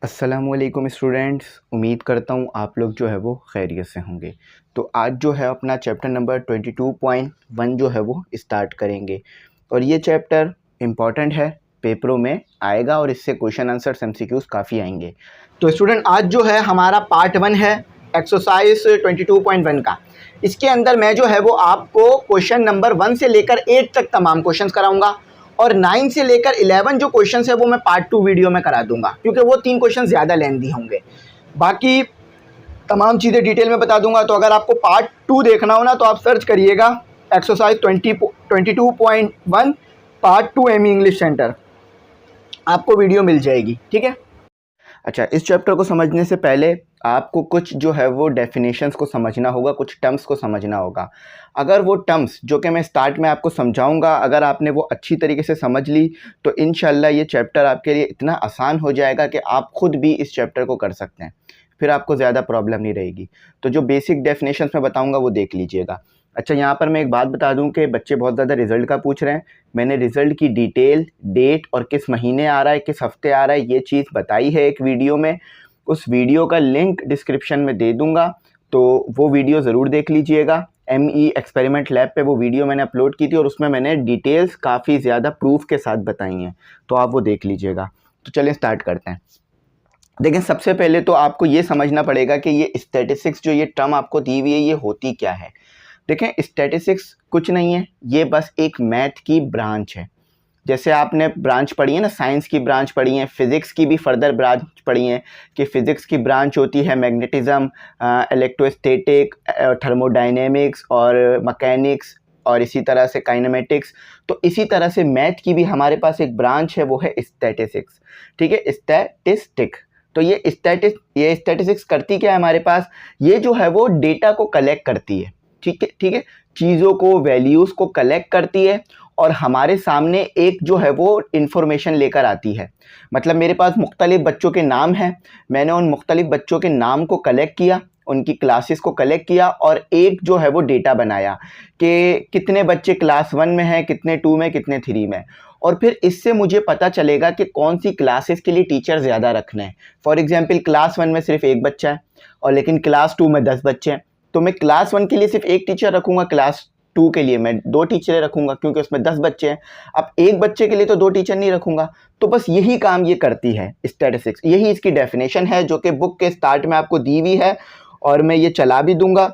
अस्सलामुअलैकुम स्टूडेंट्स, उम्मीद करता हूँ आप लोग जो है वो खैरियत से होंगे। तो आज जो है अपना चैप्टर नंबर 22.1 जो है वो स्टार्ट करेंगे और ये चैप्टर इम्पॉर्टेंट है, पेपरों में आएगा और इससे क्वेश्चन आंसर एमसीक्यूज काफ़ी आएंगे। तो स्टूडेंट आज जो है हमारा पार्ट 1 है एक्सरसाइज 22.1 का। इसके अंदर मैं जो है वो आपको क्वेश्चन नंबर 1 से लेकर 8 तक तमाम क्वेश्चन कराऊंगा और 9 से लेकर 11 जो क्वेश्चन है वो मैं पार्ट 2 वीडियो में करा दूंगा, क्योंकि वो 3 क्वेश्चन ज़्यादा लेंथी होंगे। बाकी तमाम चीज़ें डिटेल में बता दूंगा। तो अगर आपको पार्ट 2 देखना हो ना तो आप सर्च करिएगा exercise 22.1 part 2 Amy English centre, आपको वीडियो मिल जाएगी। ठीक है। अच्छा, इस चैप्टर को समझने से पहले आपको कुछ जो है वो डेफिनेशंस को समझना होगा, कुछ टर्म्स को समझना होगा। अगर वो टर्म्स जो कि मैं स्टार्ट में आपको समझाऊंगा, अगर आपने वो अच्छी तरीके से समझ ली तो इंशाल्लाह ये चैप्टर आपके लिए इतना आसान हो जाएगा कि आप खुद भी इस चैप्टर को कर सकते हैं, फिर आपको ज़्यादा प्रॉब्लम नहीं रहेगी। तो जो बेसिक डेफिनेशंस मैं बताऊँगा वो देख लीजिएगा। अच्छा, यहाँ पर मैं एक बात बता दूं कि बच्चे बहुत ज़्यादा रिज़ल्ट का पूछ रहे हैं। मैंने रिज़ल्ट की डिटेल, डेट और किस महीने आ रहा है, किस हफ्ते आ रहा है, ये चीज़ बताई है एक वीडियो में। उस वीडियो का लिंक डिस्क्रिप्शन में दे दूंगा, तो वो वीडियो ज़रूर देख लीजिएगा। ME एक्सपेरिमेंट लैब पे वो वीडियो मैंने अपलोड की थी और उसमें मैंने डिटेल्स काफ़ी ज़्यादा प्रूफ के साथ बताई हैं, तो आप वो देख लीजिएगा। तो चलिए स्टार्ट करते हैं। देखिए, सबसे पहले तो आपको ये समझना पड़ेगा कि ये स्टैटिस्टिक्स जो ये टर्म आपको दी हुई है ये होती क्या है। देखें, स्टैटिस्टिक्स कुछ नहीं है, ये बस एक मैथ की ब्रांच है। जैसे आपने ब्रांच पढ़ी है ना, साइंस की ब्रांच पढ़ी है, फिज़िक्स की भी फर्दर ब्रांच पढ़ी है कि फ़िज़िक्स की ब्रांच होती है मैग्नेटिज़्म, इलेक्ट्रोस्टैटिक, थर्मोडायनेमिक्स और मैकेनिक्स और इसी तरह से काइनेमेटिक्स। तो इसी तरह से मैथ की भी हमारे पास एक ब्रांच है, वो है स्टैटिस्टिक्स। ठीक है, स्टैटिस्टिक। तो ये स्टैटिस्टिक्स करती क्या है हमारे पास, ये जो है वो डेटा को कलेक्ट करती है। ठीक है, ठीक है, चीज़ों को, वैल्यूज़ को कलेक्ट करती है और हमारे सामने एक जो है वो इन्फॉर्मेशन लेकर आती है। मतलब मेरे पास मुख्तलिफ बच्चों के नाम हैं, मैंने उन मुख्तलिफ बच्चों के नाम को कलेक्ट किया, उनकी क्लासेस को कलेक्ट किया और एक जो है वो डेटा बनाया कि कितने बच्चे क्लास 1 में हैं, कितने 2 में, कितने 3 में। और फिर इससे मुझे पता चलेगा कि कौन सी क्लासेस के लिए टीचर ज़्यादा रखना है। फॉर एग्जांपल, क्लास 1 में सिर्फ एक बच्चा है और लेकिन क्लास 2 में 10 बच्चे हैं, तो मैं क्लास 1 के लिए सिर्फ एक टीचर रखूँगा, क्लास 2 के लिए मैं 2 टीचरें रखूँगा, क्योंकि उसमें 10 बच्चे हैं। अब एक बच्चे के लिए तो 2 टीचर नहीं रखूँगा। तो बस यही काम ये करती है स्टैटिस्टिक्स, यही इसकी डेफिनेशन है जो कि बुक के स्टार्ट में आपको दी हुई है और मैं ये चला भी दूंगा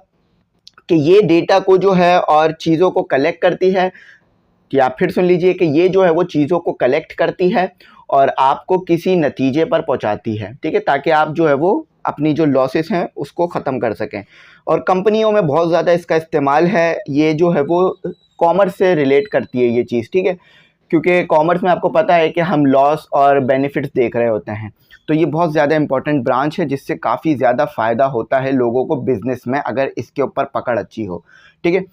कि ये डेटा को जो है और चीज़ों को कलेक्ट करती है। कि आप फिर सुन लीजिए कि ये जो है वो चीज़ों को कलेक्ट करती है और आपको किसी नतीजे पर पहुंचाती है। ठीक है, ताकि आप जो है वो अपनी जो लॉसेस हैं उसको ख़त्म कर सकें। और कंपनियों में बहुत ज़्यादा इसका इस्तेमाल है, ये जो है वो कॉमर्स से रिलेट करती है ये चीज़। ठीक है, क्योंकि कॉमर्स में आपको पता है कि हम लॉस और बेनिफिट्स देख रहे होते हैं, तो ये बहुत ज़्यादा इंपॉर्टेंट ब्रांच है जिससे काफ़ी ज़्यादा फ़ायदा होता है लोगों को बिज़नेस में, अगर इसके ऊपर पकड़ अच्छी हो। ठीक है,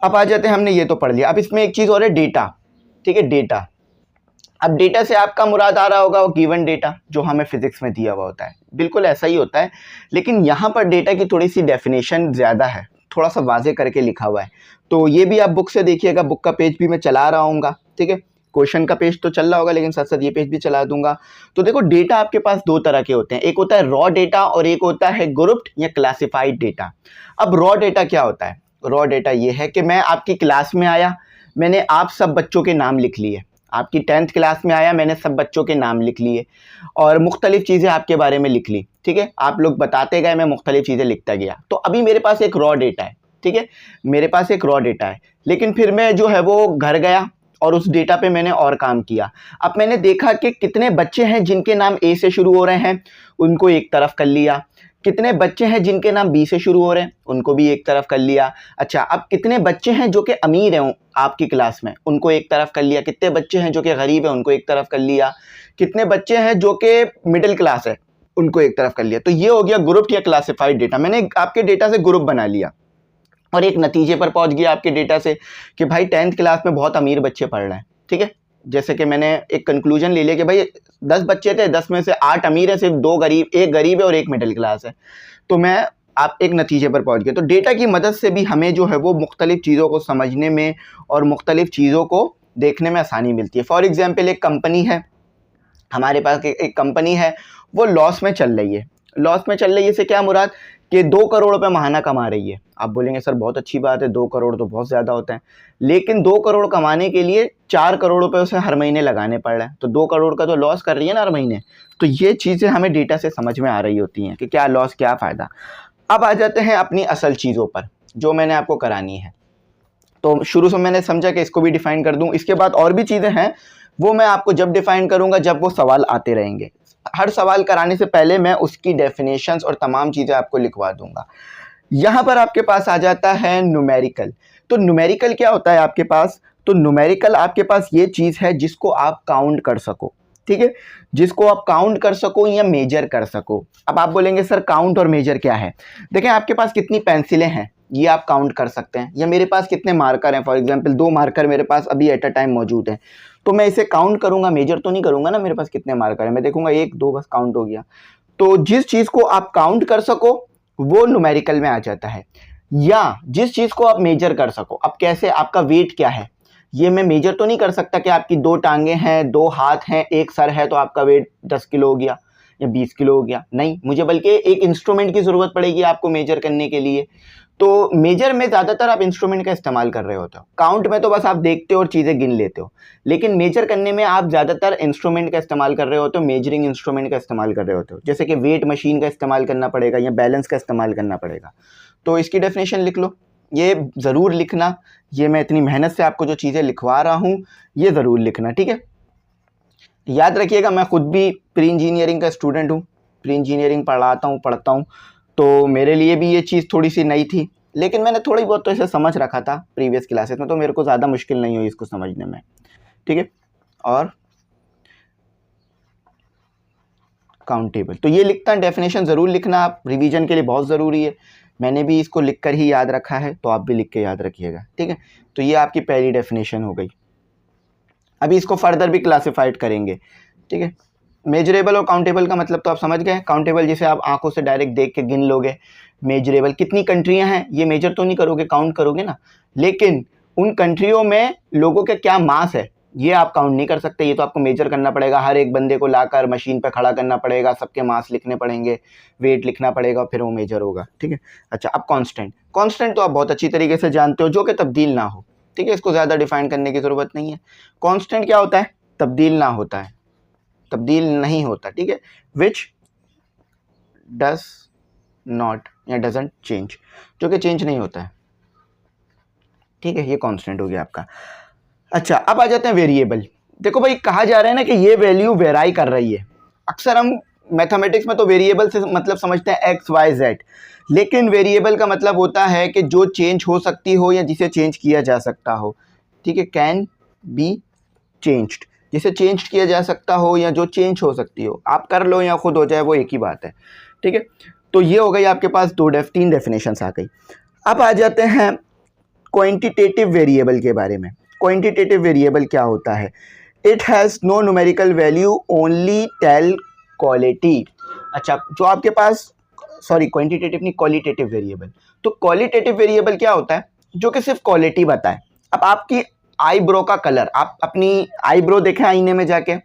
अब आ जाते हैं, हमने ये तो पढ़ लिया। अब इसमें एक चीज़ और है, डेटा। ठीक है, डेटा। अब डेटा से आपका मुराद आ रहा होगा वो गिवन डेटा जो हमें फिजिक्स में दिया हुआ होता है, बिल्कुल ऐसा ही होता है, लेकिन यहाँ पर डेटा की थोड़ी सी डेफिनेशन ज़्यादा है, थोड़ा सा वाजे करके लिखा हुआ है। तो ये भी आप बुक से देखिएगा, बुक का पेज भी मैं चला रहा हूँगा। ठीक है, क्वेश्चन का पेज तो चल रहा होगा लेकिन साथ साथ ये पेज भी चला दूंगा। तो देखो, डेटा आपके पास दो तरह के होते हैं, एक होता है रॉ डेटा और एक होता है ग्रुप्ड या क्लासिफाइड डेटा। अब रॉ डेटा क्या होता है? रॉ डेटा ये है कि मैं आपकी क्लास में आया, मैंने आप सब बच्चों के नाम लिख लिए, आपकी 10th क्लास में आया, मैंने सब बच्चों के नाम लिख लिए और मुख्तलिफ चीज़ें आपके बारे में लिख ली। ठीक है, आप लोग बताते गए, मैं मुख्तलिफ चीज़ें लिखता गया। तो अभी मेरे पास एक रॉ डेटा है। ठीक है, मेरे पास एक रॉ डेटा है, लेकिन फिर मैं जो है वो घर गया और उस डेटा पे मैंने और काम किया। अब मैंने देखा कि कितने बच्चे हैं जिनके नाम ए से शुरू हो रहे हैं, उनको एक तरफ कर लिया। कितने बच्चे हैं जिनके नाम बी से शुरू हो रहे हैं, उनको भी एक तरफ कर लिया। अच्छा, अब कितने बच्चे हैं जो कि अमीर हैं आपकी क्लास में, उनको एक तरफ कर लिया। कितने बच्चे हैं जो कि गरीब हैं, उनको एक तरफ कर लिया। कितने बच्चे हैं जो कि मिडिल क्लास है, उनको एक तरफ कर लिया। तो ये हो गया ग्रुप या क्लासिफाइड डेटा। मैंने आपके डेटा से ग्रुप बना लिया और एक नतीजे पर पहुंच गया आपके डेटा से कि भाई 10th क्लास में बहुत अमीर बच्चे पढ़ रहे हैं। ठीक है, जैसे कि मैंने एक कंक्लूजन ले लिया कि भाई 10 बच्चे थे, 10 में से 8 अमीर है, सिर्फ 2 गरीब, एक गरीब है और एक मिडिल क्लास है। तो मैं आप एक नतीजे पर पहुंच गए। तो डेटा की मदद से भी हमें जो है वो मुख्तलिफ चीज़ों को समझने में और मुख्तलिफ चीज़ों को देखने में आसानी मिलती है। फॉर एग्जाम्पल, एक कंपनी है, हमारे पास एक कंपनी है, वो लॉस में चल रही है। लॉस में चल रही है से क्या मुराद कि 2 करोड़ रुपए महाना कमा रही है। आप बोलेंगे सर बहुत अच्छी बात है, 2 करोड़ तो बहुत ज़्यादा होता है, लेकिन 2 करोड़ कमाने के लिए 4 करोड़ रुपए उसे हर महीने लगाने पड़ रहे हैं, तो 2 करोड़ का तो लॉस कर रही है ना हर महीने। तो ये चीज़ें हमें डेटा से समझ में आ रही होती हैं कि क्या लॉस क्या फ़ायदा। अब आ जाते हैं अपनी असल चीज़ों पर जो मैंने आपको करानी है। तो शुरू से मैंने समझा कि इसको भी डिफाइन कर दूं, इसके बाद और भी चीज़ें हैं वो मैं आपको जब डिफाइन करूंगा जब वो सवाल आते रहेंगे। हर सवाल कराने से पहले मैं उसकी डेफिनेशंस और तमाम चीज़ें आपको लिखवा दूंगा। यहाँ पर आपके पास आ जाता है न्यूमेरिकल। तो न्यूमेरिकल क्या होता है आपके पास? तो न्यूमेरिकल आपके पास ये चीज़ है जिसको आप काउंट कर सको, ठीक है, जिसको आप काउंट कर सको या मेजर कर सको। अब आप बोलेंगे सर काउंट और मेजर क्या है? देखें आपके पास कितनी पेंसिलें हैं ये आप काउंट कर सकते हैं, या मेरे पास कितने मार्कर हैं, फॉर एग्जांपल 2 मार्कर मेरे पास अभी एट अ टाइम मौजूद हैं, तो मैं इसे काउंट करूंगा, मेजर तो नहीं करूंगा ना मेरे पास कितने मार्कर हैं, मैं देखूंगा 1 2 बस काउंट हो गया। तो जिस चीज़ को आप काउंट कर सको वो न्यूमेरिकल में आ जाता है, या जिस चीज़ को आप मेजर कर सको। अब कैसे? आपका वेट क्या है ये मैं मेजर तो नहीं कर सकता कि आपकी 2 टांगे हैं, 2 हाथ हैं, 1 सर है तो आपका वेट 10 किलो हो गया या 20 किलो हो गया, नहीं, मुझे बल्कि एक इंस्ट्रूमेंट की ज़रूरत पड़ेगी आपको मेजर करने के लिए। तो मेजर में ज़्यादातर आप इंस्ट्रूमेंट का इस्तेमाल कर रहे होते हो, काउंट में तो बस आप देखते हो और चीज़ें गिन लेते हो, लेकिन मेजर करने में आप ज़्यादातर इंस्ट्रूमेंट का इस्तेमाल कर रहे होते हो, मेजरिंग इंस्ट्रूमेंट का इस्तेमाल कर रहे होते हो, जैसे कि वेट मशीन का इस्तेमाल करना पड़ेगा या बैलेंस का इस्तेमाल करना पड़ेगा। तो इसकी डेफिनेशन लिख लो, ये ज़रूर लिखना, ये मैं इतनी मेहनत से आपको जो चीज़ें लिखवा रहा हूँ ये ज़रूर लिखना, ठीक है। याद रखिएगा मैं खुद भी प्री इंजीनियरिंग का स्टूडेंट हूँ, प्री इंजीनियरिंग पढ़ता हूँ, तो मेरे लिए भी ये चीज़ थोड़ी सी नई थी, लेकिन मैंने थोड़ी बहुत तो इसे समझ रखा था प्रीवियस क्लासेस में, तो मेरे को ज़्यादा मुश्किल नहीं हुई इसको समझने में, ठीक है। और काउंटेबल तो ये लिखता, डेफिनेशन ज़रूर लिखना, आप रिवीजन के लिए बहुत ज़रूरी है, मैंने भी इसको लिखकर ही याद रखा है, तो आप भी लिख के याद रखिएगा, ठीक है। तो ये आपकी पहली डेफिनेशन हो गई। अभी इसको फर्दर भी क्लासिफाइड करेंगे, ठीक है। मेजरेबल और काउंटेबल का मतलब तो आप समझ गए। काउंटेबल जिसे आप आंखों से डायरेक्ट देख के गिन लोगे, मेजरेबल कितनी कंट्रियां हैं ये मेजर तो नहीं करोगे, काउंट करोगे ना, लेकिन उन कंट्रियों में लोगों के क्या मास है ये आप काउंट नहीं कर सकते, ये तो आपको मेजर करना पड़ेगा, हर एक बंदे को लाकर मशीन पर खड़ा करना पड़ेगा, सबके मास लिखने पड़ेंगे, वेट लिखना पड़ेगा, फिर वो मेजर होगा, ठीक है। अच्छा, अब कांस्टेंट, कांस्टेंट तो आप बहुत अच्छी तरीके से जानते हो, जो कि तब्दील ना हो, ठीक है, इसको ज़्यादा डिफाइन करने की ज़रूरत नहीं है। कांस्टेंट क्या होता है? तब्दील ना होता है, तब्दील नहीं होता, ठीक है, विच डज नॉट या डजंट चेंज, जो कि चेंज नहीं होता है, ठीक है, ये कांस्टेंट हो गया आपका। अच्छा, अब आ जाते हैं वेरिएबल। देखो भाई, कहा जा रहा है ना कि ये वैल्यू वेराई कर रही है, अक्सर हम मैथमेटिक्स में तो वेरिएबल से मतलब समझते हैं एक्स वाई जेड, लेकिन वेरिएबल का मतलब होता है कि जो चेंज हो सकती हो या जिसे चेंज किया जा सकता हो, ठीक है, कैन बी चेंज्ड, जिसे चेंज किया जा सकता हो या जो चेंज हो सकती हो, आप कर लो या खुद हो जाए वो एक ही बात है, ठीक है। तो ये हो गई आपके पास 3 डेफिनेशंस आ गई। अब आ जाते हैं क्वांटिटेटिव वेरिएबल के बारे में। क्वांटिटेटिव वेरिएबल क्या होता है? It has no numerical value, only tell quality. अच्छा, जो आपके पास, सॉरी क्वांटिटेटिव नहीं, क्वालिटेटिव वेरिएबल। तो क्वालिटेटिव वेरिएबल क्या होता है? जो कि सिर्फ क्वालिटी बताए। अब आपकी आईब्रो का कलर, आप अपनी आईब्रो देखें आईने में जाके,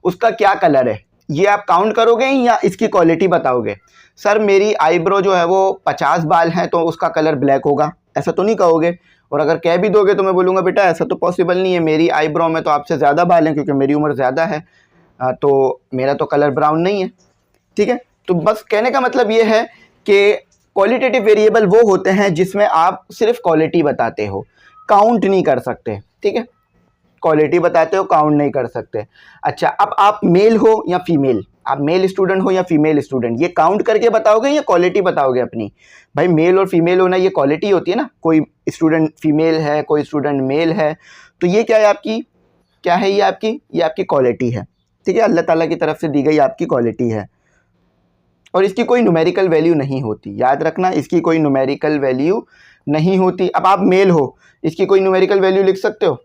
उसका क्या कलर है ये आप काउंट करोगे या इसकी क्वालिटी बताओगे? सर मेरी आईब्रो जो है वो 50 बाल हैं तो उसका कलर ब्लैक होगा, ऐसा तो नहीं कहोगे। और अगर कह भी दोगे तो मैं बोलूँगा बेटा ऐसा तो पॉसिबल नहीं है, मेरी आईब्रो में तो आपसे ज़्यादा बाल हैं क्योंकि मेरी उम्र ज़्यादा है, तो मेरा तो कलर ब्राउन नहीं है, ठीक है। तो बस कहने का मतलब ये है कि क्वालिटेटिव वेरिएबल वो होते हैं जिसमें आप सिर्फ क्वालिटी बताते हो, काउंट नहीं कर सकते, ठीक है, क्वालिटी बताते हो, काउंट नहीं कर सकते। अच्छा, अब आप मेल हो या फीमेल, आप मेल स्टूडेंट हो या फीमेल स्टूडेंट, ये काउंट करके बताओगे या क्वालिटी बताओगे अपनी? भाई मेल और फीमेल होना ये क्वालिटी होती है ना, कोई स्टूडेंट फीमेल है कोई स्टूडेंट मेल है, तो ये क्या है आपकी, क्या है ये आपकी क्वालिटी है, ठीक है, अल्लाह ताला की तरफ से दी गई आपकी क्वालिटी है, और इसकी कोई न्यूमेरिकल वैल्यू नहीं होती, याद रखना, इसकी कोई न्यूमेरिकल वैल्यू नहीं होती। अब आप मेल हो, इसकी कोई न्यूमेरिकल वैल्यू लिख सकते हो?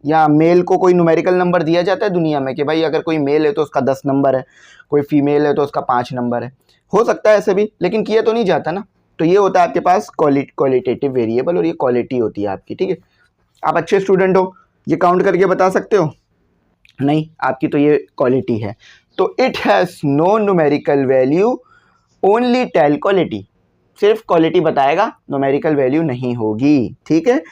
या मेल को कोई न्यूमेरिकल नंबर दिया जाता है दुनिया में कि भाई अगर कोई मेल है तो उसका 10 नंबर है, कोई फीमेल है तो उसका 5 नंबर है? हो सकता है ऐसे भी, लेकिन किया तो नहीं जाता ना। तो ये होता है आपके पास क्वालिटेटिव वेरिएबल, और ये क्वालिटी होती है आपकी, ठीक है। आप अच्छे स्टूडेंट हो, ये काउंट करके बता सकते हो नहीं, आपकी तो ये क्वालिटी है। तो it has no numerical value, only tell quality, सिर्फ क्वालिटी बताएगा, न्यूमेरिकल वैल्यू नहीं होगी, ठीक है।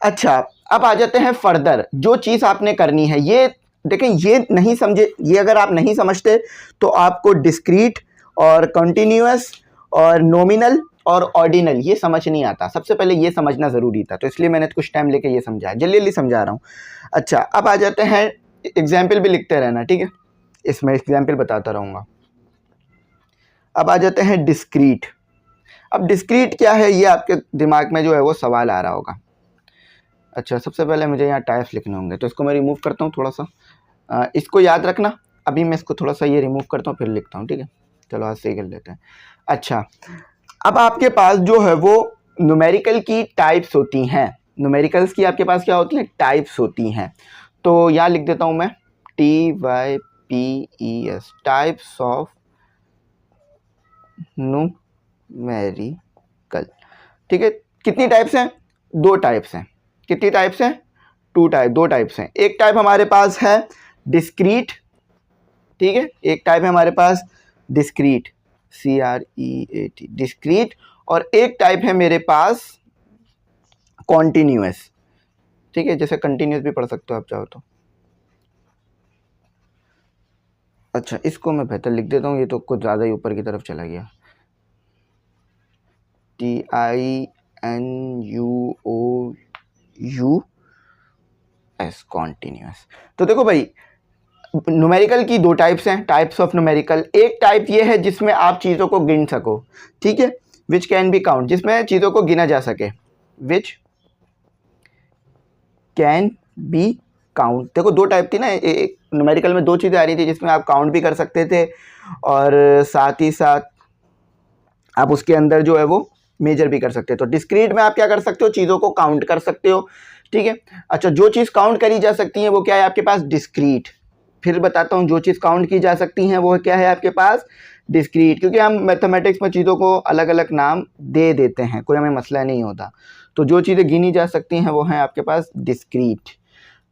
अच्छा, अब आ जाते हैं फर्दर, जो चीज़ आपने करनी है। ये देखें, ये नहीं समझे, ये अगर आप नहीं समझते तो आपको डिस्क्रीट और कंटिन्यूअस और नॉमिनल और ऑर्डिनल ये समझ नहीं आता। सबसे पहले ये समझना ज़रूरी था, तो इसलिए मैंने कुछ टाइम लेके ये समझाया, जल्दी जल्दी समझा रहा हूँ। अच्छा, अब आ जाते हैं, एग्जाम्पल भी लिखते रहना, ठीक है, इसमें एग्जाम्पल बताता रहूँगा। अब आ जाते हैं डिस्क्रीट। अब डिस्क्रीट क्या है, ये आपके दिमाग में जो है वो सवाल आ रहा होगा। अच्छा, सबसे पहले मुझे यहाँ टाइप्स लिखने होंगे, तो इसको मैं रिमूव करता हूँ थोड़ा सा। इसको याद रखना, अभी मैं इसको थोड़ा सा ये रिमूव करता हूँ फिर लिखता हूँ, ठीक है। चलो आज से कर लेते हैं। अच्छा, अब आपके पास जो है वो न्यूमेरिकल की टाइप्स होती हैं। न्यूमेरिकल्स की आपके पास क्या होती हैं, टाइप्स होती हैं। तो यहाँ लिख देता हूँ मैं TYPES, टाइप्स ऑफ न्यूमेरिकल, ठीक है। कितनी टाइप्स हैं, 2 टाइप्स हैं। कितनी टाइप्स हैं, 2 टाइप्स हैं। एक टाइप हमारे पास है डिस्क्रीट, ठीक है, एक टाइप है हमारे पास डिस्क्रीट, CREAT, डिस्क्रीट, और एक टाइप है मेरे पास कॉन्टिन्यूअस, ठीक है, जैसे कंटिन्यूअस भी पढ़ सकते हो आप चाहो तो। अच्छा, इसको मैं बेहतर लिख देता हूँ, ये तो कुछ ज़्यादा ही ऊपर की तरफ चला गया। TINUOUS, continuous. तो देखो भाई, न्यूमेरिकल की 2 टाइप्स हैं, टाइप्स ऑफ न्यूमेरिकल। एक टाइप ये है जिसमें आप चीज़ों को गिन सको, ठीक है, विच कैन बी काउंट, जिसमें चीज़ों को गिना जा सके, विच कैन बी काउंट। देखो 2 टाइप थी ना, एक न्यूमेरिकल में 2 चीज़ें आ रही थी जिसमें आप काउंट भी कर सकते थे और साथ ही साथ आप उसके अंदर जो है वो मेजर भी कर सकते हो। तो डिस्क्रीट में आप क्या कर सकते हो, चीज़ों को काउंट कर सकते हो, ठीक है। अच्छा, जो चीज़ काउंट करी जा सकती है वो क्या है आपके पास, डिस्क्रीट। फिर बताता हूँ, जो चीज़ काउंट की जा सकती हैं वो क्या है आपके पास, डिस्क्रीट, क्योंकि हम मैथमेटिक्स में चीज़ों को अलग अलग नाम दे देते हैं, कोई हमें मसला नहीं होता। तो जो चीज़ें गिनी जा सकती हैं वो हैं आपके पास डिस्क्रीट।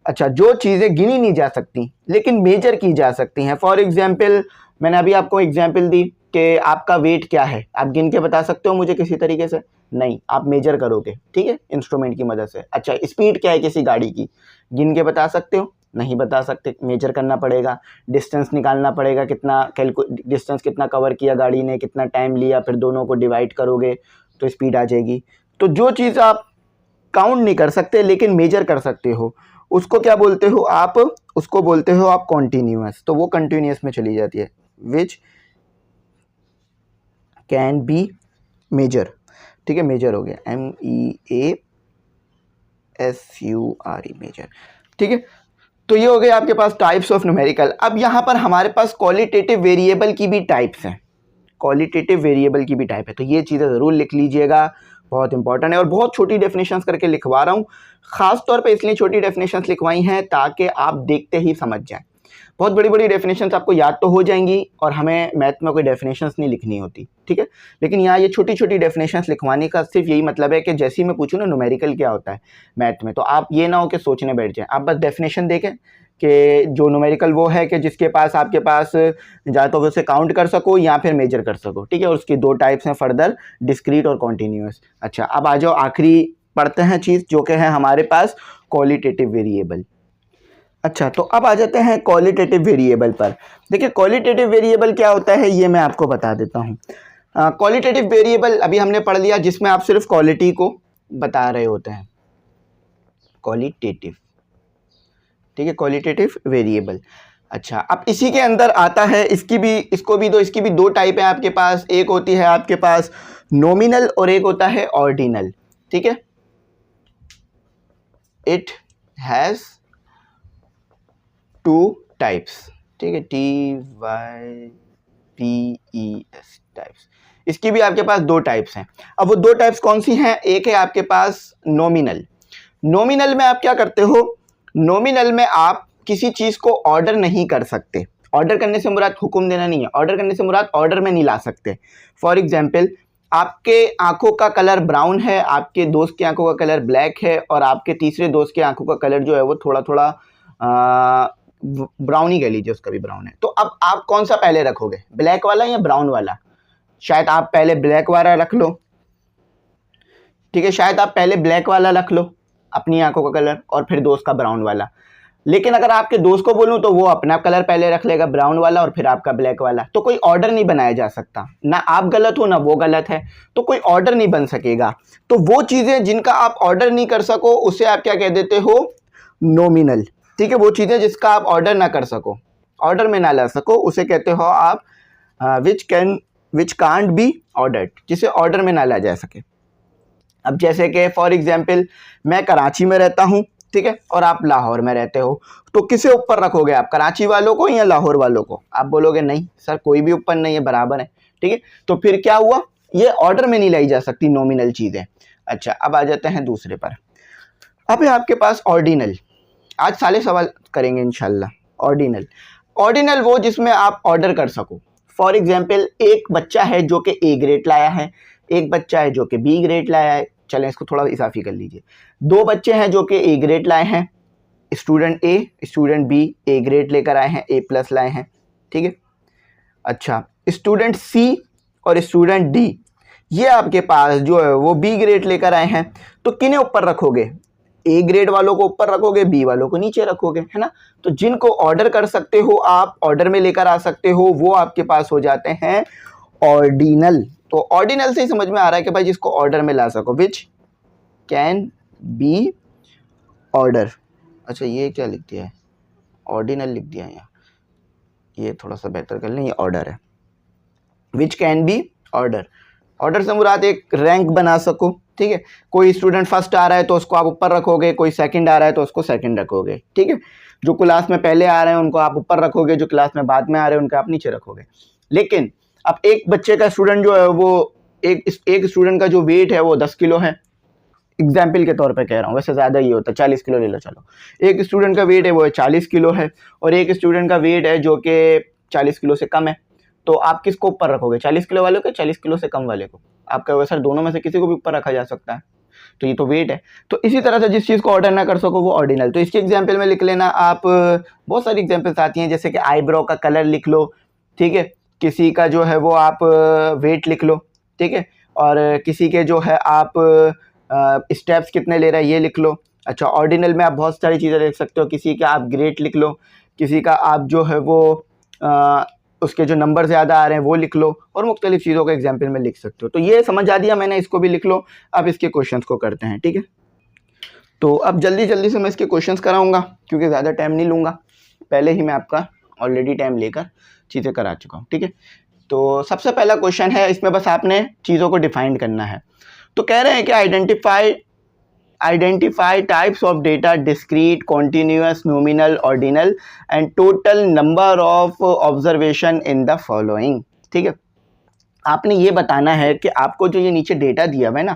अच्छा, जो चीज़ें गिनी नहीं जा सकती लेकिन मेजर की जा सकती हैं, फॉर एग्जाम्पल मैंने अभी आपको एग्जाम्पल दी कि आपका वेट क्या है, आप गिन के बता सकते हो मुझे किसी तरीके से, नहीं, आप मेजर करोगे, ठीक है, इंस्ट्रूमेंट की मदद से। अच्छा, स्पीड क्या है किसी गाड़ी की, गिन के बता सकते हो, नहीं बता सकते, मेजर करना पड़ेगा, डिस्टेंस निकालना पड़ेगा, कितना डिस्टेंस कितना कवर किया गाड़ी ने, कितना टाइम लिया, फिर दोनों को डिवाइड करोगे तो स्पीड आ जाएगी। तो जो चीज़ आप काउंट नहीं कर सकते लेकिन मेजर कर सकते हो, उसको क्या बोलते हो आप, उसको बोलते हो आप कॉन्टिन्यूअस। तो वो कंटिन्यूअस में चली जाती है, विच कैन बी मेजर, ठीक है, मेजर हो गया, MEASURE, मेजर, ठीक है। तो ये हो गए आपके पास टाइप्स ऑफ न्यूमेरिकल। अब यहाँ पर हमारे पास क्वालिटेटिव वेरिएबल की भी टाइप्स हैं, क्वालिटेटिव वेरिएबल की भी टाइप है, तो ये चीज़ें ज़रूर लिख लीजिएगा, बहुत इंपॉर्टेंट है। और बहुत छोटी डेफिनेशंस करके लिखवा रहा हूँ, ख़ास तौर पे इसलिए छोटी डेफिनेशंस लिखवाई हैं ताकि आप देखते ही समझ जाएं। बहुत बड़ी बड़ी डेफिनेशंस आपको याद तो हो जाएंगी और हमें मैथ में कोई डेफिनेशंस नहीं लिखनी होती, ठीक है, लेकिन यहाँ ये छोटी छोटी डेफिनेशंस लिखवाने का सिर्फ यही मतलब है कि जैसे ही मैं पूछूँ ना न्यूमेरिकल क्या होता है मैथ में, तो आप ये ना हो कि सोचने बैठ जाएं, आप बस डेफिनेशन देखें कि जो न्यूमेरिकल वो है कि जिसके पास आपके पास या तो उसे काउंट कर सको या फिर मेजर कर सको, ठीक है। और उसकी 2 टाइप्स हैं फर्दर, डिस्क्रीट और कॉन्टिन्यूअस। अच्छा, अब आ जाओ आखिरी पढ़ते हैं चीज़ जो कि है हमारे पास क्वालिटेटिव वेरिएबल। अच्छा, तो अब आ जाते हैं क्वालिटेटिव वेरिएबल पर। देखिए, क्वालिटेटिव वेरिएबल क्या होता है ये मैं आपको बता देता हूँ। क्वालिटेटिव वेरिएबल अभी हमने पढ़ लिया जिसमें आप सिर्फ क्वालिटी को बता रहे होते हैं, क्वालिटेटिव, ठीक है, क्वालिटेटिव वेरिएबल। अच्छा, अब इसी के अंदर आता है, इसकी भी 2 टाइप है आपके पास, एक होती है आपके पास नॉमिनल और एक होता है ऑर्डिनल, ठीक है। इट हैज़ 2 टाइप्स, ठीक है, TYPES, टाइप्स। इसकी भी आपके पास 2 टाइप्स हैं। अब वो 2 टाइप्स कौन सी हैं, एक है आपके पास नॉमिनल। नॉमिनल में आप क्या करते हो, नॉमिनल में आप किसी चीज़ को ऑर्डर नहीं कर सकते। ऑर्डर करने से मुराद हुक्म देना नहीं है, ऑर्डर करने से मुराद ऑर्डर में नहीं ला सकते। फॉर एग्जाम्पल, आपके आंखों का कलर ब्राउन है, आपके दोस्त की आंखों का कलर ब्लैक है और आपके तीसरे दोस्त की आंखों का कलर जो है वो थोड़ा थोड़ा ब्राउन ही कह लीजिए, उसका भी ब्राउन है। तो अब आप कौन सा पहले रखोगे, ब्लैक वाला या ब्राउन वाला? शायद आप पहले ब्लैक वाला रख लो, ठीक है, शायद आप पहले ब्लैक वाला रख लो अपनी आंखों का कलर, और फिर दोस्त का ब्राउन वाला। लेकिन अगर आपके दोस्त को बोलूं तो वो अपना कलर पहले रख लेगा ब्राउन वाला, और फिर आपका ब्लैक वाला। तो कोई ऑर्डर नहीं बनाया जा सकता, ना आप गलत हो ना वो गलत है, तो कोई ऑर्डर नहीं बन सकेगा। तो वो चीज़ें जिनका आप ऑर्डर नहीं कर सको उसे आप क्या कह देते हो, नॉमिनल, ठीक है। वो चीज़ें जिसका आप ऑर्डर ना कर सको, ऑर्डर में ना ला सको, उसे कहते हो आप विच कांट बी ऑर्डर्ड, जिसे ऑर्डर में ना ला जा सके। अब जैसे कि फॉर एग्जाम्पल मैं कराची में रहता हूँ, ठीक है, और आप लाहौर में रहते हो, तो किसे ऊपर रखोगे आप, कराची वालों को या लाहौर वालों को? आप बोलोगे नहीं सर कोई भी ऊपर नहीं है, बराबर है, ठीक है। तो फिर क्या हुआ, ये ऑर्डर में नहीं लाई जा सकती नॉमिनल चीज़ें। अच्छा, अब आ जाते हैं दूसरे पर। अब है आपके पास ऑर्डिनल। आज सारे सवाल करेंगे इंशाल्लाह। ऑर्डिनल, ऑर्डिनल वो जिसमें आप ऑर्डर कर सको। फॉर एग्जाम्पल एक बच्चा है जो कि ए ग्रेड लाया है, एक बच्चा है जो कि बी ग्रेड लाया है, चलें इसको थोड़ा इजाफी कर लीजिए। दो बच्चे हैं जो कि ए ग्रेड लाए हैं, student A student B A grade लेकर आए हैं, ए प्लस लाए हैं, ठीक है। अच्छा, स्टूडेंट सी और स्टूडेंट डी, ये आपके पास जो है वो बी ग्रेड लेकर आए हैं। तो किन्हें ऊपर रखोगे, ए ग्रेड वालों को ऊपर रखोगे, बी वालों को नीचे रखोगे, है ना। तो जिनको ऑर्डर कर सकते हो आप, ऑर्डर में लेकर आ सकते हो, वो आपके पास हो जाते हैं ऑर्डिनल। तो ऑर्डिनल से ही समझ में आ रहा है कि भाई जिसको ऑर्डर में ला सको, विच कैन बी ऑर्डर। अच्छा, ये क्या लिख दिया है, ऑर्डिनल लिख दिया है यहाँ, ये थोड़ा सा बेहतर कर लें, ये ऑर्डर है। Which can be order, order से मुराद एक रैंक बना सको, ठीक है। कोई स्टूडेंट फर्स्ट आ रहा है तो उसको आप ऊपर रखोगे, कोई सेकंड आ रहा है तो उसको सेकंड रखोगे, ठीक है। जो क्लास में पहले आ रहे हैं उनको आप ऊपर रखोगे, जो क्लास में बाद में आ रहे हैं उनको आप नीचे रखोगे। लेकिन अब एक बच्चे का स्टूडेंट जो है वो एक स्टूडेंट का जो वेट है वो 10 किलो है, एग्जाम्पल के तौर पे कह रहा हूँ, वैसे ज़्यादा ही होता है, 40 किलो ले लो चलो। एक स्टूडेंट का वेट है वो 40 किलो है, और एक स्टूडेंट का वेट है जो कि 40 किलो से कम है। तो आप किसको ऊपर रखोगे, 40 किलो वाले को, 40 किलो से कम वाले को? आप कहोगे सर दोनों में से किसी को भी ऊपर रखा जा सकता है, तो ये तो वेट है। तो इसी तरह से जिस चीज़ को ऑर्डर ना कर सको वो ऑर्डिनल। तो इसके एग्जाम्पल में लिख लेना आप, बहुत सारी एग्जाम्पल्स आती हैं, जैसे कि आईब्रो का कलर लिख लो, ठीक है, किसी का जो है वो आप वेट लिख लो, ठीक है, और किसी के जो है आप स्टेप्स कितने ले रहा है ये लिख लो। अच्छा, ऑर्डिनल में आप बहुत सारी चीज़ें लिख सकते हो, किसी का आप ग्रेड लिख लो, किसी का आप जो है वो उसके जो नंबर ज़्यादा आ रहे हैं वो लिख लो, और मुख्तलिफ चीज़ों को एग्जाम्पल में लिख सकते हो। तो ये समझ आ दिया मैंने, इसको भी लिख लो। अब इसके क्वेश्चंस को करते हैं, ठीक है। तो अब जल्दी से मैं इसके क्वेश्चंस कराऊंगा क्योंकि ज़्यादा टाइम नहीं लूँगा, पहले ही मैं आपका ऑलरेडी टाइम लेकर चीज़ें करा चुका हूँ, ठीक है। तो सबसे पहला क्वेश्चन है, इसमें बस आपने चीज़ों को डिफाइन करना है। तो कह रहे हैं कि identify types of data, discrete, continuous, nominal, ordinal and total number of observation in the following, ठीक है। आपने ये बताना है कि आपको जो ये नीचे डेटा दिया हुआ है ना,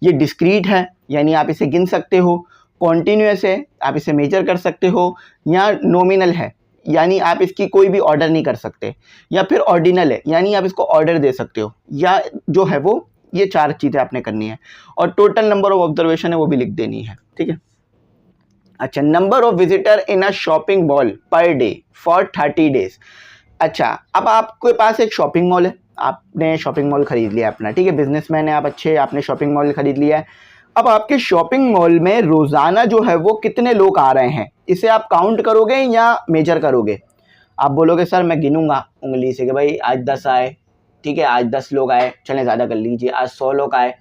ये डिस्क्रीट है यानी आप इसे गिन सकते हो, कॉन्टीन्यूअस है आप इसे मेजर कर सकते हो, या नॉमिनल है यानी आप इसकी कोई भी ऑर्डर नहीं कर सकते, या फिर ऑर्डिनल है यानी आप इसको ऑर्डर दे सकते हो, या जो है वो ये चार चीज़ें आपने करनी है, और टोटल नंबर ऑफ ऑब्जर्वेशन है वो भी लिख देनी है, ठीक है। अच्छा, number of visitor in a shopping mall per day for 30 days. अच्छा, अब आपके पास एक शॉपिंग मॉल है, आपने शॉपिंग मॉल खरीद लिया अपना, ठीक है, बिजनेसमैन है आप अच्छे, आपने शॉपिंग मॉल खरीद लिया है। अब आपके शॉपिंग मॉल में रोज़ाना जो है वो कितने लोग आ रहे हैं, इसे आप काउंट करोगे या मेजर करोगे? आप बोलोगे सर मैं गिनूंगा उंगली से कि भाई आज 10 आए, ठीक है, आज 10 लोग आए, चलें ज़्यादा कर लीजिए, आज 100 लोग आए,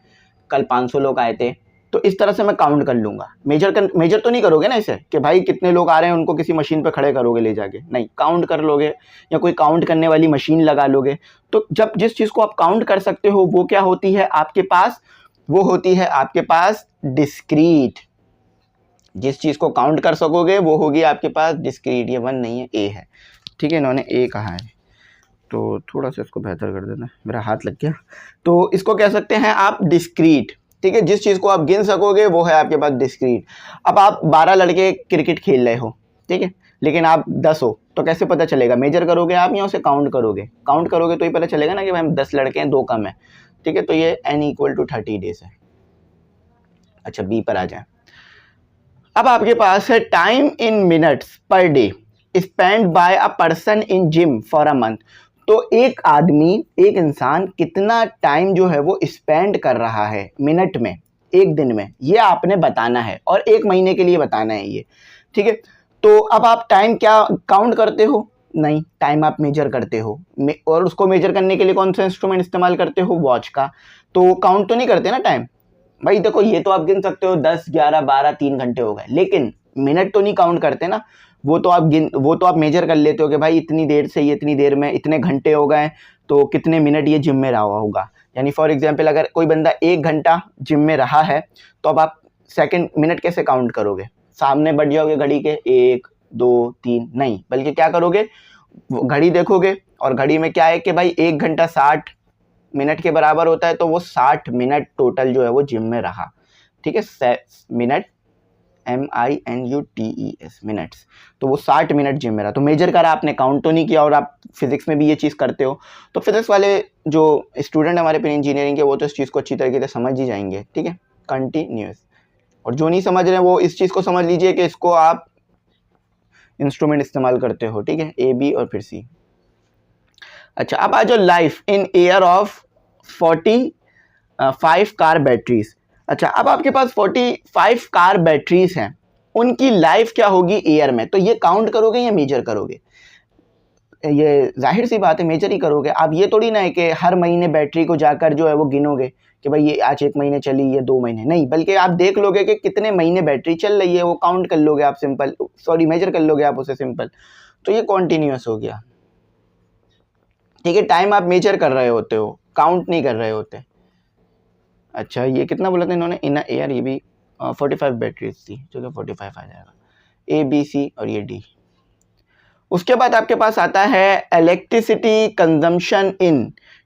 कल 500 लोग आए थे, तो इस तरह से मैं काउंट कर लूँगा। मेजर तो नहीं करोगे ना इसे कि भाई कितने लोग आ रहे हैं उनको किसी मशीन पे खड़े करोगे ले जाके, नहीं, काउंट कर लोगे या कोई काउंट करने वाली मशीन लगा लोगे। तो जब जिस चीज़ को आप काउंट कर सकते हो वो क्या होती है आपके पास, वो होती है आपके पास डिस्क्रीट। जिस चीज़ को काउंट कर सकोगे वो होगी आपके पास डिस्क्रीट। ये 1 नहीं है, ए है, ठीक है, इन्होंने ए कहा है, तो थोड़ा सा इसको बेहतर कर देना, मेरा हाथ लग गया। तो इसको कह सकते हैं आप डिस्क्रीट, ठीक है, जिस चीज़ को आप गिन सकोगे वो है आपके पास डिस्क्रीट। अब आप 12 लड़के क्रिकेट खेल रहे हो, ठीक है, लेकिन आप 10 हो, तो कैसे पता चलेगा? मेजर करोगे आप या उसे काउंट करोगे? काउंट करोगे तो ही पता चलेगा ना कि भाई हम 10 लड़के हैं 2 कम है, ठीक है। तो ये n = 30 डेज है। अच्छा, बी पर आ जाए। अब आपके पास है time in minutes per day, spend by a person in gym for a month. तो एक आदमी, एक इंसान कितना टाइम जो है वो स्पेंड कर रहा है मिनट में, एक दिन में, ये आपने बताना है और एक महीने के लिए बताना है ये, ठीक है। तो अब आप टाइम क्या काउंट करते हो? नहीं, टाइम आप मेजर करते हो, और उसको मेजर करने के लिए कौन सा इंस्ट्रूमेंट इस्तेमाल करते हो? वॉच का। तो काउंट तो नहीं करते ना टाइम। भाई देखो, ये तो आप गिन सकते हो 10, 11, 12, 3 घंटे हो गए, लेकिन मिनट तो नहीं काउंट करते ना। वो तो आप मेजर कर लेते हो कि भाई इतनी देर से ये इतनी देर में इतने घंटे हो गए, तो कितने मिनट ये जिम में रहा होगा। यानी फॉर एग्जांपल अगर कोई बंदा 1 घंटा जिम में रहा है, तो अब आप सेकंड मिनट कैसे काउंट करोगे? सामने बढ़ जाओगे घड़ी के 1, 2, 3, नहीं, बल्कि क्या करोगे, घड़ी देखोगे और घड़ी में क्या है कि भाई 1 घंटा 60 मिनट के बराबर होता है, तो वो 60 मिनट टोटल जो है वो जिम में रहा, ठीक है। Minute, MINUTES, minutes. तो वो 60 मिनट जिम में रहा, तो मेजर करा आपने, काउंट तो नहीं किया। और आप फिजिक्स में भी ये चीज़ करते हो, तो फिजिक्स वाले जो स्टूडेंट हमारे पे इंजीनियरिंग के, वो तो इस चीज़ को अच्छी तरीके से समझ ही जाएंगे, ठीक है। कंटिन्यूस। और जो नहीं समझ रहे हैं वो इस चीज़ को समझ लीजिए कि इसको आप इंस्ट्रूमेंट इस्तेमाल करते हो, ठीक है, AB और फिर C। अच्छा, अब आ जाओ life in air of 45 car batteries. अच्छा, अब आपके पास 45 कार बैटरीज हैं, उनकी लाइफ क्या होगी एयर में? तो ये काउंट करोगे या मेजर करोगे? ये जाहिर सी बात है, मेजर ही करोगे। आप ये थोड़ी ना है कि हर महीने बैटरी को जाकर जो है वो गिनोगे कि भाई ये आज 1 महीने चली, ये 2 महीने, नहीं, बल्कि आप देख लोगे कि कितने महीने बैटरी चल रही है, वो काउंट कर लोगे आप, सिंपल, सॉरी, मेजर कर लोगे आप उसे, सिंपल। तो ये कॉन्टिन्यूस हो गया, ठीक है। टाइम आप मेजर कर रहे होते हो, काउंट नहीं कर रहे होते। अच्छा, ये कितना बोला था इन्होंने? इन एयर, ये भी 45 बैटरीज थी, जो कि 45 आ जाएगा, ABC और ये D। उसके बाद आपके पास आता है electricity consumption in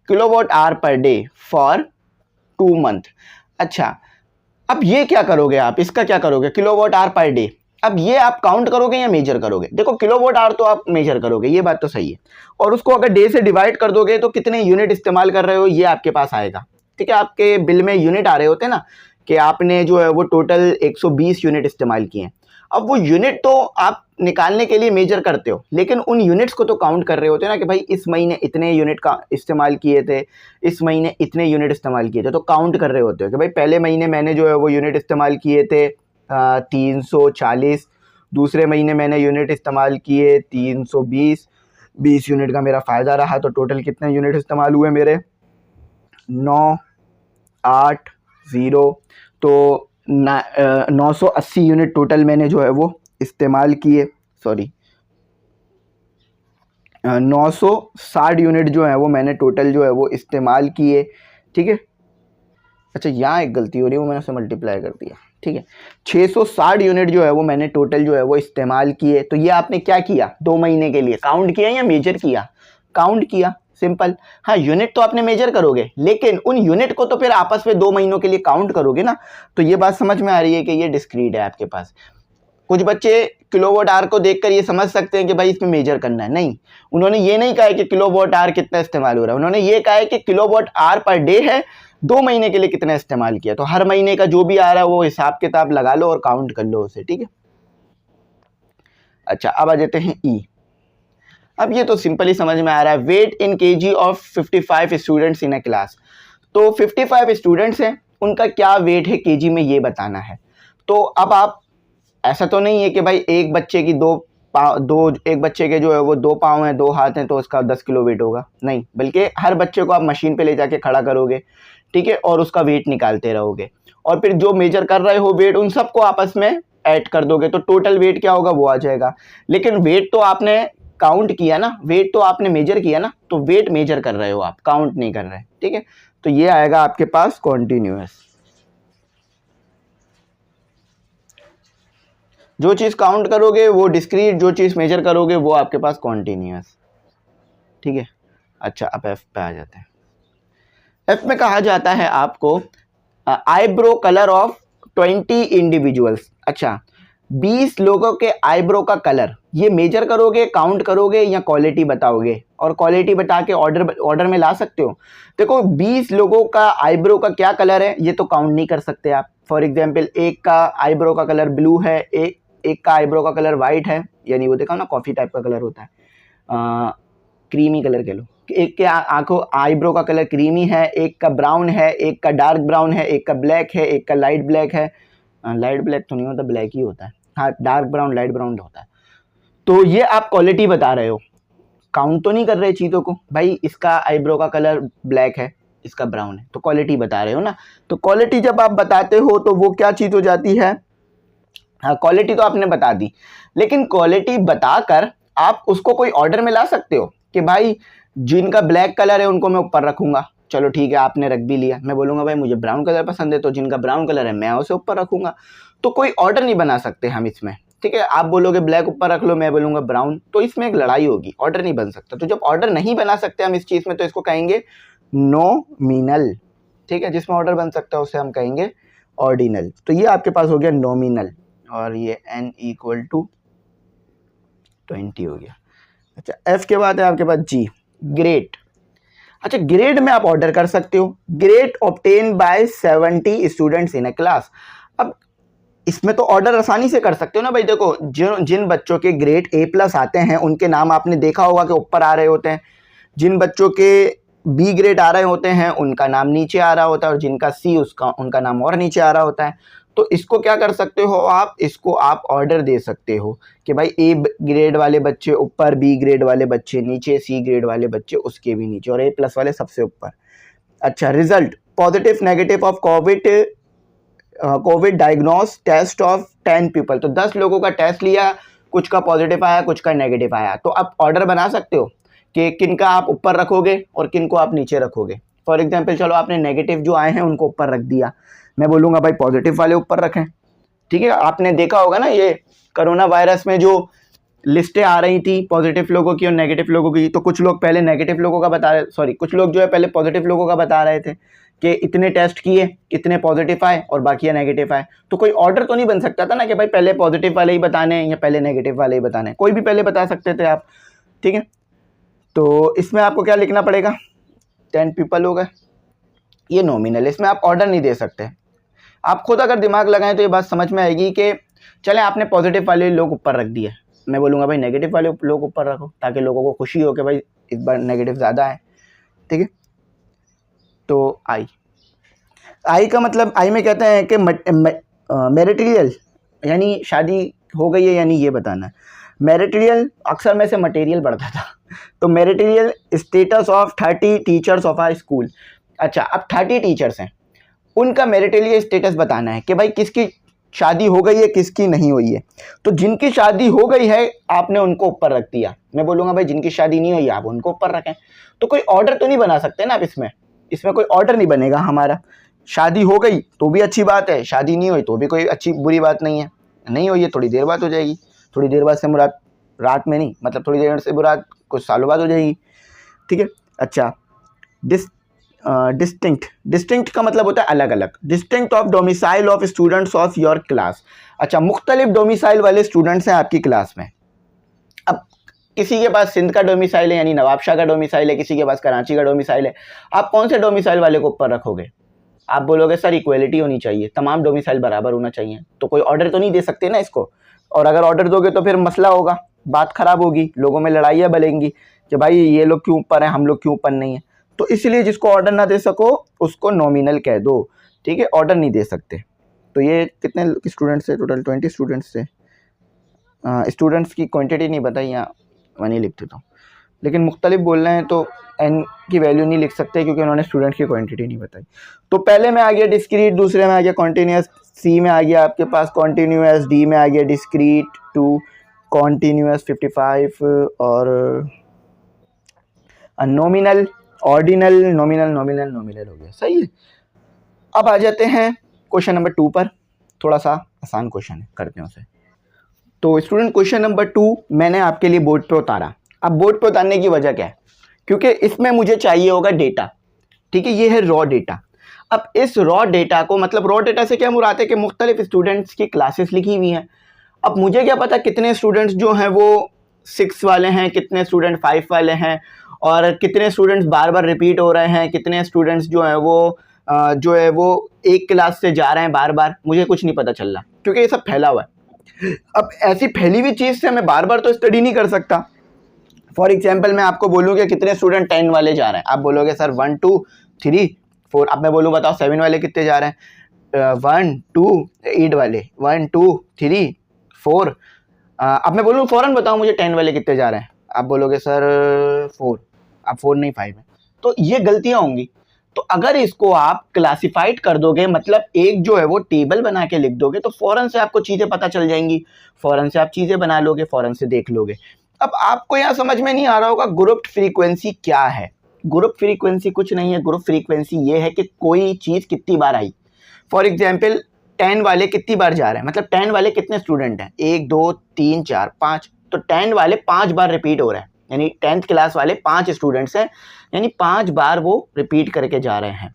kilowatt hour per day for 2 month. अच्छा, अब ये क्या करोगे आप, इसका क्या करोगे, किलोवाट आवर पर डे। अब ये आप काउंट करोगे या मेजर करोगे? देखो, किलोवाट आवर तो आप मेजर करोगे, ये बात तो सही है। और उसको अगर डे से डिवाइड कर दोगे तो कितने यूनिट इस्तेमाल कर रहे हो ये आपके पास आएगा, ठीक है। आपके बिल में यूनिट आ रहे होते हैं ना, कि आपने जो है वो टोटल 120 यूनिट इस्तेमाल किए हैं। अब वो यूनिट तो आप निकालने के लिए मेजर करते हो, लेकिन उन यूनिट्स को तो काउंट कर रहे होते हैं ना, कि भाई इस महीने इतने यूनिट का इस्तेमाल किए थे, इस महीने इतने यूनिट इस्तेमाल किए थे, तो काउंट कर रहे होते हो कि भाई पहले महीने मैंने जो है वो यूनिट इस्तेमाल किए थे 340, दूसरे महीने मैंने यूनिट इस्तेमाल किए 320, 20 यूनिट का मेरा फ़ायदा रहा, तो टोटल कितने यूनिट इस्तेमाल हुए मेरे? 9, 8, 0, तो 980 यूनिट टोटल मैंने जो है वो इस्तेमाल किए, सॉरी 960 यूनिट जो है वो मैंने टोटल जो है वो इस्तेमाल किए, ठीक है। अच्छा, यहाँ एक गलती हो रही है, वो मैंने उसे मल्टीप्लाई कर दिया, ठीक है। 660 यूनिट जो है वो मैंने टोटल जो है वो इस्तेमाल किए। तो ये आपने क्या किया, 2 महीने के लिए काउंट किया या मेजर किया? काउंट किया, सिंपल। हाँ, यूनिट तो आपने मेजर करोगे, लेकिन उन यूनिट को तो फिर आपस में 2 महीनों के लिए काउंट करोगे ना। तो ये बात समझ में आ रही है कि ये डिस्क्रीट है आपके पास। कुछ बच्चे किलोवाट आवर को देखकर ये समझ सकते हैं कि भाई इसमें मेजर करना है, नहीं, उन्होंने ये नहीं कहा है कि किलोवाट आवर कितना इस्तेमाल हो रहा है, उन्होंने ये कहा है कि किलोवाट आवर पर डे है, 2 महीने के लिए कितना इस्तेमाल किया। तो हर महीने का जो भी आ रहा है वो हिसाब किताब लगा लो और काउंट कर लो उसे, ठीक है। अच्छा, अब आ जाते हैं ई। अब ये तो सिंपली समझ में आ रहा है, weight in kg of 55 students in a class. तो 55 स्टूडेंट्स हैं, उनका क्या वेट है केजी में, ये बताना है। तो अब आप, ऐसा तो नहीं है कि भाई एक बच्चे की एक बच्चे के जो है वो 2 पाँव हैं, 2 हाथ हैं, तो उसका 10 किलो वेट होगा, नहीं, बल्कि हर बच्चे को आप मशीन पे ले जाके खड़ा करोगे, ठीक है, और उसका वेट निकालते रहोगे, और फिर जो मेजर कर रहे हो वेट, उन सबको आपस में ऐड कर दोगे, तो टोटल वेट क्या होगा वो आ जाएगा। लेकिन वेट तो आपने काउंट किया ना, वेट तो आपने मेजर किया ना, तो वेट मेजर कर रहे हो आप, काउंट नहीं कर रहे, ठीक है। तो ये आएगा आपके पास कॉन्टिन्यूअस। जो चीज़ काउंट करोगे वो डिस्क्रीट, जो चीज़ मेजर करोगे वो आपके पास कॉन्टिन्यूअस, ठीक है। अच्छा, अब एफ पे आ जाते हैं। एफ में कहा जाता है आपको आईब्रो कलर ऑफ 20 इंडिविजुअल्स। अच्छा, 20 लोगों के आईब्रो का कलर, ये मेजर करोगे, काउंट करोगे, या क्वालिटी बताओगे? और क्वालिटी बता के ऑर्डर में ला सकते हो। देखो, 20 लोगों का आईब्रो का क्या कलर है ये तो काउंट नहीं कर सकते आप। फॉर एग्जांपल, एक का आईब्रो का कलर ब्लू है, एक एक का आईब्रो का कलर वाइट है, यानी वो देखा ना कॉफ़ी टाइप का कलर होता है, क्रीमी कलर कह लो, एक के आंखों आईब्रो का कलर क्रीमी है, एक का ब्राउन है, एक का डार्क ब्राउन है, एक का ब्लैक है, एक का लाइट ब्लैक है, लाइट ब्लैक तो नहीं होता, ब्लैक ही होता है, हाँ डार्क ब्राउन लाइट ब्राउन होता है। तो ये आप क्वालिटी बता रहे हो, काउंट तो नहीं कर रहे चीज़ों को, भाई इसका आईब्रो का कलर ब्लैक है, इसका ब्राउन है, तो क्वालिटी बता रहे हो ना। तो क्वालिटी जब आप बताते हो तो वो क्या चीज़ हो जाती है, हाँ क्वालिटी तो आपने बता दी, लेकिन क्वालिटी बताकर आप उसको कोई ऑर्डर में ला सकते हो कि भाई जिनका ब्लैक कलर है उनको मैं ऊपर रखूंगा, चलो ठीक है आपने रख भी लिया, मैं बोलूँगा भाई मुझे ब्राउन कलर पसंद है तो जिनका ब्राउन कलर है मैं उसे ऊपर रखूंगा। तो कोई ऑर्डर नहीं बना सकते हम इसमें, ठीक है, आप बोलोगे ब्लैक ऊपर रख लो, मैं बोलूँगा ब्राउन, तो इसमें एक लड़ाई होगी, ऑर्डर नहीं बन सकता। तो जब ऑर्डर नहीं बना सकते हम इस चीज़ में तो इसको कहेंगे नोमिनल, ठीक है, जिसमें ऑर्डर बन सकता है उसे हम कहेंगे ऑर्डिनल। तो ये आपके पास हो गया नोमिनल, और ये n = 20 हो गया। अच्छा f के बाद है आपके पास g, ग्रेड। अच्छा ग्रेड में आप ऑर्डर कर सकते हो, grade obtain bye 70 students in a class. अब इसमें तो ऑर्डर आसानी से कर सकते हो ना भाई, देखो जिन बच्चों के ग्रेड A+ आते हैं उनके नाम आपने देखा होगा कि ऊपर आ रहे होते हैं, जिन बच्चों के B ग्रेड आ रहे होते हैं उनका नाम नीचे आ रहा होता है, और जिनका C उनका नाम और नीचे आ रहा होता है। तो इसको क्या कर सकते हो आप, इसको आप ऑर्डर दे सकते हो कि भाई A ग्रेड वाले बच्चे ऊपर, B ग्रेड वाले बच्चे नीचे, C ग्रेड वाले बच्चे उसके भी नीचे, और A+ वाले सबसे ऊपर। अच्छा result, positive negative of COVID diagnose test of 10 people. तो 10 लोगों का टेस्ट लिया, कुछ का पॉजिटिव आया कुछ का नेगेटिव आया, तो आप ऑर्डर बना सकते हो कि किन का आप ऊपर रखोगे और किन को आप नीचे रखोगे। फॉर एग्जांपल चलो आपने नेगेटिव जो आए हैं उनको ऊपर रख दिया, मैं बोलूँगा भाई पॉजिटिव वाले ऊपर रखें, ठीक है। आपने देखा होगा ना ये कोरोना वायरस में जो लिस्टें आ रही थी पॉजिटिव लोगों की और नेगेटिव लोगों की, तो कुछ लोग पहले नेगेटिव लोगों का बता रहे, सॉरी कुछ लोग जो है पहले पॉजिटिव लोगों का बता रहे थे कि इतने टेस्ट किए, इतने पॉजिटिव आए और बाकी नेगेटिव आए। तो कोई ऑर्डर तो नहीं बन सकता था ना कि भाई पहले पॉजिटिव वाले ही बताने हैं या पहले नेगेटिव वाले ही बताने हैं, कोई भी पहले बता सकते थे आप, ठीक है। तो इसमें आपको क्या लिखना पड़ेगा, 10 पीपल हो गए, ये नॉमिनल, इसमें आप ऑर्डर नहीं दे सकते। आप खुद अगर दिमाग लगाएं तो ये बात समझ में आएगी कि चले आपने पॉजिटिव वाले लोग ऊपर रख दिए, मैं बोलूँगा भाई नेगेटिव वाले लोग ऊपर रखो ताकि लोगों को खुशी हो कि भाई इस बार नेगेटिव ज़्यादा है, ठीक है। तो आई का मतलब, आई में कहते हैं कि मैरिटरियल यानी शादी हो गई है, यानी ये बताना है। मैरिटरियल अक्सर में से मटेरियल बढ़ता था, तो marital status of 30 teachers of our school. अच्छा अब 30 टीचर्स हैं, उनका मैरिटरियल स्टेटस बताना है कि भाई किसकी शादी हो गई है किसकी नहीं हुई है। तो जिनकी शादी हो गई है आपने उनको ऊपर रख दिया, मैं बोलूँगा भाई जिनकी शादी नहीं हुई आप उनको ऊपर रखें। तो कोई ऑर्डर तो नहीं बना सकते ना आप इसमें कोई ऑर्डर नहीं बनेगा हमारा। शादी हो गई तो भी अच्छी बात है, शादी नहीं हुई तो भी कोई अच्छी बुरी बात नहीं है, नहीं हुई है थोड़ी देर बाद हो जाएगी, थोड़ी देर बाद से मुराद रात में नहीं, मतलब थोड़ी देर से मुराद कुछ सालों बाद हो जाएगी, ठीक है। अच्छा डिस्टिंक्ट का मतलब होता है अलग अलग, distinct of domicile of students of your class. अच्छा मुख्तलिफ डोमिसाइल वाले स्टूडेंट्स हैं आपकी क्लास में। अब किसी के पास सिंध का डोमिसाइल है यानी नवाबशाह का डोमिसाइल है, किसी के पास कराची का डोमिसाइल है, आप कौन से डोमिसाइल वाले को ऊपर रखोगे? आप बोलोगे सर इक्वलिटी होनी चाहिए, तमाम डोमिसाइल बराबर होना चाहिए, तो कोई ऑर्डर तो नहीं दे सकते ना इसको, और अगर ऑर्डर दोगे तो फिर मसला होगा, बात खराब होगी, लोगों में लड़ाइयाँ बलेंगी कि भाई ये लोग क्यों ऊपर हैं हम लोग क्यों ऊपर नहीं है। तो इसलिए जिसको ऑर्डर ना दे सको उसको नॉमिनल कह दो, ठीक है, ऑर्डर नहीं दे सकते। तो ये कितने स्टूडेंट्स थे टोटल, 20 स्टूडेंट्स थे। स्टूडेंट्स की क्वांटिटी नहीं बताई, यहाँ मैं नहीं लिख देता हूँ, लेकिन मुख्तलिफ बोल रहे हैं तो n की वैल्यू नहीं लिख सकते क्योंकि उन्होंने स्टूडेंट की क्वांटिटी नहीं बताई। तो पहले में आ गया डिस्क्रीट, दूसरे में आ गया कॉन्टीन्यूस, सी में आ गया आपके पास कॉन्टीन्यूस, डी में आ गया डिस्क्रीट 2, कॉन्टीन्यूस 55 और नॉमिनल ऑर्डिनल, नॉमिनल हो गया, सही है। अब आ जाते हैं क्वेश्चन नंबर 2 पर, थोड़ा सा आसान क्वेश्चन है, करते हैं उसे। तो स्टूडेंट क्वेश्चन नंबर 2 मैंने आपके लिए बोर्ड पे उतारा। अब बोर्ड पे उतारने की वजह क्या है, क्योंकि इसमें मुझे चाहिए होगा डेटा, ठीक है, ये है रॉ डेटा। अब इस रॉ डेटा को, मतलब रॉ डेटा से क्या मुराद है कि मुख्तलिफ स्टूडेंट्स की क्लासेस लिखी हुई हैं। अब मुझे क्या पता कितने स्टूडेंट्स जो हैं वो 6 वाले हैं, कितने स्टूडेंट 5 वाले हैं, और कितने स्टूडेंट्स बार बार रिपीट हो रहे हैं, कितने स्टूडेंट्स जो है वो एक क्लास से जा रहे हैं बार बार, मुझे कुछ नहीं पता चल रहा क्योंकि ये सब फैला हुआ है। अब ऐसी फैली हुई चीज़ से मैं बार बार तो स्टडी नहीं कर सकता। फॉर एग्जाम्पल मैं आपको बोलूँ कि कितने स्टूडेंट 10 वाले जा रहे हैं, आप बोलोगे सर 1 2 3 4। अब मैं बोलूँ बताओ 7 वाले कितने जा रहे हैं, 1 2 8 वाले 1 2 3 4। अब मैं बोलूँ फ़ौरन बताओ मुझे 10 वाले कितने जा रहे हैं, आप बोलोगे सर 4। अब 4 नहीं 5 है, तो ये गलतियाँ होंगी। तो अगर इसको आप क्लासिफाइड कर दोगे, मतलब एक जो है वो टेबल बना के लिख दोगे, तो फ़ौरन से आपको चीज़ें पता चल जाएंगी, फ़ौरन से आप चीज़ें बना लोगे, फ़ौरन से देख लोगे। अब आपको यहाँ समझ में नहीं आ रहा होगा ग्रुप फ्रीक्वेंसी क्या है। ग्रुप फ्रीक्वेंसी कुछ नहीं है, ग्रुप फ्रीक्वेंसी ये है कि कोई चीज़ कितनी बार आई। फॉर एग्जाम्पल 10 वाले कितनी बार जा रहे हैं, मतलब 10 वाले कितने स्टूडेंट हैं, 1 2 3 4 5, तो 10 वाले 5 बार रिपीट हो रहे हैं, यानी 10th क्लास वाले 5 स्टूडेंट्स हैं, यानी 5 बार वो रिपीट करके जा रहे हैं।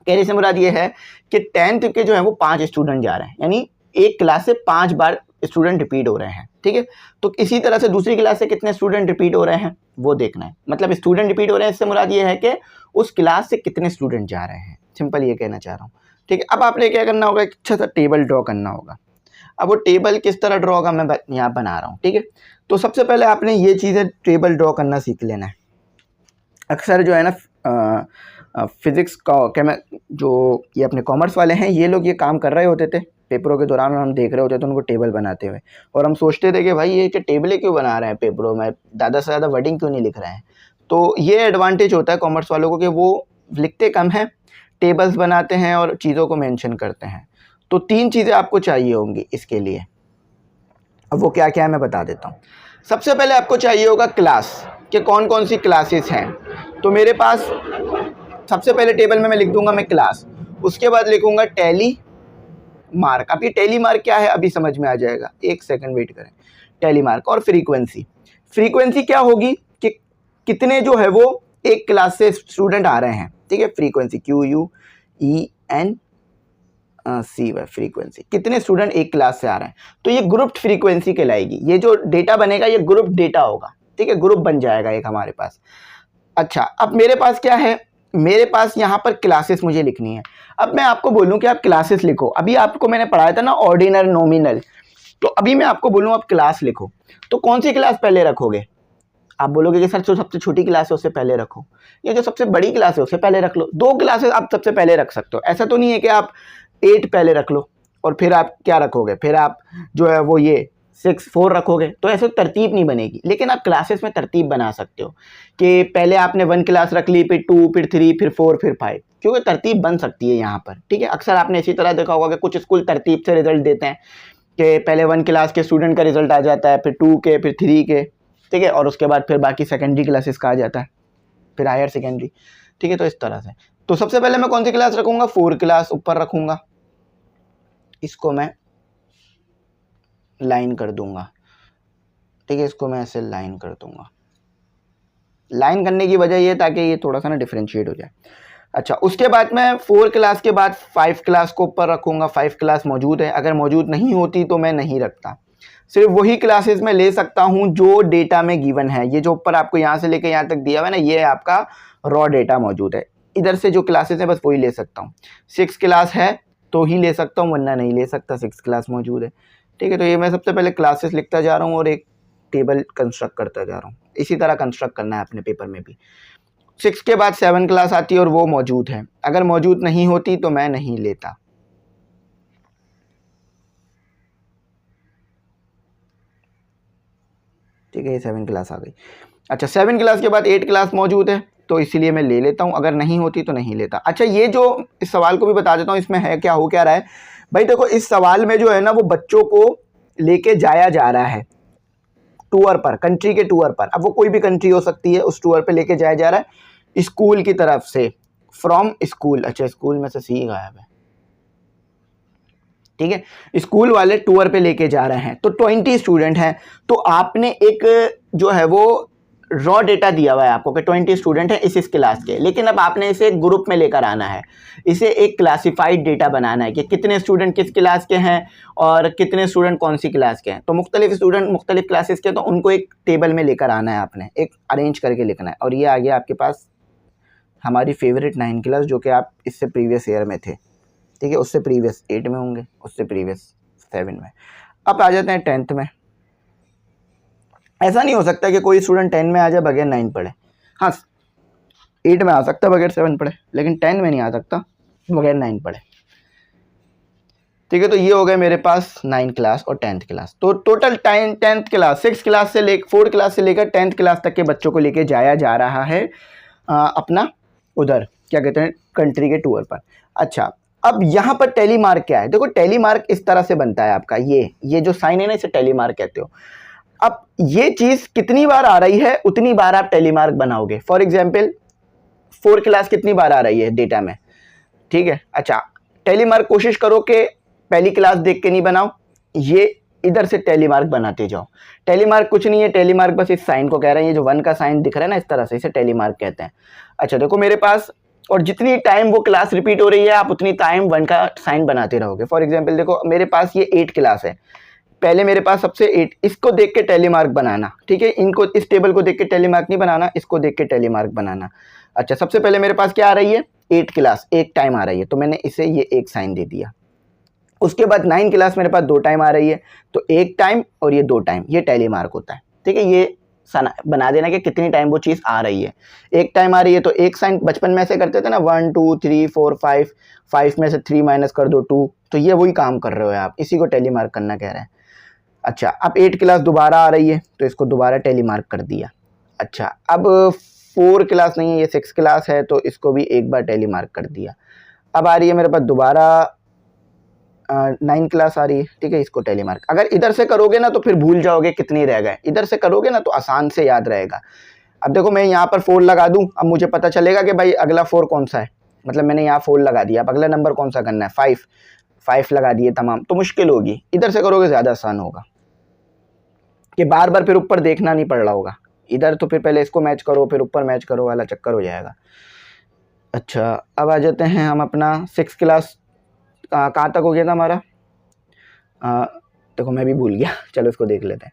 कहने से मुराद ये है कि 10th के जो है वो 5 स्टूडेंट जा रहे हैं, यानी एक क्लास से 5 बार स्टूडेंट रिपीट हो रहे हैं, ठीक है। तो इसी तरह से दूसरी क्लास से कितने स्टूडेंट रिपीट हो रहे हैं वो देखना है, मतलब स्टूडेंट रिपीट हो रहे हैं, इससे मुराद ये है कि उस क्लास से कितने स्टूडेंट जा रहे हैं, सिंपल ये कहना चाह रहा हूँ, ठीक है। अब आपने क्या करना होगा, एक अच्छा सा टेबल ड्रॉ करना होगा। अब वो टेबल किस तरह ड्रॉ होगा मैं यहाँ बना रहा हूँ, ठीक है। तो सबसे पहले आपने ये चीज़ें टेबल ड्रॉ करना सीख लेना है। अक्सर जो है ना फिज़िक्स का जो ये अपने कॉमर्स वाले हैं, ये लोग ये काम कर रहे होते थे पेपरों के दौरान, हम देख रहे होते थे उनको टेबल बनाते हुए, और हम सोचते थे कि भाई ये टेबलें क्यों बना रहे हैं पेपरों में, ज़्यादा से ज़्यादा वर्डिंग क्यों नहीं लिख रहे हैं। तो ये एडवांटेज होता है कॉमर्स वालों को कि वो लिखते कम हैं, टेबल्स बनाते हैं और चीज़ों को मेंशन करते हैं। तो 3 चीज़ें आपको चाहिए होंगी इसके लिए। अब वो क्या क्या है मैं बता देता हूँ। सबसे पहले आपको चाहिए होगा क्लास, कि कौन कौन सी क्लासेस हैं। तो मेरे पास सबसे पहले टेबल में मैं लिख दूंगा मैं क्लास, उसके बाद लिखूंगा टैली मार्क। अब ये टैली मार्क क्या है अभी समझ में आ जाएगा, एक सेकंड वेट करें। टैली मार्क और फ्रीक्वेंसी, फ्रीक्वेंसी क्या होगी कि कितने जो है वो एक क्लास से स्टूडेंट आ रहे हैं, ठीक है। फ्रीक्वेंसी QUEN सी वाई, फ्रीक्वेंसी कितने स्टूडेंट एक क्लास से आ रहे हैं, तो ये ग्रुप फ्रीक्वेंसी कहलाएगी। ये जो डेटा बनेगा ये ग्रुप डेटा होगा, ठीक है, ग्रुप बन जाएगा एक हमारे पास। अच्छा, अब मेरे पास क्या है, मेरे पास यहाँ पर क्लासेस मुझे लिखनी है। अब मैं आपको बोलूँ कि आप क्लासेस लिखो, अभी आपको मैंने पढ़ाया था ना ऑर्डिनल नॉमिनल, तो अभी मैं आपको बोलूँ आप क्लास लिखो, तो कौन सी क्लास पहले रखोगे। आप बोलोगे कि सर जो सबसे छोटी क्लास है उससे पहले रखो, या जो सबसे बड़ी क्लास है उससे पहले रख लो। 2 क्लासेस आप सबसे पहले रख सकते हो, ऐसा तो नहीं है कि आप 8 पहले रख लो और फिर आप क्या रखोगे, फिर आप जो है वो ये 6 4 रखोगे, तो ऐसे तरतीब नहीं बनेगी। लेकिन आप क्लासेस में तरतीब बना सकते हो कि पहले आपने 1 क्लास रख ली, फिर 2 फिर 3 फिर 4 फिर 5, क्योंकि तरतीब बन सकती है यहाँ पर, ठीक है। अक्सर आपने इसी तरह देखा होगा कि कुछ स्कूल तरतीब से रिजल्ट देते हैं कि पहले 1 क्लास के स्टूडेंट का रिजल्ट आ जाता है, फिर 2 के, फिर 3 के, ठीक है, और उसके बाद फिर बाकी सेकेंडरी क्लासेस का आ जाता है, फिर हायर सेकेंडरी, ठीक है। तो इस तरह से, तो सबसे पहले मैं कौन सी क्लास रखूंगा, 4 क्लास ऊपर रखूंगा, इसको मैं लाइन कर दूंगा, ठीक है, इसको मैं ऐसे लाइन कर दूंगा। लाइन करने की वजह ये ताकि ये थोड़ा सा ना डिफरेंशिएट हो जाए। अच्छा, उसके बाद मैं 4 क्लास के बाद 5 क्लास को ऊपर रखूंगा। 5 क्लास मौजूद है, अगर मौजूद नहीं होती तो मैं नहीं रखता, सिर्फ वही क्लासेस में ले सकता हूं जो डेटा में गिवन है। ये जो ऊपर आपको यहाँ से लेकर यहाँ तक दिया हुआ है ना, ये आपका रॉ डेटा मौजूद है, इधर से जो क्लासेस है बस वही ले सकता हूँ। 6 क्लास है तो ही ले सकता हूँ, वरना नहीं ले सकता, 6 क्लास मौजूद है, ठीक है। तो ये मैं सबसे पहले क्लासेस लिखता जा रहा हूँ और एक टेबल कंस्ट्रक्ट करता जा रहा हूँ। इसी तरह कंस्ट्रक्ट करना है अपने पेपर में भी। 6 के बाद 7 क्लास आती है और वो मौजूद है, अगर मौजूद नहीं होती तो मैं नहीं लेता, ठीक है। ये 7 क्लास आ गई। अच्छा, 7 क्लास के बाद 8 क्लास मौजूद है तो इसीलिए मैं ले लेता हूँ, अगर नहीं होती तो नहीं लेता। अच्छा, ये जो इस सवाल को भी बता देता हूँ, इसमें है क्या, हो क्या रहा है भाई। देखो, इस सवाल में जो है ना वो बच्चों को लेके जाया जा रहा है टूर पर, कंट्री के टूर पर। अब वो कोई भी कंट्री हो सकती है, उस टूर पे लेके जाया जा रहा है स्कूल की तरफ से, फ्रॉम स्कूल। अच्छा, स्कूल में से सी गायब है, ठीक है। स्कूल वाले टूर पे लेके जा रहे हैं, तो 20 स्टूडेंट हैं, तो आपने एक जो है वो रॉ डेटा दिया हुआ है आपको कि 20 स्टूडेंट हैं इस क्लास के, लेकिन अब आपने इसे एक ग्रुप में लेकर आना है, इसे एक क्लासिफाइड डेटा बनाना है कि कितने स्टूडेंट किस क्लास के हैं और कितने स्टूडेंट कौन सी क्लास के हैं। तो मुख्तलिफ स्टूडेंट मुख्तलिफ क्लासेस के, तो उनको एक टेबल में लेकर आना है, आपने एक अरेंज करके लिखना है। और ये आ गया आपके पास हमारी फेवरेट 9 क्लास, जो कि आप इससे प्रीवियस ईयर में थे, ठीक है, उससे प्रीवियस 8 में होंगे, उससे प्रीवियस 7 में। अब आ जाते हैं 10th में। ऐसा नहीं हो सकता कि कोई स्टूडेंट 10 में आ जाए बगैर 9 पढ़े। हाँ, 8 में आ सकता बगैर 7 पढ़े, लेकिन 10 में नहीं आ सकता बगैर 9 पढ़े। ठीक है, तो ये हो गए मेरे पास 9 क्लास और 10th क्लास। तो टोटल 10th क्लास 6 क्लास से ले 4 क्लास से लेकर 10th क्लास तक के बच्चों को लेके जाया जा रहा है अपना उधर क्या कहते हैं कंट्री के टूर पर। अच्छा, अब यहाँ पर टेली मार्क क्या है? देखो, टेली मार्क इस तरह से बनता है आपका, ये जो साइन है ना, इसे टेली मार्क कहते हो। अब ये चीज़ कितनी बार आ रही है उतनी बार आप टेली मार्क बनाओगे। फॉर एग्जाम्पल 4 क्लास कितनी बार आ रही है डेटा में, ठीक है। अच्छा, टेली मार्क कोशिश करो कि पहली क्लास देख के नहीं बनाओ, ये इधर से टेली मार्क बनाते जाओ। टेली मार्क कुछ नहीं है, टेली मार्क बस इस साइन को कह रहे हैं, ये जो 1 का साइन दिख रहा है ना इस तरह से, इसे टेली मार्क कहते हैं। अच्छा देखो मेरे पास, और जितनी टाइम वो क्लास रिपीट हो रही है आप उतनी टाइम 1 का साइन बनाते रहोगे। फॉर एग्जाम्पल देखो मेरे पास ये 8 क्लास है, पहले मेरे पास सबसे 8, इसको देख के टेली मार्क बनाना, ठीक है। इनको, इस टेबल को देख के टेली मार्क नहीं बनाना, इसको देख के टेली मार्क बनाना। अच्छा, सबसे पहले मेरे पास क्या आ रही है 8 क्लास, एक टाइम आ रही है, तो मैंने इसे ये एक साइन दे दिया। उसके बाद 9 क्लास मेरे पास 2 टाइम आ रही है, तो 1 टाइम और ये 2 टाइम, ये टेली मार्क होता है, ठीक है। ये बना देना कि कितनी टाइम वो चीज़ आ रही है। 1 टाइम आ रही है तो एक साइन, बचपन में ऐसे करते थे ना 1 2 3 4 5, 5 में से 3 माइनस कर दो 2, तो ये वही काम कर रहे हो आप, इसी को टेली मार्क करना कह रहे हैं। अच्छा, अब 8 क्लास दोबारा आ रही है तो इसको दोबारा टेली मार्क कर दिया। अच्छा, अब 4 क्लास नहीं है, ये 6 क्लास है, तो इसको भी एक बार टेली मार्क कर दिया। अब आ रही है मेरे पास दोबारा 9 क्लास आ रही है, ठीक है, इसको टेली मार्क। अगर इधर से करोगे ना तो फिर भूल जाओगे कितने रह गए, इधर से करोगे ना तो आसान से याद रहेगा। अब देखो मैं यहाँ पर 4 लगा दूँ, अब मुझे पता चलेगा कि भाई अगला 4 कौन सा है, मतलब मैंने यहाँ 4 लगा दिया, अब अगला नंबर कौन सा करना है 5 लगा दिए तमाम, तो मुश्किल होगी। इधर से करोगे ज़्यादा आसान होगा कि बार बार फिर ऊपर देखना नहीं पड़ रहा होगा, इधर तो फिर पहले इसको मैच करो फिर ऊपर मैच करो वाला चक्कर हो जाएगा। अच्छा, अब आ जाते हैं हम अपना 6 क्लास कहाँ तक हो गया था हमारा, देखो मैं भी भूल गया, चलो इसको देख लेते हैं।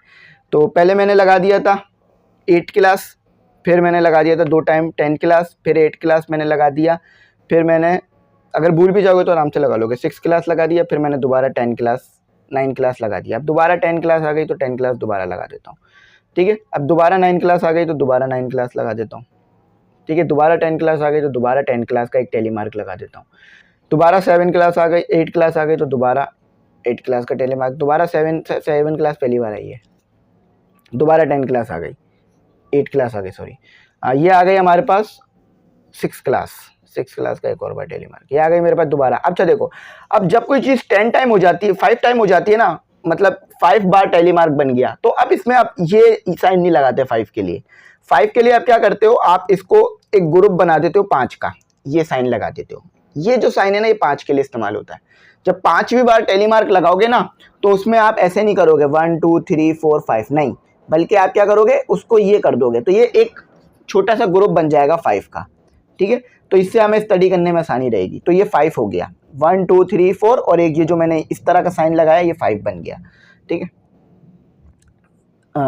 तो पहले मैंने लगा दिया था 8 क्लास, फिर मैंने लगा दिया था 2 टाइम 10 क्लास, फिर 8 क्लास मैंने लगा दिया, फिर मैंने, अगर भूल भी जाओगे तो आराम से लगा लोगे, 6 क्लास लगा दिया, फिर मैंने दोबारा 10 क्लास 9 क्लास लगा दिया। अब दोबारा 10 क्लास आ गई तो 10 क्लास दोबारा लगा देता हूँ, ठीक है। अब दोबारा 9 क्लास आ गई तो दोबारा 9 क्लास लगा देता हूँ, ठीक है। दोबारा 10 क्लास आ गई तो दोबारा 10 क्लास का एक टेली मार्क लगा देता हूँ। दोबारा 7 क्लास आ गई, 8 क्लास आ गई तो दोबारा 8 क्लास का टेली मार्क। दोबारा 7 क्लास पहली बार आई है, दोबारा 10 क्लास आ गई, 8 क्लास आ गई, सॉरी, ये आ गई हमारे पास 6 क्लास का एक और बार टेली मार्क, ये आ गई मेरे पास दोबारा। अच्छा देखो, अब जब कोई चीज़ 10 टाइम हो जाती है, 5 टाइम हो जाती है ना, मतलब 5 बार टेली मार्क बन गया, तो अब इसमें आप ये साइन नहीं लगाते 5 के लिए। 5 के लिए आप क्या करते हो, आप इसको एक ग्रुप बना देते हो 5 का, ये साइन लगा देते हो। ये जो साइन है ना, ये 5 के लिए इस्तेमाल होता है। जब 5वीं बार टेली मार्क लगाओगे ना, तो उसमें आप ऐसे नहीं करोगे 1 2 3 4 5, नहीं, बल्कि आप क्या करोगे, उसको ये कर दोगे, तो ये एक छोटा सा ग्रुप बन जाएगा 5 का, ठीक है। तो इससे हमें स्टडी करने में आसानी रहेगी। तो ये 5 हो गया, 1 2 3 4, और एक ये जो मैंने इस तरह का साइन लगाया ये 5 बन गया, ठीक है।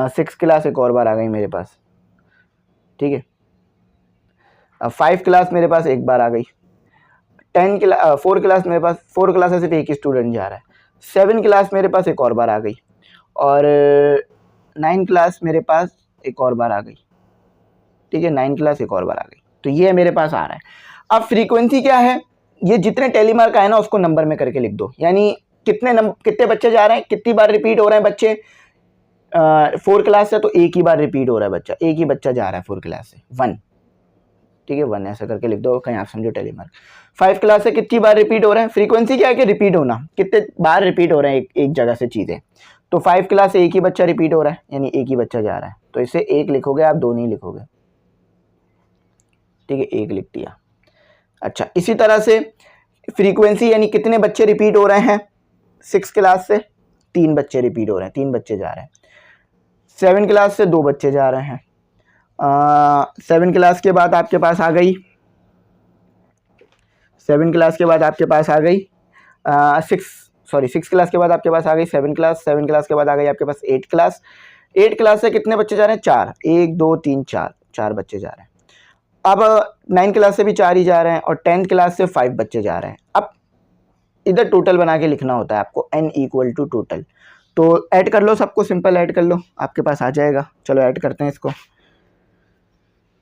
6 क्लास एक और बार आ गई मेरे पास, ठीक है। अब 5 क्लास मेरे पास एक बार आ गई, 4 क्लास मेरे पास, 4 क्लास से सिर्फ एक ही स्टूडेंट जा रहा है। 7 क्लास मेरे पास एक और बार आ गई, और 9 क्लास मेरे पास एक और बार आ गई, ठीक है। 9 क्लास एक और बार आ गई, तो ये मेरे पास आ रहा है। अब फ्रीक्वेंसी क्या है, ये जितने टेली मार्क आए ना उसको नंबर में करके लिख दो, यानी कितने बच्चे जा रहे हैं, कितनी बार रिपीट हो रहे हैं बच्चे। 4 क्लास से तो एक ही बार रिपीट हो रहा है बच्चा, एक ही बच्चा जा रहा है 4 क्लास से, 1, ठीक है, 1 ऐसा करके लिख दो, कहीं आप समझो टेली मार्क। 5 क्लास से कितनी बार रिपीट हो रहा है, फ्रीक्वेंसी क्या है कि रिपीट होना, कितने बार रिपीट हो रहे हैं एक जगह से चीज़ें। तो 5 क्लास से एक ही बच्चा रिपीट हो रहा है, यानी एक ही बच्चा जा रहा है, तो इसे 1 लिखोगे आप, 2 नहीं लिखोगे, ठीक है, 1 लिख दिया। अच्छा, इसी तरह से फ्रीक्वेंसी यानी कितने बच्चे रिपीट हो रहे हैं, 6 क्लास से 3 बच्चे रिपीट हो रहे हैं, 3 बच्चे जा रहे हैं। 7 क्लास से 2 बच्चे जा रहे हैं। 7 क्लास के बाद आपके पास आ गई, 7 क्लास के बाद आपके पास आ गई 6 क्लास के बाद आपके पास आ गई 7 क्लास, 7 क्लास के बाद आ गई आपके पास 8 क्लास। 8 क्लास से कितने बच्चे जा रहे हैं, 4, 1 2 3 4 बच्चे जा रहे हैं। अब 9 क्लास से भी 4 ही जा रहे हैं, और 10th क्लास से 5 बच्चे जा रहे हैं। अब इधर टोटल बना के लिखना होता है आपको, n = टोटल। तो ऐड कर लो सबको, सिंपल ऐड कर लो, आपके पास आ जाएगा। चलो ऐड करते हैं इसको,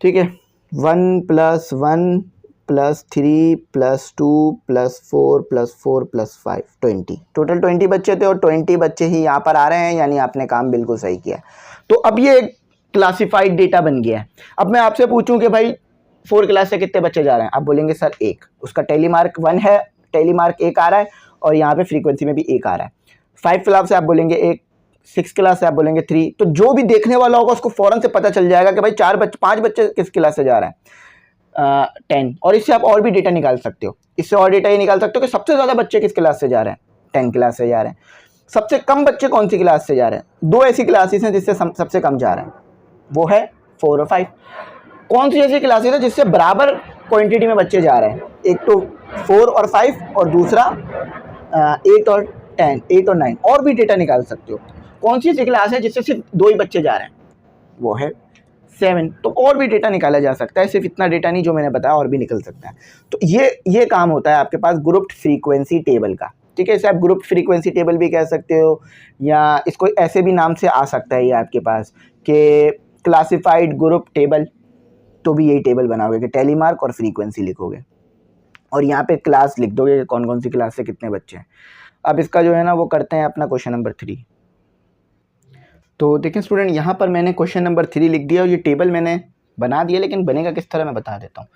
ठीक है। 1+1 +3 +2 +4 +4 +5 20, टोटल 20 बच्चे थे और 20 बच्चे ही यहाँ पर आ रहे हैं, यानी आपने काम बिल्कुल सही किया। तो अब ये क्लासिफाइड डेटा बन गया है। अब मैं आपसे पूछूं कि भाई 4 क्लास से कितने बच्चे जा रहे हैं, आप बोलेंगे सर 1, उसका टैली मार्क 1 है, टैली मार्क 1 आ रहा है और यहाँ पे फ्रीक्वेंसी में भी 1 आ रहा है। 5 क्लास से आप बोलेंगे 1, 6 क्लास से आप बोलेंगे 3। तो जो भी देखने वाला होगा उसको फौरन से पता चल जाएगा कि भाई 5 बच्चे किस क्लास से जा रहे हैं, 10। और इससे आप और भी डेटा निकाल सकते हो। इससे और डेटा ये निकाल सकते हो कि सबसे ज़्यादा बच्चे किस क्लास से जा रहे हैं, 10 क्लास से जा रहे हैं। सबसे कम बच्चे कौन सी क्लास से जा रहे हैं, 2 ऐसी क्लासेस हैं जिससे सबसे कम जा रहे हैं, वो है 4 और 5। कौन सी ऐसी क्लासेस है जिससे बराबर क्वांटिटी में बच्चे जा रहे हैं, एक तो 4 और 5 और दूसरा 8 और 10, 8 और 9। और भी डेटा निकाल सकते हो। कौन सी ऐसी क्लास है जिससे सिर्फ 2 ही बच्चे जा रहे हैं, वो है 7। तो और भी डेटा निकाला जा सकता है, सिर्फ इतना डेटा नहीं जो मैंने बताया, और भी निकल सकता है। तो ये काम होता है आपके पास ग्रुप्ड फ्रीक्वेंसी टेबल का, ठीक है। इसे आप ग्रुप फ्रीक्वेंसी टेबल भी कह सकते हो, या इसको ऐसे भी नाम से आ सकता है ये आपके पास कि क्लासिफाइड ग्रुप टेबल। तो भी यही टेबल बनाओगे कि टैली मार्क और फ्रीक्वेंसी लिखोगे और यहाँ पे क्लास लिख दोगे कि कौन कौन सी क्लास से कितने बच्चे हैं। अब इसका जो है ना वो करते हैं अपना क्वेश्चन नंबर 3। तो देखें स्टूडेंट, यहाँ पर मैंने क्वेश्चन नंबर 3 लिख दिया और ये टेबल मैंने बना दिया, लेकिन बनेगा किस तरह मैं बता देता हूँ।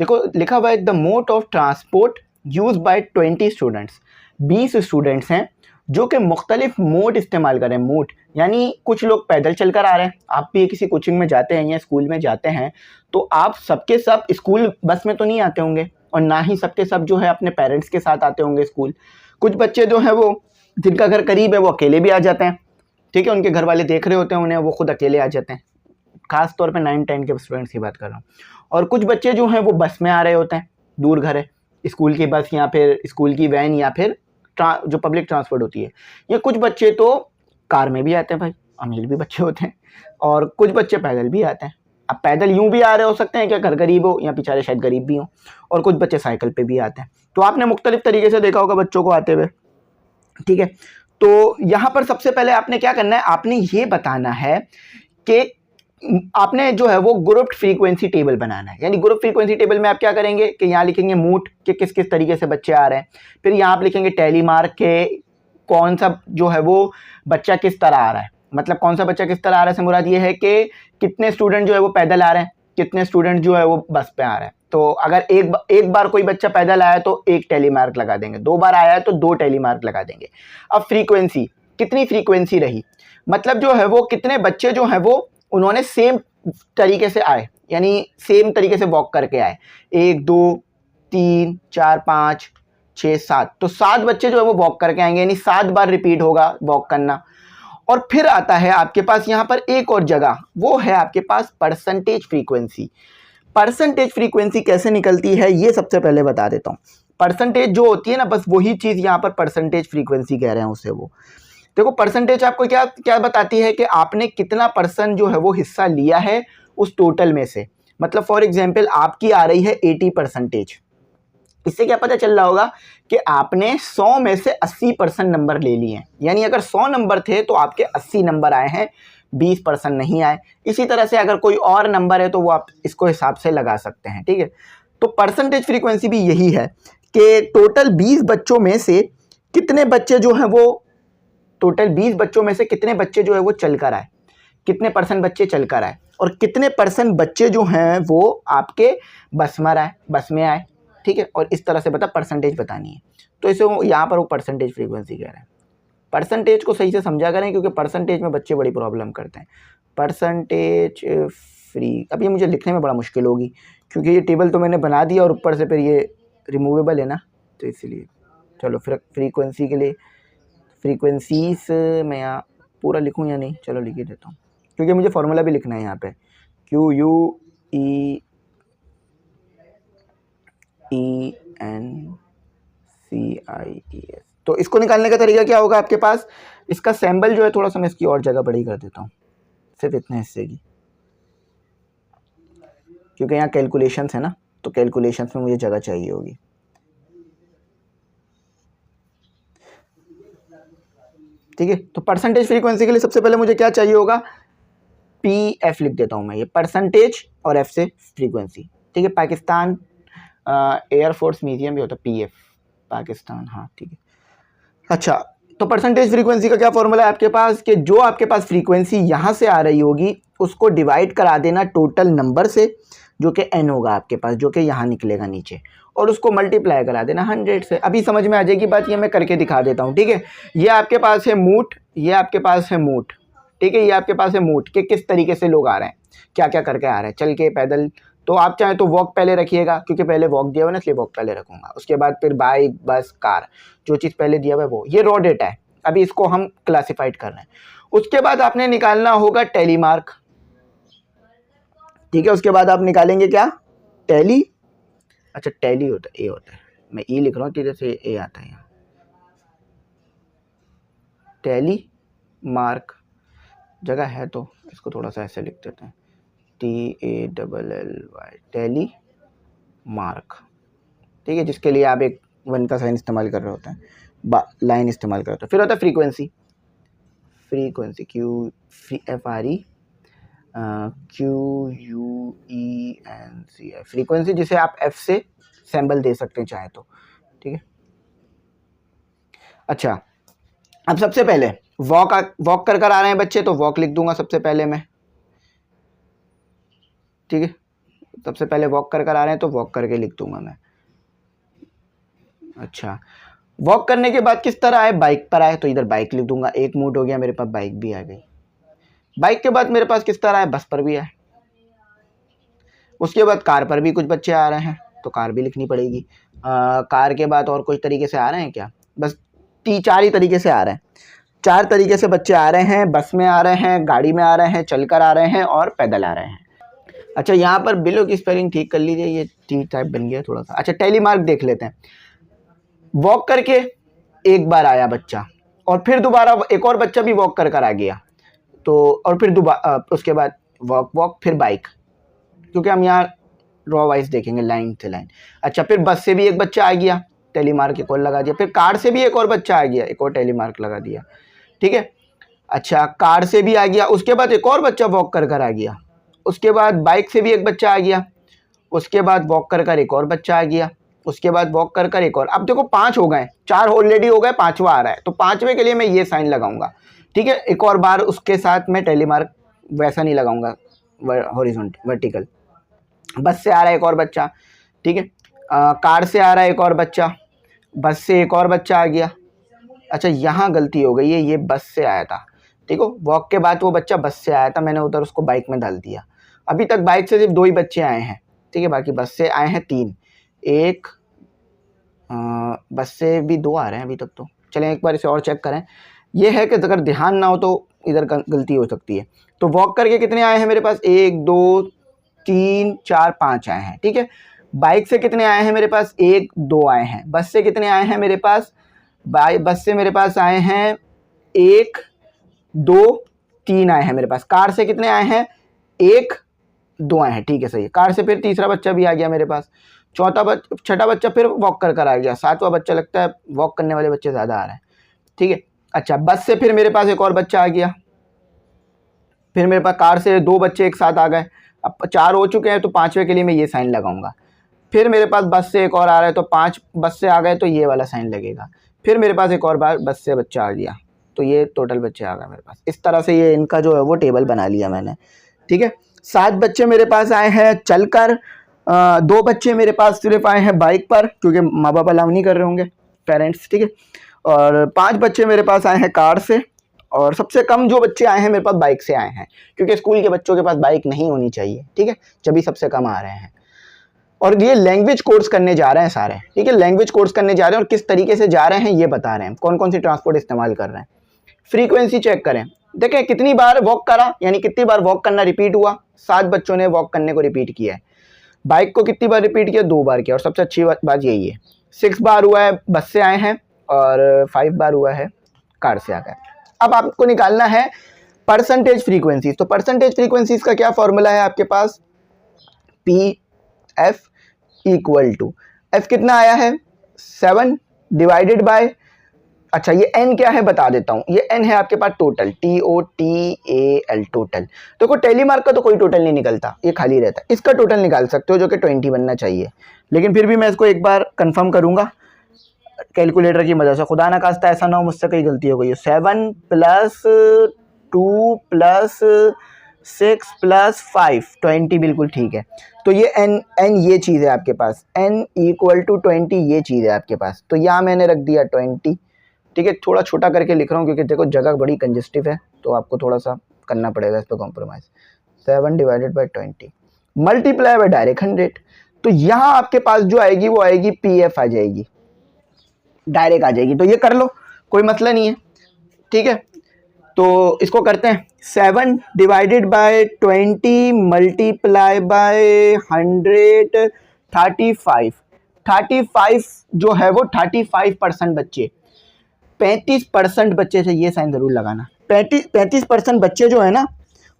देखो लिखा हुआ है the mode of transport use by 20 students. 20 students हैं जो कि मुख्तलिफ मोड इस्तेमाल कर रहे हैं। मोड यानी कुछ लोग पैदल चल कर आ रहे हैं। आप भी किसी कोचिंग में जाते हैं या स्कूल में जाते हैं तो आप सबके सब स्कूल बस में तो नहीं आते होंगे, और ना ही सबके सब जो है अपने पेरेंट्स के साथ आते होंगे स्कूल। कुछ बच्चे जो हैं वो जिनका घर करीब है वो अकेले भी आ जाते हैं, ठीक है। उनके घर वाले देख रहे होते हैं उन्हें, वो खुद अकेले आ जाते हैं। खास तौर पे 9-10 के स्टूडेंट्स की बात कर रहा हूँ। और कुछ बच्चे जो हैं वो बस में आ रहे होते हैं, दूर घर है, स्कूल की बस या फिर स्कूल की वैन या फिर जो पब्लिक ट्रांसपोर्ट होती है। या कुछ बच्चे तो कार में भी आते हैं, भाई अमीर भी बच्चे होते हैं। और कुछ बच्चे पैदल भी आते हैं। अब पैदल यूँ भी आ रहे हो सकते हैं क्या घर गरीब हो, या बेचारे शायद गरीब भी हो। और कुछ बच्चे साइकिल पे भी आते हैं। तो आपने मुख्तलिफ तरीके से देखा होगा बच्चों को आते हुए, ठीक है। तो यहाँ पर सबसे पहले आपने क्या करना है, आपने ये बताना है कि आपने जो है वो ग्रुप फ्रीक्वेंसी टेबल बनाना है। यानी ग्रुप फ्रीक्वेंसी टेबल में आप क्या करेंगे कि यहाँ लिखेंगे मूड के किस किस तरीके से बच्चे आ रहे हैं। फिर यहाँ आप लिखेंगे टैली मार्क के कौन सा जो है वो बच्चा किस तरह आ रहा है। मतलब कौन सा बच्चा किस तरह आ रहा है से मुराद ये है कि कितने स्टूडेंट जो है वो पैदल आ रहे हैं, कितने स्टूडेंट जो है वो बस पे आ रहे हैं। तो अगर एक बार कोई बच्चा पैदल आया तो 1 टैली मार्क लगा देंगे, 2 बार आया है तो 2 टैली मार्क लगा देंगे। अब फ्रीक्वेंसी, कितनी फ्रीक्वेंसी रही, मतलब जो है वो कितने बच्चे जो है वो उन्होंने सेम तरीके से आए, यानी सेम तरीके से वॉक करके आए। 1 2 3 4 5 6 7, तो 7 बच्चे जो है वो वॉक करके आएंगे, यानी 7 बार रिपीट होगा वॉक करना। और फिर आता है आपके पास यहाँ पर एक और जगह, वो है आपके पास परसेंटेज फ्रीक्वेंसी। परसेंटेज फ्रीक्वेंसी कैसे निकलती है ये सबसे पहले बता देता हूँ। परसेंटेज जो होती है ना, बस वही चीज़ यहाँ पर परसेंटेज फ्रीक्वेंसी कह रहे हैं उसे। वो देखो परसेंटेज आपको क्या क्या बताती है कि आपने कितना परसेंट जो है वो हिस्सा लिया है उस टोटल में से। मतलब फॉर एग्जांपल आपकी आ रही है 80%। इससे क्या पता चल रहा होगा कि आपने 100 में से 80% नंबर ले लिए हैं। यानी अगर 100 नंबर थे तो आपके 80 नंबर आए हैं, 20% नहीं आए। इसी तरह से अगर कोई और नंबर है तो वो आप इसको हिसाब से लगा सकते हैं, ठीक है। तो परसेंटेज फ्रीक्वेंसी भी यही है कि टोटल 20 बच्चों में से कितने बच्चे जो हैं वो, टोटल 20 बच्चों में से कितने बच्चे जो है वो चल कर आए, कितने परसेंट बच्चे चल कर आए, और कितने परसेंट बच्चे जो हैं वो आपके बस में आए, ठीक है। और इस तरह से परसेंटेज बतानी है। तो इसे यहाँ पर वो परसेंटेज फ्रीक्वेंसी कह रहे हैं। परसेंटेज को सही से समझा करें क्योंकि परसेंटेज में बच्चे बड़ी प्रॉब्लम करते हैं। परसेंटेज फ्री, अब ये मुझे लिखने में बड़ा मुश्किल होगी क्योंकि ये टेबल तो मैंने बना दिया और ऊपर से फिर ये रिमूवेबल है ना, तो इसलिए चलो फिर फ्रीक्वेंसी के लिए फ्रीक्वेंसीज मैं यहाँ पूरा लिखूँ या नहीं, चलो लिख ही देता हूँ क्योंकि मुझे फार्मूला भी लिखना है यहाँ पे, QUENCIES। तो इसको निकालने का तरीका क्या होगा आपके पास, इसका सैम्बल जो है थोड़ा सा मैं इसकी और जगह बड़ी कर देता हूँ, सिर्फ इतने हिस्से की, क्योंकि यहाँ कैलकुलेशंस है ना, तो कैलकुलेशंस में मुझे जगह चाहिए होगी। ठीक है। तो परसेंटेज फ्रीक्वेंसी के लिए सबसे पहले मुझे क्या चाहिए होगा, पी एफ लिख देता हूँ मैं, ये परसेंटेज और एफ से फ्रीक्वेंसी, ठीक है। पाकिस्तान एयरफोर्स म्यूजियम भी होता है पी एफ, पाकिस्तान, हाँ ठीक है। अच्छा, तो परसेंटेज फ्रीक्वेंसी का क्या फॉर्मूला है आपके पास, कि जो आपके पास फ्रीक्वेंसी यहाँ से आ रही होगी उसको डिवाइड करा देना टोटल नंबर से, जो कि n होगा आपके पास, जो कि यहाँ निकलेगा नीचे, और उसको मल्टीप्लाई करा देना 100 से। अभी समझ में आ जाएगी बात, ये मैं करके दिखा देता हूँ, ठीक है। ये आपके पास है मूट, ये आपके पास है मूट, ठीक है। ये आपके पास है मूट कि किस तरीके से लोग आ रहे हैं, क्या क्या करके आ रहे हैं, चल के, पैदल। तो आप चाहें तो वॉक पहले रखिएगा, क्योंकि पहले वॉक दिया हुआ ना, इसलिए वॉक पहले रखूंगा। उसके बाद फिर बाइक, बस, कार, जो चीज़ पहले दिया हुआ है वो। ये रॉ डेटा है, अभी इसको हम क्लासिफाइड कर रहे हैं। उसके बाद आपने निकालना होगा टैली मार्क, ठीक है। उसके बाद आप निकालेंगे क्या, टैली, अच्छा टैली होता है, ए होता है, मैं ई लिख रहा हूँ तेरे से, ए आता है यहाँ, टैली मार्क जगह है तो इसको थोड़ा सा ऐसे लिख देते हैं, TALLY, टैली मार्क, ठीक है। जिसके लिए आप एक 1 का साइन इस्तेमाल कर रहे होते हैं, लाइन इस्तेमाल कर रहे होते हैं। फिर होता है फ्रीक्वेंसी, फ्रीक्वेंसी FREQUENCI, फ्रीक्वेंसी, जिसे आप F से सैम्बल दे सकते हैं चाहे तो, ठीक है। अच्छा, अब सबसे पहले वॉक कर आ रहे हैं बच्चे, तो वॉक लिख दूंगा सबसे पहले मैं, ठीक है। सबसे पहले वॉक कर आ रहे हैं तो वॉक करके लिख दूंगा मैं। अच्छा, वॉक करने के बाद किस तरह आए, बाइक पर आए, तो इधर बाइक लिख दूंगा, एक मूड हो गया, मेरे पास बाइक भी आ गई। बाइक के बाद मेरे पास किस तरह आए, बस पर भी आए। उसके बाद कार पर भी कुछ बच्चे आ रहे हैं, तो कार भी लिखनी पड़ेगी। कार के बाद और कुछ तरीके से आ रहे हैं क्या, बस 4 ही तरीके से आ रहे हैं, 4 तरीके से बच्चे आ रहे हैं। बस में आ रहे हैं, गाड़ी में आ रहे हैं, चलकर आ रहे हैं, और पैदल आ रहे हैं। अच्छा, यहाँ पर बिलो की स्पेलिंग ठीक कर लीजिए, ये टी टाइप बन गया थोड़ा सा। अच्छा, टैली मार्क देख लेते हैं। वॉक करके एक बार आया बच्चा, और फिर दोबारा एक और बच्चा भी वॉक कर आ गया, तो और फिर दोबारा उसके बाद वॉक फिर बाइक, क्योंकि हम यहाँ रॉ वाइज देखेंगे, लाइन से लाइन। अच्छा, फिर बस से भी एक बच्चा आ गया, टैली मार्क एक और लगा दिया। फिर कार से भी एक और बच्चा आ गया, एक और टैली मार्क लगा दिया, ठीक है। अच्छा, कार से भी आ गया, उसके बाद एक और बच्चा वॉक कर आ गया। उसके बाद बाइक से भी एक बच्चा आ गया, उसके बाद वॉक कर एक और बच्चा आ गया, उसके बाद वॉक कर एक और। अब देखो 5 हो गए, 4 ऑलरेडी हो गए, 5वां आ रहा है, तो 5वें के लिए मैं ये साइन लगाऊंगा, ठीक है। एक और बार उसके साथ मैं टैली मार्क वैसा नहीं लगाऊंगा, हॉरिजॉन्टल, वर्टिकल। बस से आ रहा है एक और बच्चा, ठीक है। कार से आ रहा है एक और बच्चा, बस से एक और बच्चा आ गया। अच्छा, यहाँ गलती हो गई है, ये बस से आया था, ठीक है। वॉक के बाद वो बच्चा बस से आया था, मैंने उधर उसको बाइक में डाल दिया। अभी तक बाइक से सिर्फ 2 ही बच्चे आए हैं, ठीक है, बाकी बस से आए हैं 3, एक बस से भी 2 आ रहे हैं अभी तक। तो चलें एक बार इसे और चेक करें। ये है कि अगर ध्यान ना हो तो इधर गलती हो सकती है। तो वॉक करके कितने आए हैं मेरे पास, 1 2 3 4 5 आए हैं, ठीक है। बाइक से कितने आए हैं मेरे पास, 1 2 आए हैं। बस से कितने आए हैं मेरे पास, बस से मेरे पास आए हैं 1 2 3 आए हैं मेरे पास। कार से कितने आए हैं, 1 2 आए हैं, ठीक है, सही है। कार से फिर तीसरा बच्चा भी आ गया मेरे पास, छठा बच्चा फिर वॉक कर आ गया, 7वां बच्चा, लगता है वॉक करने वाले बच्चे ज़्यादा आ रहे हैं, ठीक है। अच्छा, बस से फिर मेरे पास एक और बच्चा आ गया, फिर मेरे पास कार से 2 बच्चे एक साथ आ गए। अब 4 हो चुके हैं, तो 5वें के लिए मैं ये साइन लगाऊंगा। फिर मेरे पास बस से एक और आ रहा है, तो 5 बस से आ गए, तो ये वाला साइन लगेगा। फिर मेरे पास एक और बार बस से बच्चा आ गया, तो ये टोटल बच्चे आ गए मेरे पास। इस तरह से ये इनका जो है वो टेबल बना लिया मैंने, ठीक है। 7 बच्चे मेरे पास आए हैं चलकर, 2 बच्चे मेरे पास सिर्फ आए हैं बाइक पर, क्योंकि माँ बाप अलाउ नहीं कर रहे होंगे, पेरेंट्स, ठीक है। और 5 बच्चे मेरे पास आए हैं कार से, और सबसे कम जो बच्चे आए हैं मेरे पास बाइक से आए हैं, क्योंकि स्कूल के बच्चों के पास बाइक नहीं होनी चाहिए, ठीक है, जब सबसे कम आ रहे हैं। और ये लैंग्वेज कोर्स करने जा रहे हैं सारे, ठीक है, लैंग्वेज कोर्स करने जा रहे हैं, और किस तरीके से जा रहे हैं ये बता रहे हैं, कौन कौन सी ट्रांसपोर्ट इस्तेमाल कर रहे हैं। फ्रीक्वेंसी चेक करें, देखें कितनी बार वॉक करा, यानी कितनी बार वॉक करना रिपीट हुआ। 7 बच्चों ने वॉक करने को रिपीट किया है। बाइक को कितनी बार रिपीट किया, 2 बार किया, और सबसे अच्छी बात यही है, 6 बार हुआ है बस से आए हैं, और 5 बार हुआ है कार से आ गए। अब आपको निकालना है परसेंटेज फ्रीक्वेंसीज। तो परसेंटेज फ्रीक्वेंसीज का क्या फॉर्मूला है आपके पास, P F equal to, F कितना आया है 7 डिवाइडेड बाय अच्छा ये n क्या है बता देता हूँ, ये n है आपके पास टोटल, TOTAL टोटल। देखो टेली मार्क का तो कोई टोटल नहीं निकलता, ये खाली रहता है। इसका टोटल निकाल सकते हो जो कि 20 बनना चाहिए, लेकिन फिर भी मैं इसको एक बार कंफर्म करूंगा कैलकुलेटर की मदद से, खुदा ना खास्ता ऐसा ना हो मुझसे कहीं गलती हो गई है। 7 + 2 + 6 + 5 20 बिल्कुल ठीक है। तो ये n ये चीज़ है आपके पास, n = 20 ये चीज़ है आपके पास। तो यहाँ मैंने रख दिया 20, ठीक है। थोड़ा छोटा करके लिख रहा हूँ क्योंकि देखो जगह बड़ी कंजेस्टिव है, तो आपको थोड़ा सा करना पड़ेगा इस पर कॉम्प्रोमाइज़। 7 / 20 multiply by direct 100। तो यहाँ आपके पास जो आएगी वो आएगी PF आ जाएगी, डायरेक्ट आ जाएगी। तो ये कर लो, कोई मसला नहीं है, ठीक है। तो इसको करते हैं, 7 / 20 मल्टीप्लाई बाय 100 35 जो है वो 35% बच्चे, 35% बच्चे से, ये साइन जरूर लगाना। 35% बच्चे जो है ना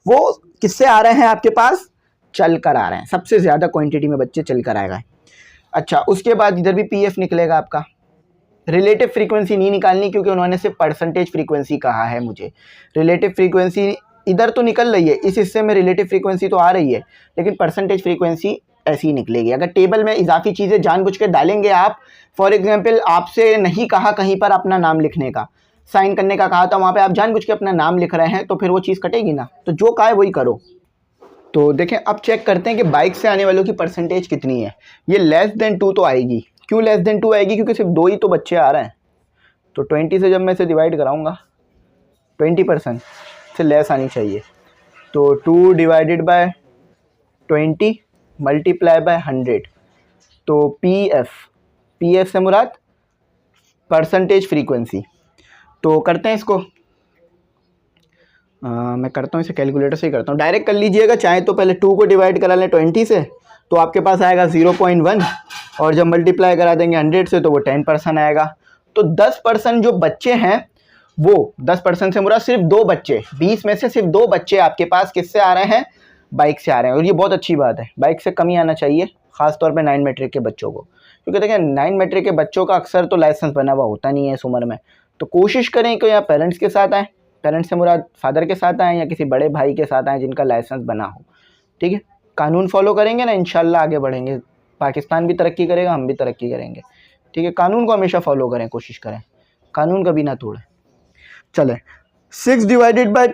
वो किससे आ रहे हैं आपके पास, चल कर आ रहे हैं। सबसे ज्यादा क्वांटिटी में बच्चे चल कर आएगा। अच्छा उसके बाद इधर भी PF निकलेगा आपका। रिलेटिव फ्रीक्वेंसी नहीं निकालनी क्योंकि उन्होंने सिर्फ परसेंटेज फ्रीक्वेंसी कहा है मुझे। रिलेटिव फ्रीक्वेंसी इधर तो निकल रही है, इस हिस्से में रिलेटिव फ्रीक्वेंसी तो आ रही है, लेकिन परसेंटेज फ्रीक्वेंसी ऐसी ही निकलेगी। अगर टेबल में इजाफी चीज़ें जानबूझ के डालेंगे आप, फॉर एग्जांपल आपसे नहीं कहा कहीं पर अपना नाम लिखने का, साइन करने का कहा था, वहाँ पे आप जानबूझ के अपना नाम लिख रहे हैं, तो फिर वो चीज़ कटेगी ना। तो जो कहा है वही करो। तो देखें अब चेक करते हैं कि बाइक से आने वालों की परसेंटेज कितनी है। ये <2 तो आएगी। क्यों <2 आएगी, क्योंकि सिर्फ 2 ही तो बच्चे आ रहे हैं। तो 20 से जब मैं इसे डिवाइड कराऊंगा 20% से लेस आनी चाहिए। तो 2 / 20 मल्टीप्लाई बाय 100। तो PF से मुराद परसेंटेज फ्रीक्वेंसी। तो करते हैं इसको, मैं करता हूँ इसे कैलकुलेटर से ही करता हूँ, डायरेक्ट कर लीजिएगा चाहे तो। पहले 2 को डिवाइड करा लें 20 से तो आपके पास आएगा 0.1, और जब मल्टीप्लाई करा देंगे 100 से तो वो 10% आएगा। तो 10% जो बच्चे हैं वो 10% से मुराद सिर्फ 2 बच्चे, 20 में से सिर्फ 2 बच्चे आपके पास किससे आ रहे हैं, बाइक से आ रहे हैं। और ये बहुत अच्छी बात है, बाइक से कम ही आना चाहिए, खासतौर पे 9 मैट्रिक के बच्चों को, क्योंकि देखिए 9 मैट्रिक के बच्चों का अक्सर तो लाइसेंस बना हुआ होता नहीं है इस उम्र में। तो कोशिश करें कि यहाँ पेरेंट्स के साथ आएँ, पेरेंट्स से मुराद फादर के साथ आएँ या किसी बड़े भाई के साथ आएँ जिनका लाइसेंस बना हो, ठीक है। कानून फॉलो करेंगे ना, इंशाल्लाह आगे बढ़ेंगे, पाकिस्तान भी तरक्की करेगा, हम भी तरक्की करेंगे, ठीक है। कानून को हमेशा फॉलो करें, कोशिश करें, कानून कभी ना तोड़ें। चलें 6 /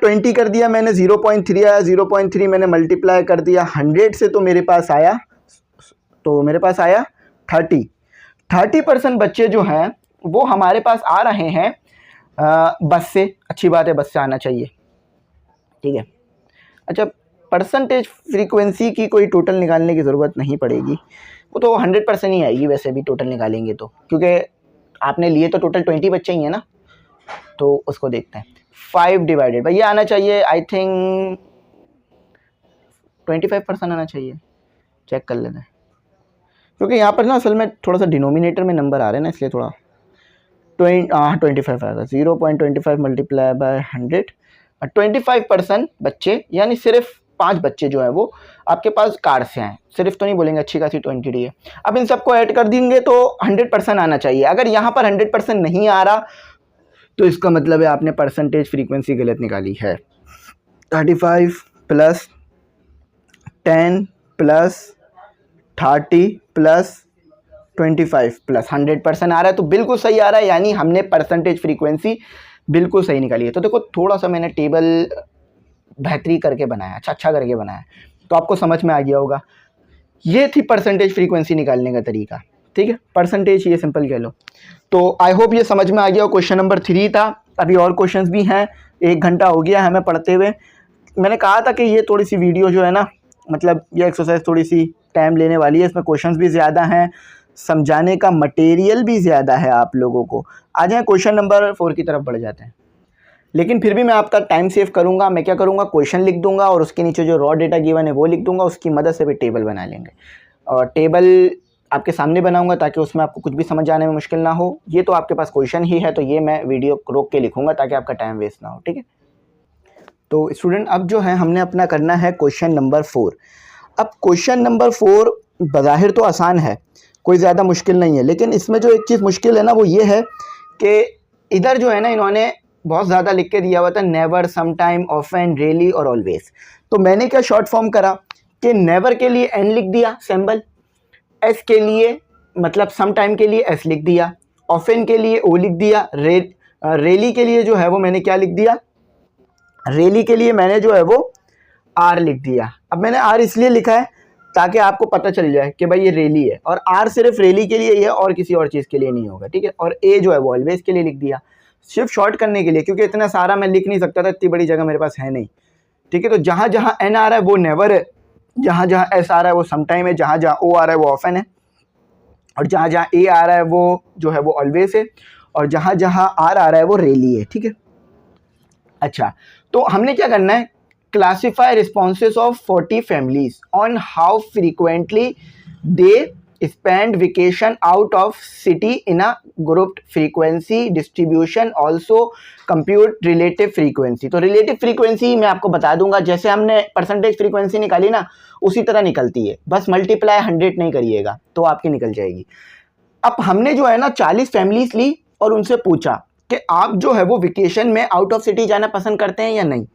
20 कर दिया मैंने, 0.3 आया, 0.3 मैंने मल्टीप्लाई कर दिया 100 से, तो मेरे पास आया 30% बच्चे जो हैं वो हमारे पास आ रहे हैं बस से। अच्छी बात है, बस से आना चाहिए, ठीक है। अच्छा परसेंटेज फ्रीक्वेंसी की कोई टोटल निकालने की ज़रूरत नहीं पड़ेगी, वो तो 100% ही आएगी वैसे भी टोटल निकालेंगे तो, क्योंकि आपने लिए तो टोटल 20 बच्चे ही हैं ना। तो उसको देखते हैं, 5 डिवाइडेड बाई, ये आना चाहिए आई थिंक 25% आना चाहिए, चेक कर लेते हैं, क्योंकि यहाँ पर ना असल में थोड़ा सा डिनोमिनेटर में नंबर आ रहे हैं ना, इसलिए थोड़ा 25 आएगा। 0.25 मल्टीप्लाई बाय 100, 25% बच्चे यानी सिर्फ 5 बच्चे जो है वो आपके पास कार से आए, सिर्फ तो नहीं बोलेंगे, अच्छी खासी 20 है। अब इन सबको ऐड कर देंगे तो 100% आना चाहिए। अगर यहाँ पर 100% नहीं आ रहा तो इसका मतलब है आपने परसेंटेज फ्रीक्वेंसी गलत निकाली है। 35 + 10 + 30 + 25 + 100% आ रहा है, तो बिल्कुल सही आ रहा है, यानी हमने परसेंटेज फ्रीक्वेंसी बिल्कुल सही निकाली है। तो देखो थोड़ा सा मैंने टेबल बेहतरी करके बनाया, अच्छा करके बनाया, तो आपको समझ में आ गया होगा। ये थी परसेंटेज फ्रीक्वेंसी निकालने का तरीका, ठीक है। परसेंटेज ये सिंपल कह लो। तो आई होप ये समझ में आ गया। क्वेश्चन नंबर 3 था, अभी और क्वेश्चंस भी हैं, 1 घंटा हो गया हमें पढ़ते हुए। मैंने कहा था कि ये थोड़ी सी वीडियो जो है ना, मतलब ये एक्सरसाइज थोड़ी सी टाइम लेने वाली है, इसमें क्वेश्चंस भी ज़्यादा हैं, समझाने का मटेरियल भी ज़्यादा है आप लोगों को। आ जाए क्वेश्चन नंबर 4 की तरफ बढ़ जाते हैं। लेकिन फिर भी मैं आपका टाइम सेव करूंगा। मैं क्या करूंगा, क्वेश्चन लिख दूंगा और उसके नीचे जो रॉ डेटा गिवन है वो लिख दूंगा, उसकी मदद से भी टेबल बना लेंगे। और टेबल आपके सामने बनाऊंगा ताकि उसमें आपको कुछ भी समझ आने में मुश्किल ना हो। ये तो आपके पास क्वेश्चन ही है, तो ये मैं वीडियो रोक के लिखूंगा ताकि आपका टाइम वेस्ट ना हो, ठीक है। तो स्टूडेंट अब जो है हमने अपना करना है क्वेश्चन नंबर 4। अब क्वेश्चन नंबर 4 बज़ाहिर तो आसान है, कोई ज़्यादा मुश्किल नहीं है, लेकिन इसमें जो एक चीज़ मुश्किल है ना वो ये है कि इधर जो है ना इन्होंने बहुत ज़्यादा लिख के दिया हुआ था, never, some time, often, really और ऑलवेज। तो मैंने क्या शॉर्ट फॉर्म करा कि नेवर के लिए एन लिख दिया सिंबल, एस के लिए मतलब सम टाइम के लिए एस लिख दिया, ऑफन के लिए ओ लिख दिया, रेली के लिए जो है वो मैंने क्या लिख दिया, रेली के लिए मैंने जो है वो आर लिख दिया। अब मैंने आर इसलिए लिखा है ताकि आपको पता चल जाए कि भाई ये रेली है, और आर सिर्फ रेली के लिए ही है और किसी और चीज़ के लिए नहीं होगा, ठीक है। और ए जो है वो ऑलवेज के लिए लिख दिया, सिर्फ शॉर्ट करने के लिए, क्योंकि इतना सारा मैं लिख नहीं सकता था, इतनी बड़ी जगह मेरे पास है नहीं, ठीक है। तो जहाँ जहाँ एन आ रहा है वो नेवर है, जहाँ जहाँ एस आ रहा है वो समटाइम है, जहाँ जहाँ ओ आ रहा है वो ऑफन है, और जहाँ जहाँ ए आ रहा है वो जो है वो ऑलवेज है, और जहाँ जहाँ आर आ रहा है वो रेली है, ठीक है। अच्छा, तो हमने क्या करना है, classify responses of 40 families on how frequently they spend vacation out of city in a grouped frequency distribution, also compute relative frequency। तो relative frequency मैं आपको बता दूंगा, जैसे हमने परसेंटेज फ्रीक्वेंसी निकाली ना उसी तरह निकलती है, बस मल्टीप्लाई 100 नहीं करिएगा तो आपकी निकल जाएगी। अब हमने जो है ना 40 फैमिलीज ली और उनसे पूछा कि आप जो है वो वेकेशन में आउट ऑफ सिटी जाना पसंद करते हैं या नहीं।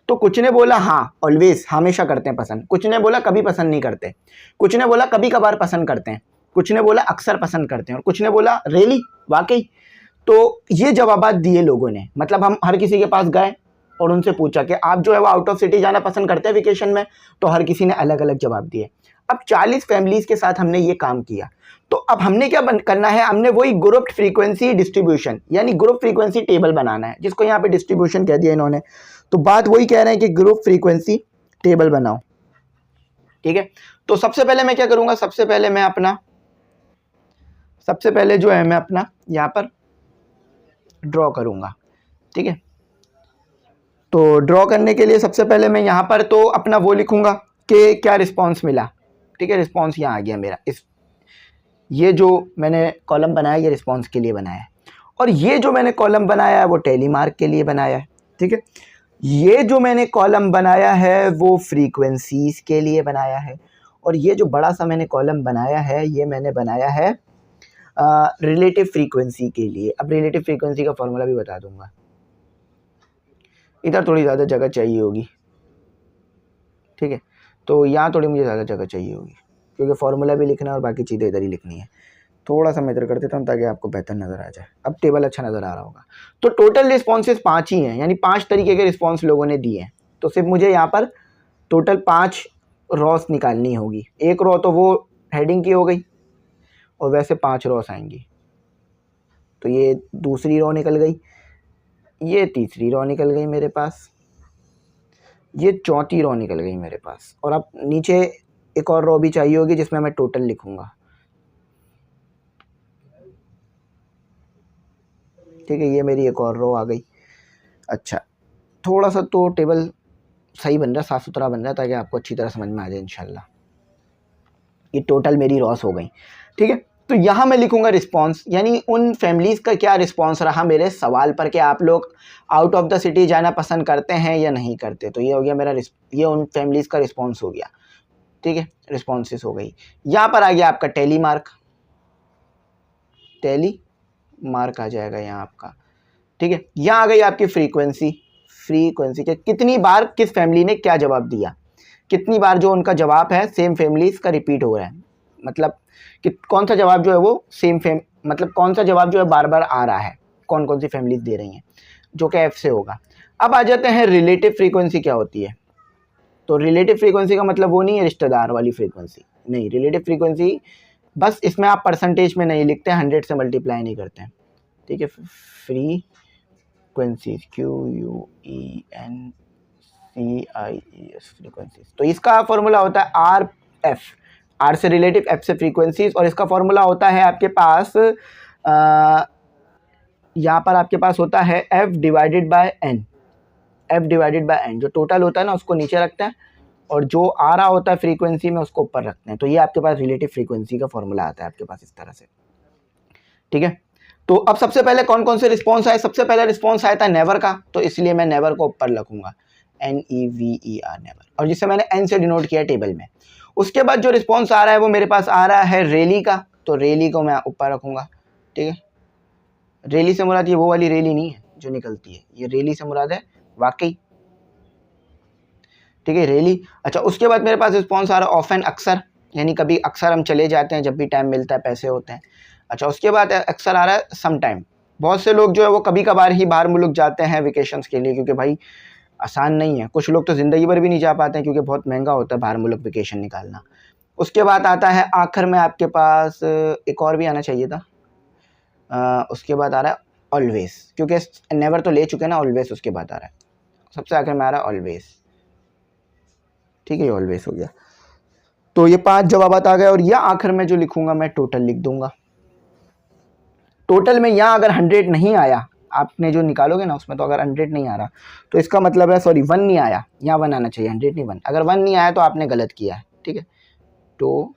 तो कुछ ने बोला हाँ ऑलवेज, हमेशा करते हैं पसंद, कुछ ने बोला कभी पसंद नहीं करते, कुछ ने बोला कभी कभार पसंद करते हैं, कुछ ने बोला अक्सर पसंद करते हैं, और कुछ ने बोला रियली, वाकई। तो ये जवाबात दिए लोगों ने, मतलब हम हर किसी के पास गए और उनसे पूछा कि आप जो है वो आउट ऑफ सिटी जाना पसंद करते हैं वेकेशन में, तो हर किसी ने अलग अलग जवाब दिए। अब 40 फैमिलीज के साथ हमने ये काम किया, तो अब हमने क्या करना है, हमने वही ग्रुप फ्रीक्वेंसी डिस्ट्रीब्यूशन यानी ग्रुप फ्रीक्वेंसी टेबल बनाना है, जिसको यहाँ पे डिस्ट्रीब्यूशन कह दिया इन्होंने। तो बात वही कह रहे हैं कि ग्रुप फ्रीक्वेंसी टेबल बनाओ, ठीक है। तो सबसे पहले मैं क्या करूंगा, सबसे पहले जो है मैं अपना यहाँ पर ड्रॉ करूंगा, ठीक है। तो ड्रॉ करने के लिए सबसे पहले मैं यहाँ पर तो अपना वो लिखूंगा कि क्या रिस्पॉन्स मिला, ठीक है। रिस्पॉन्स यहाँ आ गया मेरा, ये जो मैंने कॉलम बनाया ये रिस्पॉन्स के लिए बनाया है, और ये जो मैंने कॉलम बनाया है वो टैली मार्क के लिए बनाया है, ठीक है। ये जो मैंने कॉलम बनाया है वो फ्रीक्वेंसीज के लिए बनाया है, और ये जो बड़ा सा मैंने कॉलम बनाया है ये मैंने बनाया है रिलेटिव फ्रीक्वेंसी के लिए। अब रिलेटिव फ्रीक्वेंसी का फॉर्मूला भी बता दूंगा, इधर थोड़ी ज़्यादा जगह चाहिए होगी, ठीक है। तो यहाँ थोड़ी मुझे ज़्यादा जगह चाहिए होगी क्योंकि फार्मूला भी लिखना है और बाकी चीज़ें इधर ही लिखनी है। थोड़ा सा मैं इधर कर देता हूँ ताकि आपको बेहतर नज़र आ जाए। अब टेबल अच्छा नज़र आ रहा होगा। तो टोटल रिस्पॉन्सेज 5 ही हैं, यानी 5 तरीके के रिस्पॉन्स लोगों ने दिए हैं। तो सिर्फ मुझे यहाँ पर टोटल 5 रॉस निकालनी होगी। एक रो तो वो हेडिंग की हो गई और वैसे 5 रॉस आएंगी। तो ये दूसरी रो निकल गई, ये तीसरी रो निकल गई मेरे पास, ये चौथी रो निकल गई मेरे पास, और अब नीचे एक और रो भी चाहिए होगी जिसमें मैं टोटल लिखूंगा, ठीक है। ये मेरी एक और रो आ गई। अच्छा, थोड़ा सा तो टेबल सही बन रहा है, साफ़ सुथरा बन रहा है ताकि आपको अच्छी तरह समझ में आ जाए इंशाल्लाह। ये टोटल मेरी रॉस हो गई, ठीक है। तो यहाँ मैं लिखूंगा रिस्पॉन्स, यानी उन फैमिलीज़ का क्या रिस्पॉन्स रहा मेरे सवाल पर कि आप लोग आउट ऑफ द सिटी जाना पसंद करते हैं या नहीं करते। तो ये हो गया मेरा ये उन फैमिलीज़ का रिस्पॉन्स हो गया, ठीक है। रिस्पॉन्सेस हो गई। यहाँ पर आ गया आपका टैली मार्क, टैली मार्क आ जाएगा यहाँ आपका, ठीक है। यहाँ आ गई आपकी फ्रीक्वेंसी के कितनी बार किस फैमिली ने क्या जवाब दिया, कितनी बार जो उनका जवाब है सेम फैमिलीज का रिपीट हो रहा है, मतलब कि कौन सा जवाब जो है वो मतलब कौन सा जवाब जो है बार बार आ रहा है, कौन कौन सी फैमिलीज दे रही हैं, जो कि एफ से होगा। अब आ जाते हैं रिलेटिव फ्रीक्वेंसी क्या होती है। तो रिलेटिव फ्रीक्वेंसी का मतलब वो नहीं है रिश्तेदार वाली फ्रीक्वेंसी, नहीं। रिलेटिव फ्रीक्वेंसी बस इसमें आप परसेंटेज में नहीं लिखते, 100 से मल्टीप्लाई नहीं करते हैं, ठीक है। Frequencies QUENCIES frequencies. तो इसका फॉर्मूला होता है RF, R से रिलेटिव, F से फ्रीक्वेंसीज, और इसका फॉर्मूला होता है आपके पास यहाँ पर आपके पास होता है F divided by N। F divided by N, जो टोटल होता है ना उसको नीचे रखते हैं और जो आ रहा होता है फ्रीक्वेंसी में उसको ऊपर रखते हैं। तो ये आपके पास रिलेटिव फ्रीक्वेंसी का फॉर्मूला आता है आपके पास इस तरह से, ठीक है। तो अब सबसे पहले कौन कौन से रिस्पॉन्स आए, सबसे पहला रिस्पॉन्स आया था नेवर का, तो इसलिए मैं नेवर को ऊपर लिखूंगा, NEVER नेवर, और जिसे मैंने N से डिनोट किया टेबल में। उसके बाद जो रिस्पॉन्स आ रहा है वो मेरे पास आ रहा है रेली का, तो रेली को मैं ऊपर रखूंगा, ठीक है। रेली से मुराद ये वो वाली रेली नहीं है जो निकलती है, ये रेली से मुराद है वाकई, ठीक है, रेली। अच्छा, उसके बाद मेरे पास रिस्पॉन्स आ रहा है ऑफन, अक्सर, यानी कभी अक्सर हम चले जाते हैं जब भी टाइम मिलता है, पैसे होते हैं। अच्छा, उसके बाद अक्सर आ रहा है सम टाइम। बहुत से लोग जो है वो कभी कभार ही बाहर मुल्क जाते हैं वेकेशंस के लिए, क्योंकि भाई आसान नहीं है, कुछ लोग तो ज़िंदगी भर भी नहीं जा पाते हैं क्योंकि बहुत महंगा होता है बाहर मुल्क वेकेशन निकालना। उसके बाद आता है आखिर में आपके पास, एक और भी आना चाहिए था, उसके बाद आ रहा है ऑलवेज, क्योंकि नेवर तो ले चुके ना, ऑलवेज उसके बाद आ रहा है, सबसे आखिर में आ रहा है ऑलवेज, ठीक है, ये ऑलवेज हो गया। तो ये 5 जवाब आ गए, और यह आखिर में जो लिखूंगा मैं टोटल लिख दूंगा। टोटल में यहाँ अगर 100 नहीं आया, आपने जो निकालोगे ना उसमें, तो अगर 100 नहीं आ रहा तो इसका मतलब है, सॉरी 1 नहीं आया, यहाँ 1 आना चाहिए, 100 नहीं 1, अगर 1 नहीं आया तो आपने गलत किया है, ठीक है। तो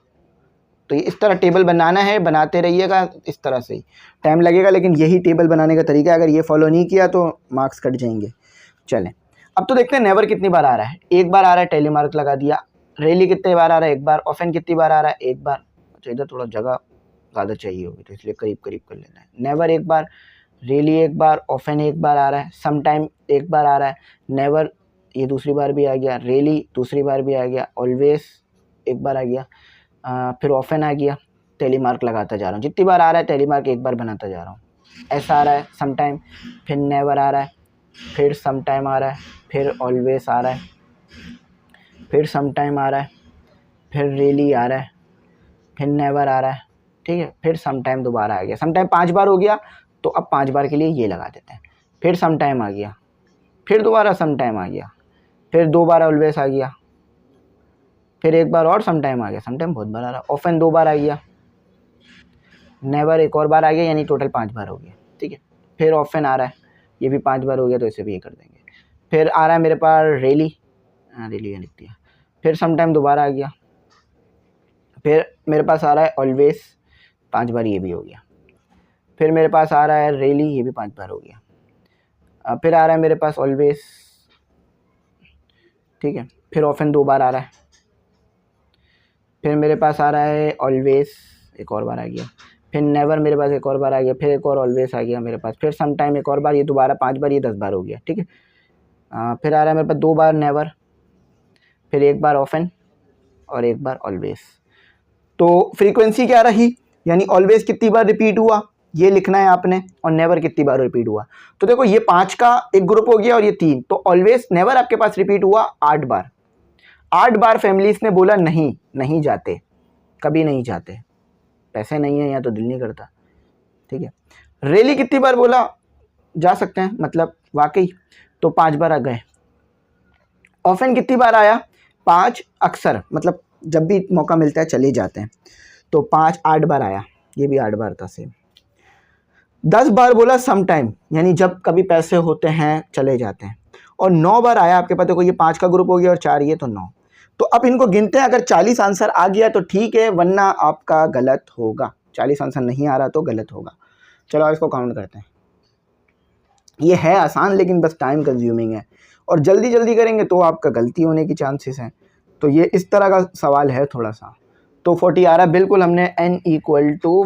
ये इस तरह टेबल बनाना है, बनाते रहिएगा, इस तरह से ही टाइम लगेगा, लेकिन यही टेबल बनाने का तरीका है, अगर ये फॉलो नहीं किया तो मार्क्स कट जाएंगे। चलें, अब तो देखते हैं नेवर कितनी बार आ रहा है। एक बार आ रहा है, टेली मार्क लगा दिया। रेली कितनी बार आ रहा है, एक बार। ऑफन कितनी बार आ रहा है, एक बार। अच्छा, इधर थोड़ा जगह ज़्यादा चाहिए होगी तो इसलिए करीब करीब कर लेना है। नेवर एक बार, रेली एक बार, ऑफन एक बार आ रहा है, सम टाइम एक बार आ रहा है, नेवर ये दूसरी बार भी आ गया, रेली दूसरी बार भी आ गया, ऑलवेज एक बार आ गया, फिर ऑफन आ गया। टेली मार्क लगाता जा रहा हूँ, जितनी बार आ रहा है टेली मार्क एक बार बनाता जा रहा हूँ। ऐसा आ रहा है सम टाइम, फिर नेवर आ रहा है, फिर सम टाइम आ रहा है, फिर ऑलवेज आ रहा है, फिर सम टाइम आ रहा है, फिर रेली आ रहा है, फिर नेवर आ रहा है, ठीक है, फिर सम टाइम दोबारा आ गया। सम टाइम 5 बार हो गया, तो अब 5 बार के लिए ये लगा देते हैं। फिर सम टाइम आ गया, फिर दोबारा सम टाइम आ गया, फिर 2 बार ऑलवेज आ गया, फिर एक बार और सम टाइम आ गया, सम टाइम बहुत बार आ रहा है, ऑफन 2 बार आ गया, नेवर एक और बार आ गया, यानी टोटल 5 बार हो गया, ठीक है। फिर ऑफन आ रहा है, ये भी 5 बार हो गया, तो इसे भी ये कर देंगे। फिर आ रहा है मेरे पास रेली, रेली लिख दिया। फिर सम टाइम दोबारा आ गया, फिर मेरे पास आ रहा है ऑलवेज, 5 बार, ये भी हो गया। फिर मेरे पास आ रहा है रेली, ये भी 5 बार हो गया। फिर आ रहा है मेरे पास ऑलवेज, ठीक है। फिर ऑफन 2 बार आ रहा है, फिर मेरे पास आ रहा है ऑलवेज, एक और बार आ गया। फिर नेवर मेरे पास एक और बार आ गया, फिर एक और ऑलवेज आ गया मेरे पास, फिर सम टाइम एक और बार, ये दोबारा 5 बार, ये 10 बार हो गया, ठीक है। फिर आ रहा है मेरे पास 2 बार नेवर, फिर एक बार ऑफन और एक बार ऑलवेज। तो फ्रीक्वेंसी क्या रही, यानी ऑलवेज कितनी बार रिपीट हुआ ये लिखना है आपने, और नेवर कितनी बार रिपीट हुआ। तो देखो ये 5 का एक ग्रुप हो गया और ये 3, तो ऑलवेज नेवर आपके पास रिपीट हुआ 8 बार। 8 बार फैमिलीज ने बोला नहीं जाते, कभी नहीं जाते, पैसे नहीं है या तो दिल नहीं करता, ठीक है। रेली कितनी बार बोला जा सकते हैं, मतलब वाकई, तो 5 बार आ गए। ऑफन कितनी बार आया, 5, अक्सर, मतलब जब भी मौका मिलता है चले जाते हैं, तो 5 8 बार आया, ये भी 8 बार था सेम। 10 बार बोला सम टाइम, यानी जब कभी पैसे होते हैं चले जाते हैं, और 9 बार आया आपके पास। देखो ये 5 का ग्रुप हो गया और 4 ये, तो 9। तो अब इनको गिनते हैं, अगर 40 आंसर आ गया तो ठीक है, वरना आपका गलत होगा। 40 आंसर नहीं आ रहा तो गलत होगा। चलो इसको काउंट करते हैं। ये है आसान, लेकिन बस टाइम कंज्यूमिंग है, और जल्दी जल्दी करेंगे तो आपका गलती होने की चांसेस हैं। तो ये इस तरह का सवाल है थोड़ा सा। तो 40 आ रहा है बिल्कुल, हमने n =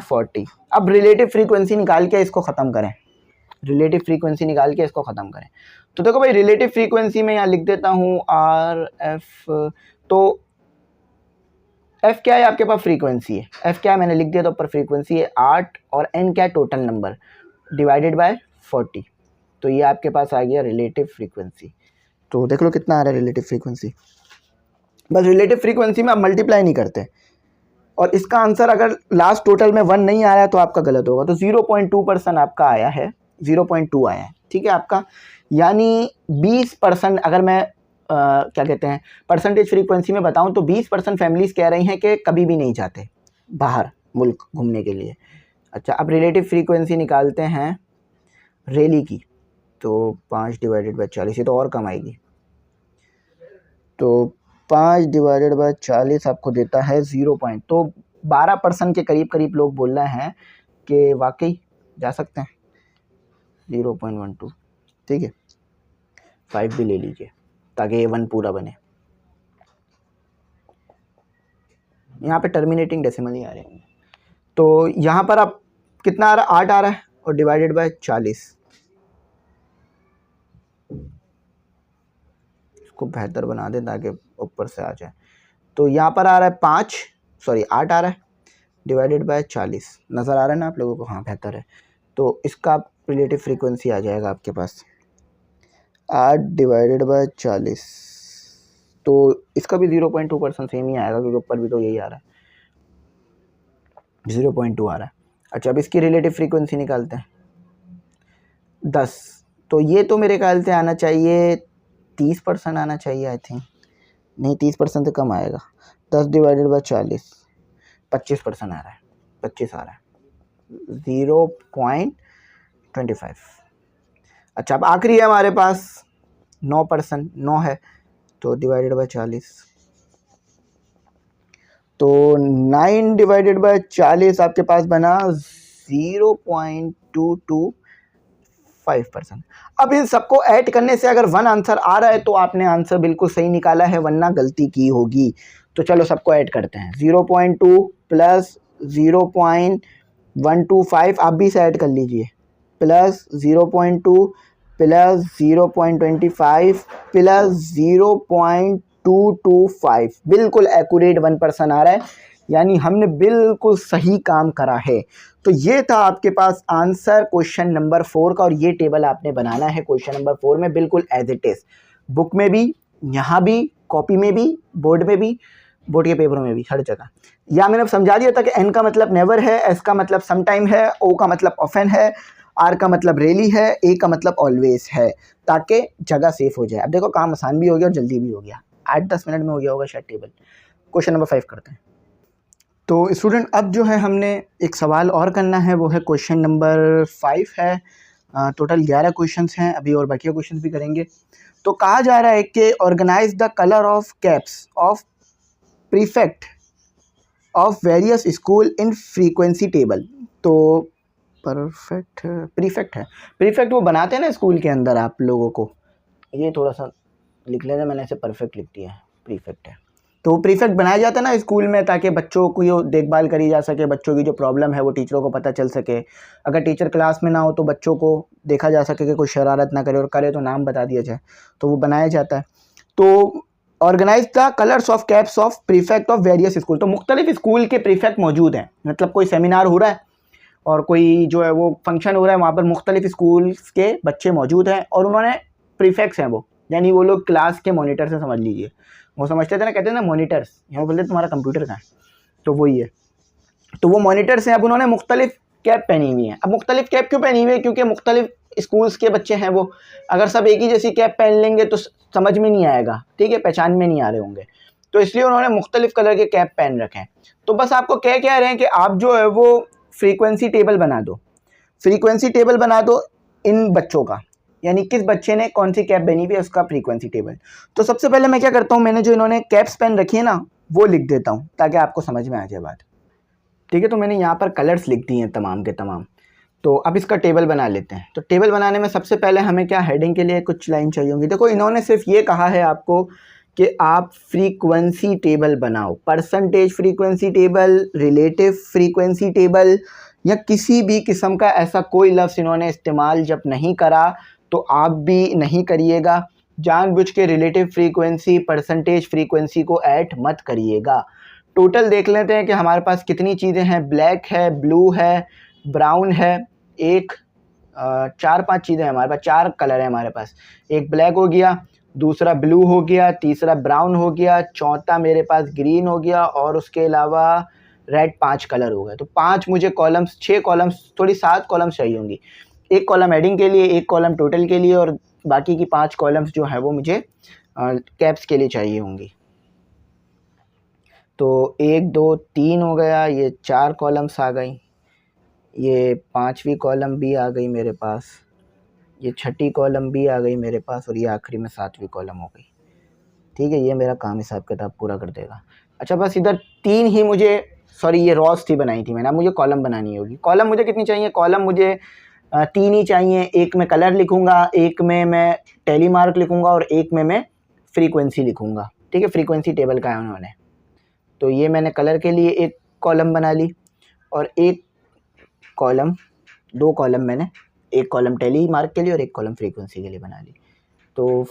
40। अब रिलेटिव फ्रीक्वेंसी निकाल के इसको ख़त्म करें, रिलेटिव फ्रीक्वेंसी निकाल के इसको ख़त्म करें। तो देखो भाई, रिलेटिव फ्रीक्वेंसी में यहाँ लिख देता हूँ RF। तो F क्या है आपके पास, फ्रीक्वेंसी है। F क्या है मैंने लिख दिया, तो ऊपर फ्रीक्वेंसी है 8, और N क्या है, टोटल नंबर, डिवाइडेड बाय 40। तो ये आपके पास आ गया रिलेटिव फ्रीक्वेंसी। तो देख लो कितना आ रहा है रिलेटिव फ्रीक्वेंसी। बस रिलेटिव फ्रीक्वेंसी में आप मल्टीप्लाई नहीं करते, और इसका आंसर अगर लास्ट टोटल में 1 नहीं आया तो आपका गलत होगा। तो 0.2% आपका आया है, 0.2 आया है, ठीक है आपका, यानी 20%। अगर मैं क्या कहते हैं परसेंटेज फ्रीक्वेंसी में बताऊं, तो 20% फैमिलीज़ कह रही हैं कि कभी भी नहीं जाते बाहर मुल्क घूमने के लिए। अच्छा, अब रिलेटिव फ्रीक्वेंसी निकालते हैं रेली की। तो 5 डिवाइडेड बाय 40, ये तो और कम आएगी। तो 5 डिवाइडेड बाय 40 आपको देता है 0. तो 12% के करीब करीब लोग बोल रहे हैं कि वाकई जा सकते हैं। 0.12, ठीक है, 5 भी ले लीजिए ताकि ये 1 पूरा बने। यहाँ पे टर्मिनेटिंग डेसिमल ही आ रहे हैं। तो यहाँ पर आप कितना आ रहा है, 8 आ रहा है, और डिवाइडेड बाय 40। इसको बेहतर बना दें ताकि ऊपर से आ जाए। तो यहाँ पर आ रहा है 8 आ रहा है, डिवाइडेड बाय 40। नज़र आ रहा है ना आप लोगों को? हाँ, बेहतर है। तो इसका रिलेटिव फ्रीक्वेंसी आ जाएगा आपके पास 8 डिवाइडेड बाय 40। तो इसका भी 0.2% सेम ही आएगा क्योंकि ऊपर भी तो यही आ रहा है, 0.2 आ रहा है। अच्छा, अब इसकी रिलेटिव फ्रीक्वेंसी निकालते हैं 10। तो ये तो मेरे ख्याल से आना चाहिए 30% आना चाहिए, आई थिंक। नहीं, 30% से कम आएगा। 10 डिवाइडेड बाय 40 25% आ रहा है, 25 आ रहा है, 0.25। अच्छा, अब आखिरी है हमारे पास 9%, 9 है, तो डिवाइडेड बाय 40। तो 9 डिवाइडेड बाय 40 आपके पास बना 0.225%। अब इन सबको ऐड करने से अगर 1 आंसर आ रहा है तो आपने आंसर बिल्कुल सही निकाला है, वरना गलती की होगी। तो चलो सबको ऐड करते हैं। 0.2 प्लस 0.125 आप भी से ऐड कर लीजिए, प्लस 0.2 प्लस 0.25 प्लस 0.225, बिल्कुल एक्यूरेट 1% आ रहा है, यानी हमने बिल्कुल सही काम करा है। तो ये था आपके पास आंसर क्वेश्चन नंबर 4 का, और ये टेबल आपने बनाना है क्वेश्चन नंबर 4 में बिल्कुल एज इट इज, बुक में भी, यहाँ भी, कॉपी में भी, बोर्ड में भी, बोर्ड के पेपरों में भी, हर जगह। या मैंने समझा दिया था कि एन का मतलब नेवर है, एस का मतलब समटाइम है, ओ का मतलब ऑफन है, आर का मतलब रेली है, ए का मतलब ऑलवेज है, ताकि जगह सेफ हो जाए। अब देखो काम आसान भी हो गया और जल्दी भी हो गया, 8-10 मिनट में हो गया होगा शायद टेबल। क्वेश्चन नंबर 5 करते हैं। तो स्टूडेंट अब जो है हमने एक सवाल और करना है, वो है क्वेश्चन नंबर 5 है। टोटल 11 क्वेश्चंस हैं अभी, और बाकी क्वेश्चंस भी करेंगे। तो कहा जा रहा है कि organise the colour of caps of prefect of various school in frequency table. तो प्रीफेक्ट है, प्रीफेक्ट वो बनाते हैं ना स्कूल के अंदर आप लोगों को, ये थोड़ा सा लिख लेना, मैंने ऐसे परफेक्ट लिख दिया है, प्रीफेक्ट है। तो प्रीफेक्ट बनाया जाता है ना स्कूल में, ताकि बच्चों की देखभाल करी जा सके, बच्चों की जो प्रॉब्लम है वो टीचरों को पता चल सके। अगर टीचर क्लास में ना हो तो बच्चों को देखा जा सके कि कोई शरारत ना करे, और करे तो नाम बता दिया जाए, तो वो बनाया जाता है। तो organise the colours of caps of prefect of various school. तो मुख्तलिफ स्कूल के प्रीफेक्ट मौजूद हैं, मतलब कोई सेमिनार हो रहा है और कोई जो है वो फंक्शन हो रहा है, वहाँ पर मुख्तलिफ स्कूल्स के बच्चे मौजूद हैं और उन्होंने प्रीफेक्ट्स हैं, वो यानी वो लोग क्लास के मॉनिटर से समझ लीजिए, वो समझते थे ना, कहते हैं ना मॉनिटर्स, यहाँ बोलते तुम्हारा कंप्यूटर कहाँ है, तो वही है। तो वो मॉनिटर्स हैं, अब उन्होंने मुख्तलिफ कैप पहनी हुई है। अब मुख्तलिफ कैप क्यों पहनी हुई है? क्योंकि मुख्तलिफ स्कूल्स के बच्चे हैं वो, अगर सब एक ही जैसी कैप पहन लेंगे तो समझ में नहीं आएगा, ठीक है, पहचान में नहीं आ रहे होंगे, तो इसलिए उन्होंने मुख्तलिफ कलर के कैप पहन रखे हैं। तो बस आपको कह रहे हैं कि आप जो है वो फ्रीक्वेंसी टेबल बना दो, फ्रीक्वेंसी टेबल बना दो इन बच्चों का, यानी किस बच्चे ने कौन सी कैप पहनी हुई है उसका फ्रीक्वेंसी टेबल। तो सबसे पहले मैं क्या करता हूँ, मैंने जो इन्होंने कैप्स पहन रखी है ना वो लिख देता हूँ ताकि आपको समझ में आ जाए बात, ठीक है। तो मैंने यहाँ पर कलर्स लिख दिए हैं तमाम के तमाम। तो अब इसका टेबल बना लेते हैं। तो टेबल बनाने में सबसे पहले हमें क्या, हेडिंग के लिए कुछ लाइन चाहिए होंगी। देखो इन्होंने सिर्फ ये कहा है आपको कि आप फ्रीक्वेंसी टेबल बनाओ, percentage frequency table, relative frequency table, या किसी भी किस्म का ऐसा कोई लफ्ज़ इन्होंने इस्तेमाल जब नहीं करा तो आप भी नहीं करिएगा। जानबूझ के रिलेटिव फ्रीक्वेंसी, परसेंटेज फ्रीक्वेंसी को ऐड मत करिएगा। टोटल देख लेते हैं कि हमारे पास कितनी चीज़ें हैं। ब्लैक है, ब्लू है, ब्राउन है, एक 4-5 चीज़ें हैं हमारे पास, 4 कलर है हमारे पास। एक ब्लैक हो गया, दूसरा ब्लू हो गया, तीसरा ब्राउन हो गया, चौथा मेरे पास ग्रीन हो गया, और उसके अलावा रेड 5 कलर हो गए। तो 5 मुझे कॉलम्स, 6 कॉलम्स, थोड़ी 7 कॉलम्स चाहिए होंगी। एक कॉलम हेडिंग के लिए, एक कॉलम टोटल के लिए, और बाकी की 5 कॉलम्स जो है वो मुझे कैप्स के लिए चाहिए होंगी। तो 1 2 3 हो गया, ये 4 कॉलम्स आ गई, ये 5वीं कॉलम भी आ गई मेरे पास, ये 6ठी कॉलम भी आ गई मेरे पास, और ये आखिरी में 7वीं कॉलम हो गई, ठीक है। ये मेरा काम हिसाब किताब पूरा कर देगा। अच्छा, बस इधर 3 ही मुझे, सॉरी ये रॉस थी बनाई थी मैंने, अब मुझे कॉलम बनानी होगी। कॉलम मुझे कितनी चाहिए? कॉलम मुझे 3 ही चाहिए। एक में कलर लिखूँगा, एक में मैं टैली मार्क लिखूँगा, और एक में मैं फ्रीक्वेंसी लिखूँगा, ठीक है। फ्रीक्वेंसी टेबल का है उन्होंने, तो ये मैंने कलर के लिए एक कॉलम बना ली, और एक कॉलम दो कॉलम मैंने, एक कॉलम टेली मार्क के लिए और एक कॉलम फ्रीक्वेंसी के लिए बना ली। तो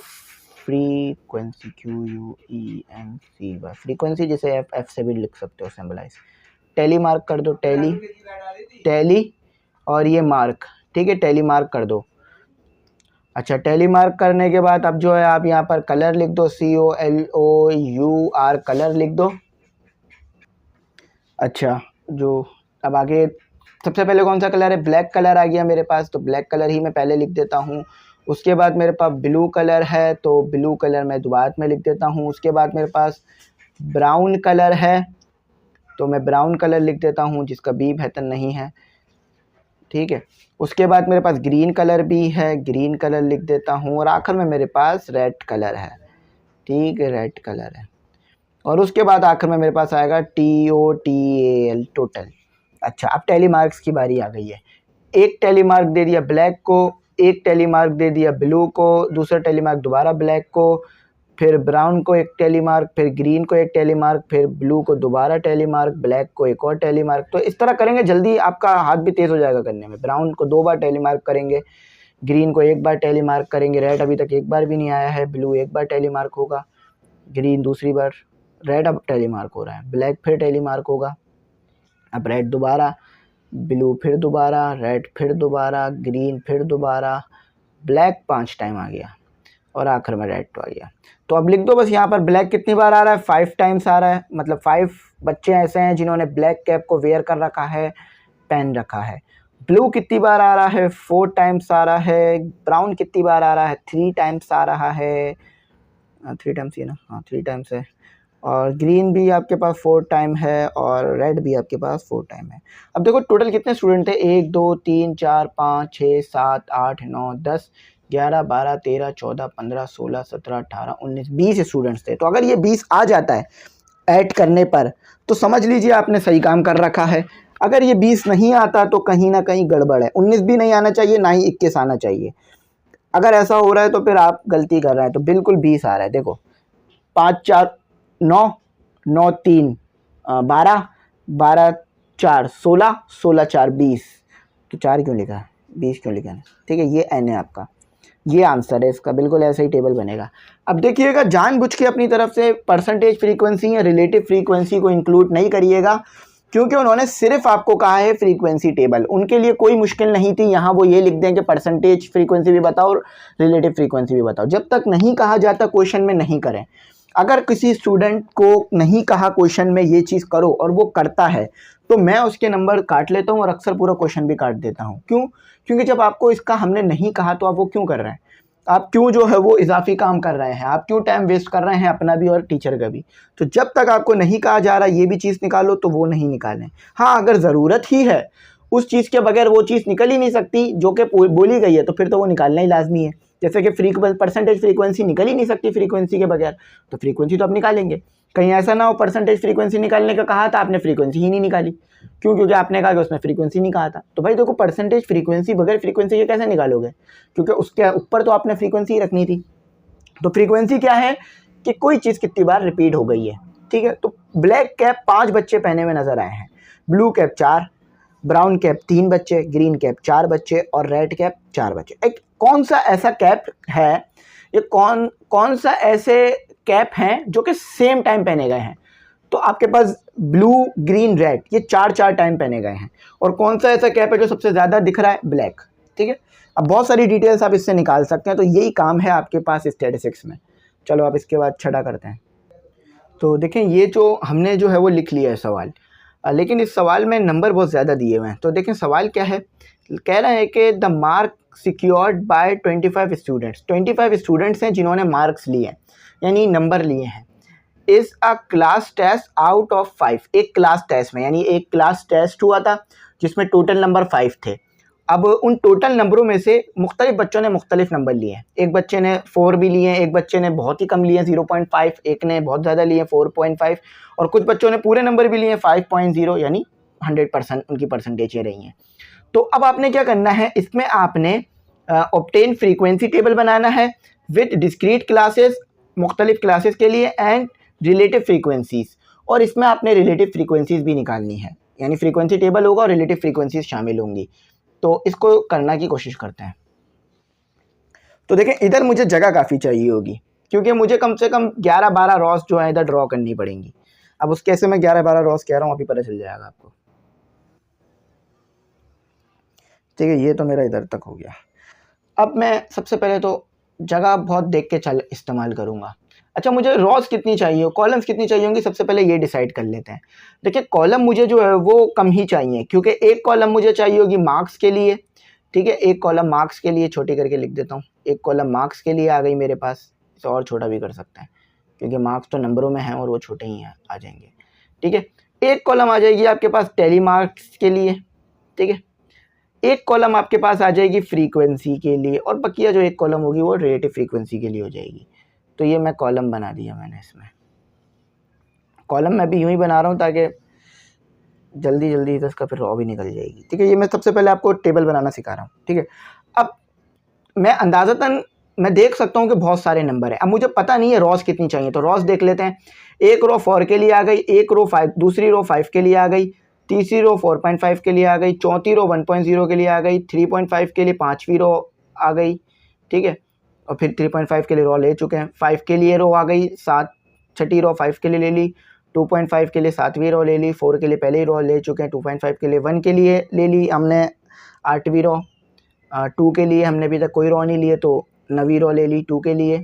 फ्रीक्वेंसी QUENC, फ्रीक्वेंसी जैसे एफ से भी लिख सकते हो सिंबलाइज। टेली मार्क कर दो, टेली और ये मार्क, ठीक है, टेली मार्क कर दो। अच्छा, टेली मार्क करने के बाद अब जो है आप यहाँ पर कलर लिख दो, COLOUR कलर लिख दो। अच्छा, जो अब आगे सबसे पहले कौन सा कलर है, ब्लैक कलर आ गया मेरे पास, तो ब्लैक कलर ही मैं पहले लिख देता हूँ। उसके बाद मेरे पास ब्लू कलर है, तो ब्लू कलर मैं दोबारा में लिख देता हूँ। उसके बाद मेरे पास ब्राउन कलर है, तो मैं ब्राउन कलर लिख देता हूँ, जिसका बी बेहतर नहीं है, ठीक है। उसके बाद मेरे पास ग्रीन कलर भी है, ग्रीन कलर लिख देता हूँ। और आखिर में मेरे पास रेड कलर है, ठीक है, रेड कलर है। और उसके बाद आखिर में मेरे पास आएगा TOTAL, टोटल। अच्छा, अब टेली मार्क्स की बारी आ गई है। एक टेली मार्क दे दिया ब्लैक को, एक टेली मार्क दे दिया ब्लू को, दूसरा टेली मार्क दोबारा ब्लैक को, फिर ब्राउन को एक टेली मार्क, फिर ग्रीन को एक टेली मार्क, फिर ब्लू को दोबारा टेली मार्क, ब्लैक को एक और टेली मार्क। तो इस तरह करेंगे, जल्दी आपका हाथ भी तेज़ हो जाएगा करने में। ब्राउन को 2 बार टेली मार्क करेंगे, ग्रीन को 1 बार टेली मार्क करेंगे, रेड अभी तक 1 बार भी नहीं आया है, ब्लू 1 बार टेली मार्क होगा, ग्रीन दूसरी बार, रेड अब टेली मार्क हो रहा है, ब्लैक फिर टेली मार्क होगा, अब रेड दोबारा, ब्लू फिर दोबारा, रेड फिर दोबारा, ग्रीन फिर दोबारा, ब्लैक 5 टाइम आ गया और आखिर में रेड तो आ गया। तो अब लिख दो बस यहाँ पर ब्लैक कितनी बार आ रहा है, 5 टाइम्स आ रहा है, मतलब 5 बच्चे ऐसे हैं जिन्होंने ब्लैक कैप को वेयर कर रखा है, पहन रखा है। ब्लू कितनी बार आ रहा है, 4 टाइम्स आ रहा है। ब्राउन कितनी बार आ रहा है, 3 टाइम्स आ रहा है, 3 टाइम्स ही ना, हाँ 3 टाइम्स है। और ग्रीन भी आपके पास 4 टाइम है और रेड भी आपके पास 4 टाइम है। अब देखो टोटल कितने स्टूडेंट थे, 1 2 3 4 5 6 7 8 9 10 11 12 13 14 15 16 17 18 19 20 स्टूडेंट्स थे। तो अगर ये 20 आ जाता है ऐड करने पर तो समझ लीजिए आपने सही काम कर रखा है। अगर ये 20 नहीं आता तो कहीं ना कहीं गड़बड़ है। 19 भी नहीं आना चाहिए, ना ही 21 आना चाहिए। अगर ऐसा हो रहा है तो फिर आप गलती कर रहे हैं। तो बिल्कुल 20 आ रहा है। देखो 5 4 9 9 3 12 12 4 16 16 4 20। तो 4 क्यों लिखा है, 20 क्यों लिखा है, ठीक है। ये n है आपका, ये आंसर है इसका, बिल्कुल ऐसा ही टेबल बनेगा। अब देखिएगा जानबूझ के अपनी तरफ से परसेंटेज फ्रीक्वेंसी या रिलेटिव फ्रीक्वेंसी को इंक्लूड नहीं करिएगा, क्योंकि उन्होंने सिर्फ आपको कहा है फ्रीक्वेंसी टेबल। उनके लिए कोई मुश्किल नहीं थी, यहाँ वो ये लिख दें कि परसेंटेज फ्रीक्वेंसी भी बताओ और रिलेटिव फ्रीक्वेंसी भी बताओ। जब तक नहीं कहा जाता क्वेश्चन में नहीं करें। अगर किसी स्टूडेंट को नहीं कहा क्वेश्चन में ये चीज़ करो और वो करता है तो मैं उसके नंबर काट लेता हूँ और अक्सर पूरा क्वेश्चन भी काट देता हूँ। क्यों? क्योंकि जब आपको इसका हमने नहीं कहा तो आप वो क्यों कर रहे हैं, आप क्यों जो है वो इजाफी काम कर रहे हैं, आप क्यों टाइम वेस्ट कर रहे हैं अपना भी और टीचर का भी। तो जब तक आपको नहीं कहा जा रहा ये भी चीज़ निकालो तो वो नहीं निकालें। हाँ, अगर ज़रूरत ही है उस चीज़ के बगैर, वो चीज़ निकल ही नहीं सकती जो कि बोली गई है, तो फिर तो वो निकालना ही लाजमी है। जैसे कि परसेंटेज फ्रीक्वेंसी निकल ही नहीं सकती फ्रीक्वेंसी के बगैर, तो फ्रीक्वेंसी तो आप निकालेंगे। कहीं ऐसा ना हो परसेंटेज फ्रीक्वेंसी निकालने का कहा था आपने, फ्रीक्वेंसी ही नहीं निकाली। क्यों? क्योंकि आपने कहा कि उसमें फ्रीक्वेंसी नहीं कहा था। तो भाई देखो परसेंटेज फ्रीक्वेंसी बगैर फ्रीक्वेंसी के कैसे निकालोगे, क्योंकि उसके ऊपर तो आपने फ्रीक्वेंसी रखनी थी। तो फ्रीक्वेंसी क्या है कि कोई चीज़ कितनी बार रिपीट हो गई है, ठीक है। तो ब्लैक कैप 5 बच्चे पहने हुए नजर आए हैं, ब्लू कैप 4, ब्राउन कैप 3 बच्चे, ग्रीन कैप 4 बच्चे और रेड कैप 4 बच्चे। एक कौन सा ऐसा कैप है, ये कौन सा ऐसे कैप हैं जो कि सेम टाइम पहने गए हैं। तो आपके पास ब्लू ग्रीन रेड ये 4 टाइम पहने गए हैं। और कौन सा ऐसा कैप है जो सबसे ज़्यादा दिख रहा है, ब्लैक, ठीक है। अब बहुत सारी डिटेल्स आप इससे निकाल सकते हैं। तो यही काम है आपके पास स्टैटिस्टिक्स में। चलो आप इसके बाद छठा करते हैं। तो देखें ये जो हमने जो है वो लिख लिया है सवाल, लेकिन इस सवाल में नंबर बहुत ज़्यादा दिए हुए हैं। तो देखें सवाल क्या है, कह रहा है कि the mark secured by 25 students. 25 students हैं जिन्होंने मार्क्स लिए हैं, यानी नंबर लिए हैं। Is a class test out of 5। एक क्लास टेस्ट में, यानी एक क्लास टेस्ट हुआ था जिसमें टोटल नंबर 5 थे। अब उन टोटल नंबरों में से मुख्तलिफ बच्चों ने मुख्तलिफ नंबर लिए हैं। एक बच्चे ने 4 भी लिए हैं, एक बच्चे ने बहुत ही कम लिए हैं 0.5, एक ने बहुत ज़्यादा लिए 4.5 और कुछ बच्चों ने पूरे नंबर भी लिए हैं 5.0, यानी 100% उनकी परसेंटेजें रही हैं। तो अब आपने क्या करना है, इसमें आपने ऑब्टेन फ्रीक्वेंसी टेबल बनाना है विद डिस्क्रीट क्लासेस, मुख्तलिफ क्लासेस के लिए, एंड रिलेटिव फ्रीक्वेंसीज। और इसमें आपने रिलेटिव फ्रीक्वेंसीज भी निकालनी है, यानी फ्रीक्वेंसी टेबल होगा और रिलेटिव फ्रीक्वेंसीज शामिल होंगी। तो इसको करना की कोशिश करते हैं। तो देखें इधर मुझे जगह काफ़ी चाहिए होगी, क्योंकि मुझे कम से कम 11-12 रॉस जो है इधर ड्रॉ करनी पड़ेंगी। अब उस कैसे मैं 11-12 रॉस कह रहा हूँ अभी पता चल जाएगा आपको। ठीक है, ये तो मेरा इधर तक हो गया। अब मैं सबसे पहले तो जगह बहुत देख के चल इस्तेमाल करूँगा। अच्छा, मुझे रॉस कितनी चाहिए, कॉलम्स कितनी चाहिए होंगी, सबसे पहले ये डिसाइड कर लेते हैं। देखिए कॉलम मुझे जो है वो कम ही चाहिए, क्योंकि एक कॉलम मुझे चाहिए होगी मार्क्स के लिए। ठीक है, एक कॉलम मार्क्स के लिए, छोटी करके लिख देता हूँ, एक कॉलम मार्क्स के लिए आ गई मेरे पास। इसे और छोटा भी कर सकते हैं, क्योंकि मार्क्स तो नंबरों में हैं और वो छोटे ही हैं, आ जाएंगे। ठीक है, एक कॉलम आ जाएगी आपके पास टेली मार्क्स के लिए। ठीक है, एक कॉलम आपके पास आ जाएगी फ्रीक्वेंसी के लिए, और बकिया जो एक कॉलम होगी वो रिलेटिव फ्रीक्वेंसी के लिए हो जाएगी। तो ये मैं कॉलम बना दिया मैंने। इसमें कॉलम मैं भी यूं ही बना रहा हूँ ताकि जल्दी जल्दी तो इसका फिर रॉ भी निकल जाएगी। ठीक है, ये मैं सबसे पहले आपको टेबल बनाना सिखा रहा हूँ। ठीक है, अब मैं अंदाज़तन मैं देख सकता हूँ कि बहुत सारे नंबर हैं। अब मुझे पता नहीं है रॉस कितनी चाहिए, तो रॉस देख लेते हैं। एक रो 4 के लिए आ गई, एक रो 5, दूसरी रो 5 के लिए आ गई, तीसरी रो 4.5 के लिए आ गई, चौथी रो 1.0 के लिए आ गई, 3.5 के लिए पाँचवीं रो आ गई। ठीक है, और फिर 3.5 के लिए रो ले चुके हैं। 5 के लिए रो आ गई, छठी रो 5 के लिए ले ली, 2.5 के लिए 7वीं रो ले ली, 4 के लिए पहले ही रो ले चुके हैं, 2.5 के लिए 1 के लिए ले ली हमने 8वीं रो, 2 के लिए हमने अभी तक कोई रो नहीं लिए, तो 9वीं रो ले ली 2 के लिए,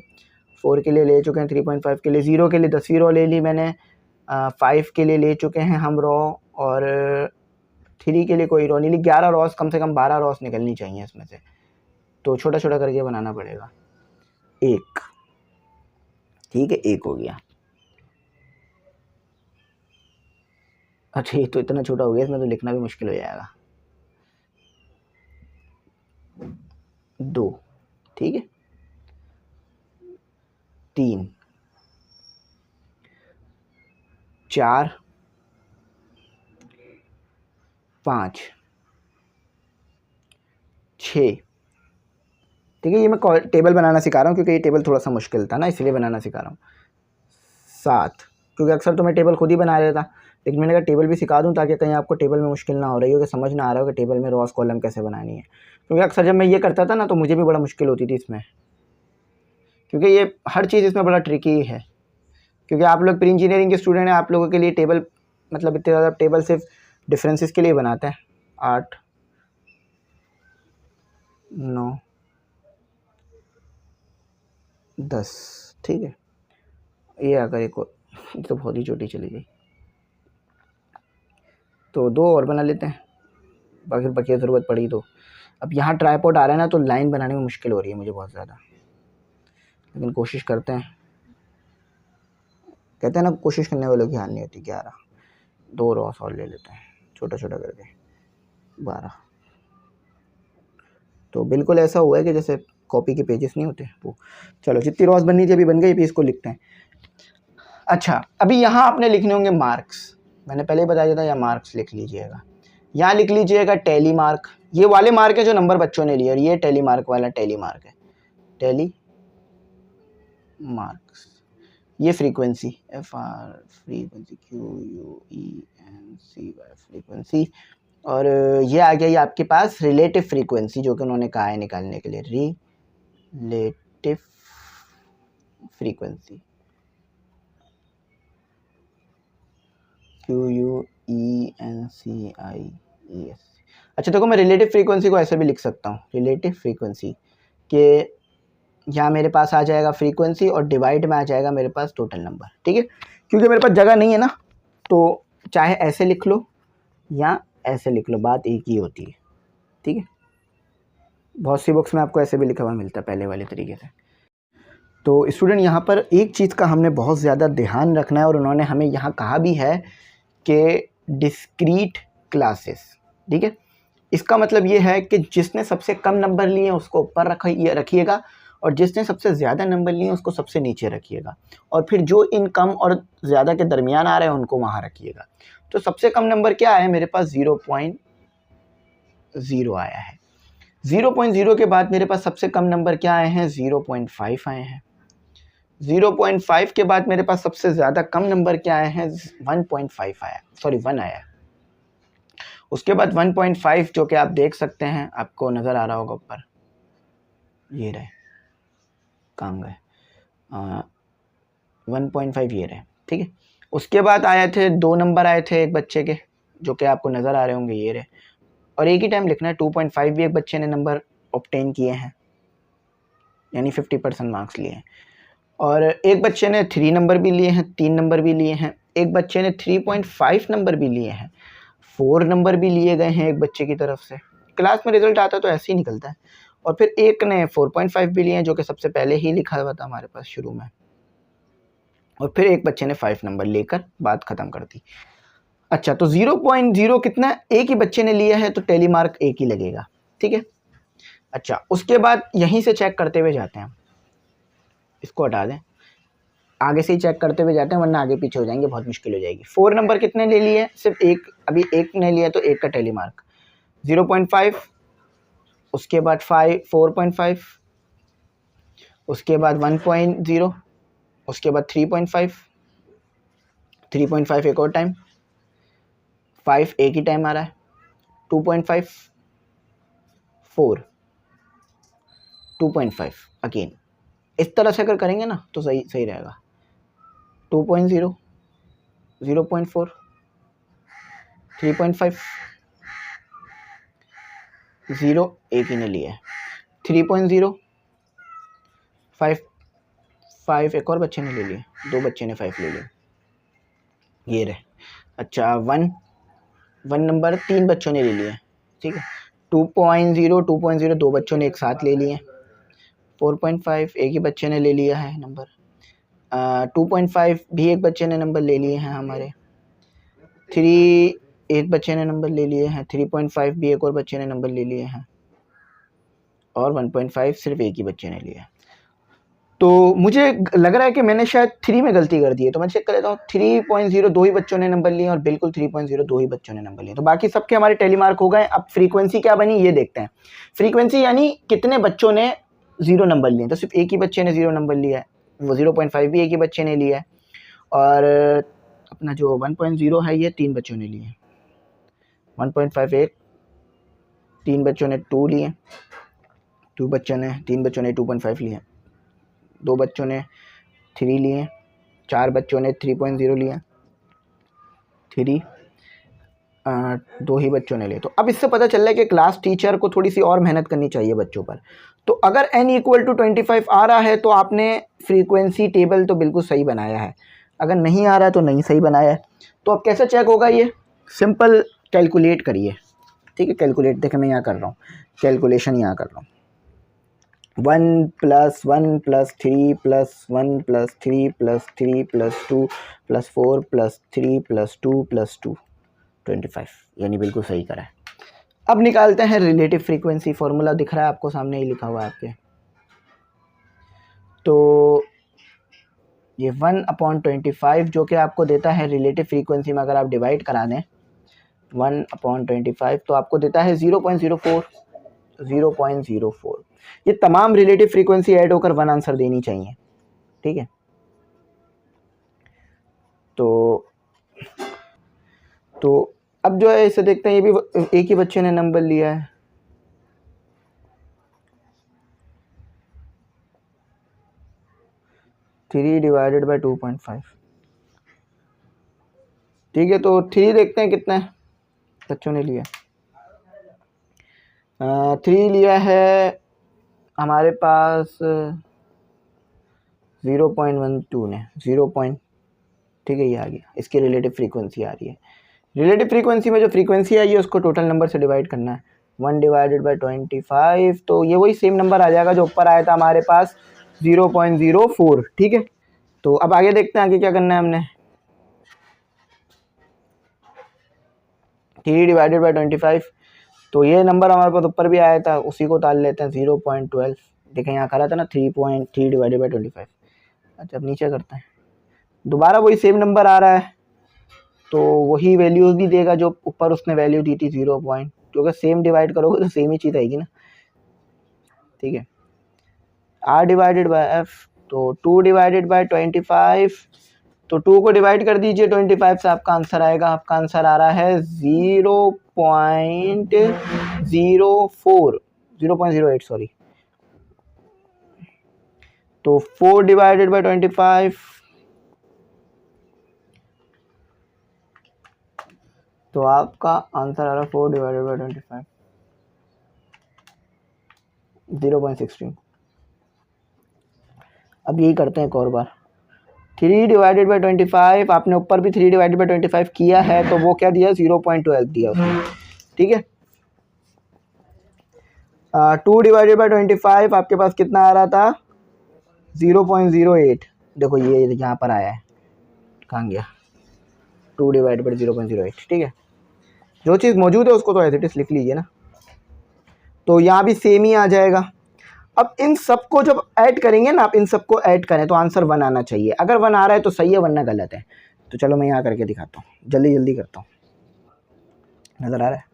4 के लिए ले चुके हैं, 3.5 के लिए 0 के लिए 10वीं रो ले ली मैंने, 5 के लिए ले चुके हैं हम रो, और 3 के लिए कोई रो नहीं ली। 11 रॉस, कम से कम 12 रॉस निकलनी चाहिए इसमें से, तो छोटा छोटा करके बनाना पड़ेगा। एक, ठीक है, एक हो गया। अच्छा, ये तो इतना छोटा हो गया, इसमें तो लिखना भी मुश्किल हो जाएगा। 2, ठीक है, 3, 4, 5, 6। ठीक है, ये मैं टेबल बनाना सिखा रहा हूँ क्योंकि ये टेबल थोड़ा सा मुश्किल था ना, इसलिए बनाना सिखा रहा हूँ। 7, क्योंकि अक्सर तो मैं टेबल खुद ही बना रहा था, लेकिन मैंने कहा टेबल भी सिखा दूँ ताकि कहीं आपको टेबल में मुश्किल ना हो रही हो, कि समझ ना आ रहा हो कि टेबल में रॉस कॉलम कैसे बनानी है। क्योंकि अक्सर जब मैं ये करता था ना तो मुझे भी बड़ा मुश्किल होती थी इसमें, क्योंकि ये हर चीज़ इसमें बड़ा ट्रिकी है। क्योंकि आप लोग प्री इंजीनियरिंग के स्टूडेंट हैं, आप लोगों के लिए टेबल मतलब इतने ज़्यादा टेबल सिर्फ डिफरेंसेस के लिए बनाते हैं। 8, 9, 10, ठीक है, ये अगर एक तो बहुत ही छोटी चली गई, तो 2 और बना लेते हैं, बाकी बकिया ज़रूरत पड़ी तो। अब यहाँ ट्राइपॉड आ रहा है ना, तो लाइन बनाने में मुश्किल हो रही है मुझे बहुत ज़्यादा, लेकिन कोशिश करते हैं। कहते हैं ना, कोशिश करने वालों की हार नहीं होती। 11, 2 रॉस और ले लेते हैं छोटा छोटा करके, 12। तो बिल्कुल ऐसा हुआ है कि जैसे कॉपी के पेजेस नहीं होते वो। चलो, जितनी रॉस बननी थी अभी बन गई, अभी इसको लिखते हैं। अच्छा, अभी यहाँ आपने लिखने होंगे मार्क्स, मैंने पहले ही बता दिया था, या मार्क्स लिख लीजिएगा। यहाँ लिख लीजिएगा टेली मार्क, ये वाले मार्क है जो नंबर बच्चों ने लिए, और ये टेली मार्क वाला टेली मार्क है, टेली मार्क्स। ये frequency, FR frequency, QUENCY frequency, और ये आ गया ये आपके पास रिलेटिव फ्रीक्वेंसी, जो कि उन्होंने कहा है निकालने के लिए, रिलेटिव फ्रीक्वेंसी, QUENCIES। अच्छा देखो, मैं रिलेटिव फ्रीक्वेंसी को ऐसे भी लिख सकता हूँ, रिलेटिव फ्रीक्वेंसी के यहाँ मेरे पास आ जाएगा फ्रीक्वेंसी, और डिवाइड में आ जाएगा मेरे पास टोटल नंबर। ठीक है, क्योंकि मेरे पास जगह नहीं है ना, तो चाहे ऐसे लिख लो या ऐसे लिख लो, बात एक ही होती है। ठीक है, बहुत सी बुक्स में आपको ऐसे भी लिखा हुआ मिलता है पहले वाले तरीके से। तो स्टूडेंट, यहाँ पर एक चीज़ का हमने बहुत ज़्यादा ध्यान रखना है, और उन्होंने हमें यहाँ कहा भी है कि डिस्क्रीट क्लासेस। ठीक है, इसका मतलब ये है कि जिसने सबसे कम नंबर लिए उसको ऊपर रखिएगा, और जिसने सबसे ज़्यादा नंबर लिए उसको सबसे नीचे रखिएगा, और फिर जो इन कम और ज़्यादा के दरमियान आ रहे हैं उनको वहाँ रखिएगा। तो सबसे कम नंबर क्या है मेरे पास, 0.0 आया है। 0.0 के बाद मेरे पास सबसे कम नंबर क्या आए हैं, 0.5 आए हैं। 0.5 के बाद मेरे पास सबसे ज़्यादा कम नंबर क्या आए हैं, 1.5 आया, सॉरी 1 आया है। उसके बाद 1.5 जो कि आप देख सकते हैं, आपको नज़र आ रहा होगा ऊपर, ये रहे, काम गए 1.5 ये रहे, ठीक है। उसके बाद आए थे 2 नंबर आए थे एक बच्चे के, जो कि आपको नज़र आ रहे होंगे, ये रहे, और एक ही टाइम लिखना है। 2.5 भी एक बच्चे ने नंबर ऑब्टेन किए हैं, यानी 50% मार्क्स लिए हैं। और एक बच्चे ने 3 नंबर भी लिए हैं, 3 नंबर भी लिए हैं, एक बच्चे ने 3.5 नंबर भी लिए हैं, 4 नंबर भी लिए गए हैं एक बच्चे की तरफ से। क्लास में रिजल्ट आता है तो ऐसे ही निकलता है। और फिर एक ने 4.5 भी लिए हैं, जो कि सबसे पहले ही लिखा हुआ था हमारे पास शुरू में। और फिर एक बच्चे ने 5 नंबर लेकर बात ख़त्म कर दी। अच्छा, तो 0.0 कितना एक ही बच्चे ने लिया है, तो टेली मार्क एक ही लगेगा, ठीक है। अच्छा, उसके बाद यहीं से चेक करते हुए जाते हैं, इसको हटा दें, आगे से ही चेक करते हुए जाते हैं, वरना आगे पीछे हो जाएंगे, बहुत मुश्किल हो जाएगी। 4 नंबर कितने ले लिए? सिर्फ एक, अभी एक ने लिया तो एक का टेली मार्क 0.5, उसके बाद 4.5, उसके बाद 1.0, उसके बाद 3.5 एक और टाइम, 5 एक ही टाइम आ रहा है, 2.5, 4, 2.5 अगेन। इस तरह से अगर करेंगे ना तो सही सही रहेगा। 2.0, 0.4, 3.5, 0 एक ही ने लिया है, 3.0, 5 एक और बच्चे ने ले लिए, 2 बच्चे ने 5 ले लिए, ये रहे। अच्छा, 1 नंबर 3 बच्चों ने ले लिए, ठीक है। 2.0, 2.0 2 बच्चों ने एक साथ ले लिए। 4.5 एक ही बच्चे ने ले लिया है नंबर। 2.5 भी एक बच्चे ने नंबर ले लिए हैं हमारे। 3 एक बच्चे ने नंबर ले लिए हैं। 3.5 भी एक और बच्चे ने नंबर ले लिए हैं, और 1.5 सिर्फ एक ही बच्चे ने लिया। तो मुझे लग रहा है कि मैंने शायद 3 में गलती कर दी है, तो मैं चेक कर लेता हूँ। 3.0 2 ही बच्चों ने नंबर लिए, और बिल्कुल 3.0 2 ही बच्चों ने नंबर लिए, तो बाकी सबके हमारे टेली मार्क हो गए। अब फ्रीक्वेंसी क्या बनी ये देखते हैं। फ्रीक्वेंसी यानी कितने बच्चों ने 0 नंबर लिए, तो सिर्फ एक ही बच्चे ने 0 नंबर लिया है, वो 0.5 भी एक ही बच्चे ने लिया है, और अपना जो 1.0 है ये 3 बच्चों ने लिए। 1.5 एक, 3 बच्चों ने 2 लिए, 3 बच्चों ने 2.5 लिए, 2 बच्चों ने 3 लिए, 4 बच्चों ने 3.0 लिया, 3, 2 ही बच्चों ने लिए। तो अब इससे पता चल रहा है कि क्लास टीचर को थोड़ी सी और मेहनत करनी चाहिए बच्चों पर। तो अगर n = 25 आ रहा है तो आपने फ्रीक्वेंसी टेबल तो बिल्कुल सही बनाया है, अगर नहीं आ रहा है तो नहीं सही बनाया है। तो अब कैसे चेक होगा ये? सिंपल कैलकुलेट करिए, ठीक है। कैलकुलेट देखें, मैं यहाँ कर रहा हूँ, कैलकुलेशन यहाँ कर रहा हूँ। 1 + 1 + 3 + 1 + 3 + 3 + 2 + 4 + 3 + 2 + 2 25, यानी बिल्कुल सही करा है। अब निकालते हैं रिलेटिव फ्रीक्वेंसी। फॉर्मूला दिख रहा है आपको सामने ही लिखा हुआ है आपके। तो ये 1/25 जो कि आपको देता है रिलेटिव फ्रीक्वेंसी में, अगर आप डिवाइड करा दें 1/25 तो आपको देता है 0.04। 0.04 ये तमाम रिलेटिव फ्रीक्वेंसी ऐड होकर 1 आंसर देनी चाहिए, ठीक है। तो अब जो है इसे देखते हैं, ये भी एक ही बच्चे ने नंबर लिया है। थ्री डिवाइडेड बाई 2.5, ठीक है। तो 3 देखते हैं कितना है बच्चों ने लिया। 3 लिया है हमारे पास 0.12 ने 0. ठीक है, ये आ गया, इसकी रिलेटिव फ्रीक्वेंसी आ रही है। रिलेटिव फ्रीक्वेंसी में जो फ्रीक्वेंसी आई है उसको टोटल नंबर से डिवाइड करना है। 1/25, तो ये वही सेम नंबर आ जाएगा जो ऊपर आया था हमारे पास 0.04, ठीक है। तो अब आगे देखते हैं आगे क्या करना है हमने। 3 डिवाइडेड बाई 25, तो ये नंबर हमारे पास ऊपर भी आया था, उसी को डाल लेते हैं 0.12। देखें यहाँ करा था ना 3 डिवाइडेड बाई 25। अच्छा, अब नीचे करते हैं, दोबारा वही सेम नंबर आ रहा है, तो वही वैल्यूज भी देगा जो ऊपर उसने वैल्यू दी थी 0. क्योंकि सेम डिवाइड करोगे तो सेम ही चीज़ आएगी ना, ठीक है। R डिवाइडेड बाई F, तो 2 डिवाइडेड बाई 25, तो 2 को डिवाइड कर दीजिए 25 से, आपका आंसर आएगा, आपका आंसर आ रहा है 0.08 सॉरी। तो 4 डिवाइडेड बाई 25, तो आपका आंसर आ रहा है 4 डिवाइडेड बाई 25, 0.16। अब यही करते हैं एक और बार। 3 डिवाइडेड बाई 25, आपने ऊपर भी 3 डिवाइडेड बाई 25 किया है, तो वो क्या दिया, 0.12 दिया उसने, ठीक है। 2 डिवाइडेड बाई 25 आपके पास कितना आ रहा था, 0.08। देखो ये यहाँ पर आया है, कहाँ गया, 2 डिवाइडेड बाई 0.08, ठीक है। जो चीज़ मौजूद है उसको तो एज इट इज लिख लीजिए ना, तो यहाँ भी सेम ही आ जाएगा। अब इन सबको जब ऐड करेंगे ना, आप इन सबको ऐड करें तो आंसर 1 आना चाहिए। अगर 1 आ रहा है तो सही है, वरना गलत है। तो चलो मैं यहाँ करके दिखाता हूँ, जल्दी जल्दी करता हूँ। नज़र आ रहा है,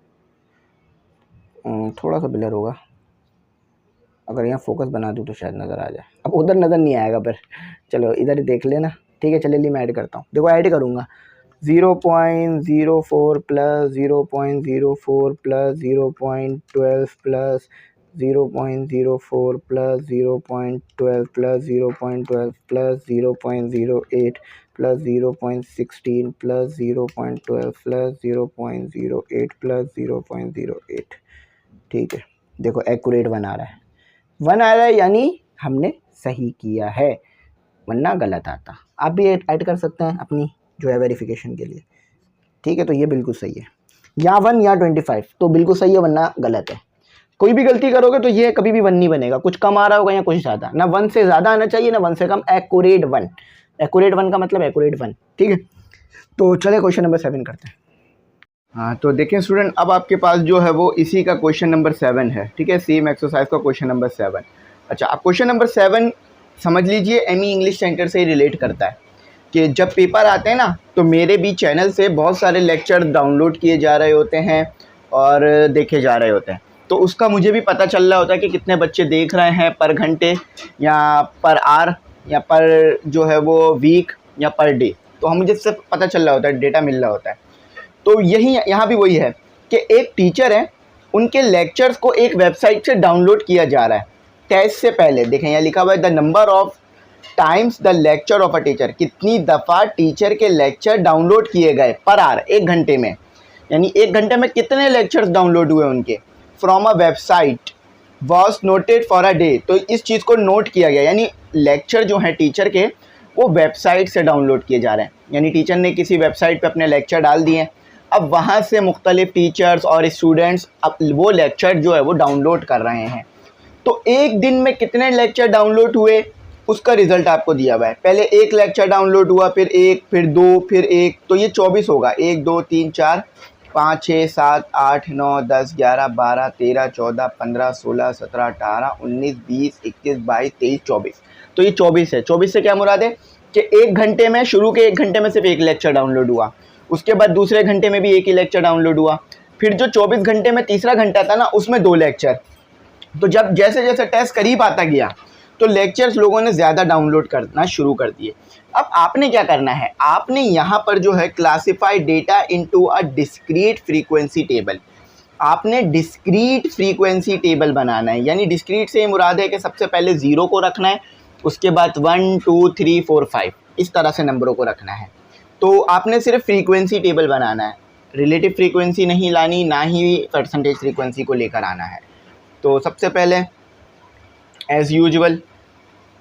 थोड़ा सा ब्लर होगा, अगर यहाँ फोकस बना दूँ तो शायद नज़र आ जाए। अब उधर नज़र नहीं आएगा, पर चलो इधर ही देख लेना, ठीक है। चलिए मैं ऐड करता हूँ, देखो ऐड करूँगा, 0.04 plus 0.04 plus 0.12 plus 0.04 plus 0.12 plus 0.12 plus 0.08 plus 0.16 plus 0.12 plus 0.08 plus 0.08, ठीक है। देखो एक्यूरेट 1 आ रहा है, 1 आ रहा है, यानी हमने सही किया है, वरना गलत आता। आप भी ऐड कर सकते हैं अपनी जो है वेरिफिकेशन के लिए, ठीक है। तो ये बिल्कुल सही है, या 1 या 25 तो बिल्कुल सही है, वरना गलत है। कोई भी गलती करोगे तो ये कभी भी 1 नहीं बनेगा, कुछ कम आ रहा होगा या कुछ ज़्यादा, ना 1 से ज़्यादा आना चाहिए ना 1 से कम, एक्यूरेट 1। एक्यूरेट 1 का मतलब एक्यूरेट 1, ठीक है। तो चले क्वेश्चन नंबर 7 करते हैं। हाँ तो देखें स्टूडेंट, अब आपके पास जो है वो इसी का क्वेश्चन नंबर 7 है, ठीक है। सेम एक्सरसाइज का क्वेश्चन नंबर 7। अच्छा, आप क्वेश्चन नंबर 7 समझ लीजिए, एमई इंग्लिश सेंटर से ही रिलेट करता है कि जब पेपर आते हैं ना, तो मेरे भी चैनल से बहुत सारे लेक्चर डाउनलोड किए जा रहे होते हैं और देखे जा रहे होते हैं। तो उसका मुझे भी पता चल रहा होता है कि कितने बच्चे देख रहे हैं पर घंटे या पर आवर या पर जो है वो वीक या पर डे, तो हम मुझे सब पता चल रहा होता है, डेटा मिल रहा होता है। तो यही यहाँ भी वही है कि एक टीचर है, उनके लेक्चर्स को एक वेबसाइट से डाउनलोड किया जा रहा है टेस्ट से पहले। देखें यहाँ लिखा हुआ है the number of times the lecture of a teacher, कितनी दफ़ा टीचर के लेक्चर डाउनलोड किए गए पर आवर, 1 घंटे में, यानी 1 घंटे में कितने लेक्चर्स डाउनलोड हुए उनके, from a website was noted for a day. तो इस चीज़ को नोट किया गया, यानी लेक्चर जो हैं टीचर के वो वेबसाइट से डाउनलोड किए जा रहे हैं, यानी टीचर ने किसी वेबसाइट पे अपने लेक्चर डाल दिए हैं, अब वहाँ से मुख्तलिफ टीचर्स और स्टूडेंट्स अब वो लेक्चर जो है वो डाउनलोड कर रहे हैं। तो एक दिन में कितने लेक्चर डाउनलोड हुए उसका रिज़ल्ट आपको दिया हुआ है। पहले 1 लेक्चर डाउनलोड हुआ, फिर 1, फिर 2, फिर 1, तो ये 24 होगा। 1 2 3 4 5 6 7 8 9 10 11 12 13 14 15 16 17 18 19 20 21 22 23 24, तो ये 24 है। 24 से क्या मुराद है कि 1 घंटे में, शुरू के 1 घंटे में सिर्फ 1 लेक्चर डाउनलोड हुआ, उसके बाद दूसरे घंटे में भी 1 ही लेक्चर डाउनलोड हुआ, फिर जो 24 घंटे में तीसरा घंटा था ना, उसमें 2 लेक्चर। तो जब जैसे जैसे टेस्ट करीब आता गया तो लेक्चर्स लोगों ने ज़्यादा डाउनलोड करना शुरू कर दिए। अब आपने क्या करना है, आपने यहाँ पर जो है classify data into a discrete frequency table, आपने डिस्क्रीट फ्रीक्वेंसी टेबल बनाना है। यानी डिस्क्रीट से ये मुराद है कि सबसे पहले 0 को रखना है, उसके बाद 1 2 3 4 5 इस तरह से नंबरों को रखना है। तो आपने सिर्फ फ्रीक्वेंसी टेबल बनाना है, रिलेटिव फ्रीक्वेंसी नहीं लानी, ना ही परसेंटेज फ्रीक्वेंसी को लेकर आना है। तो सबसे पहले एज़ यूजुअल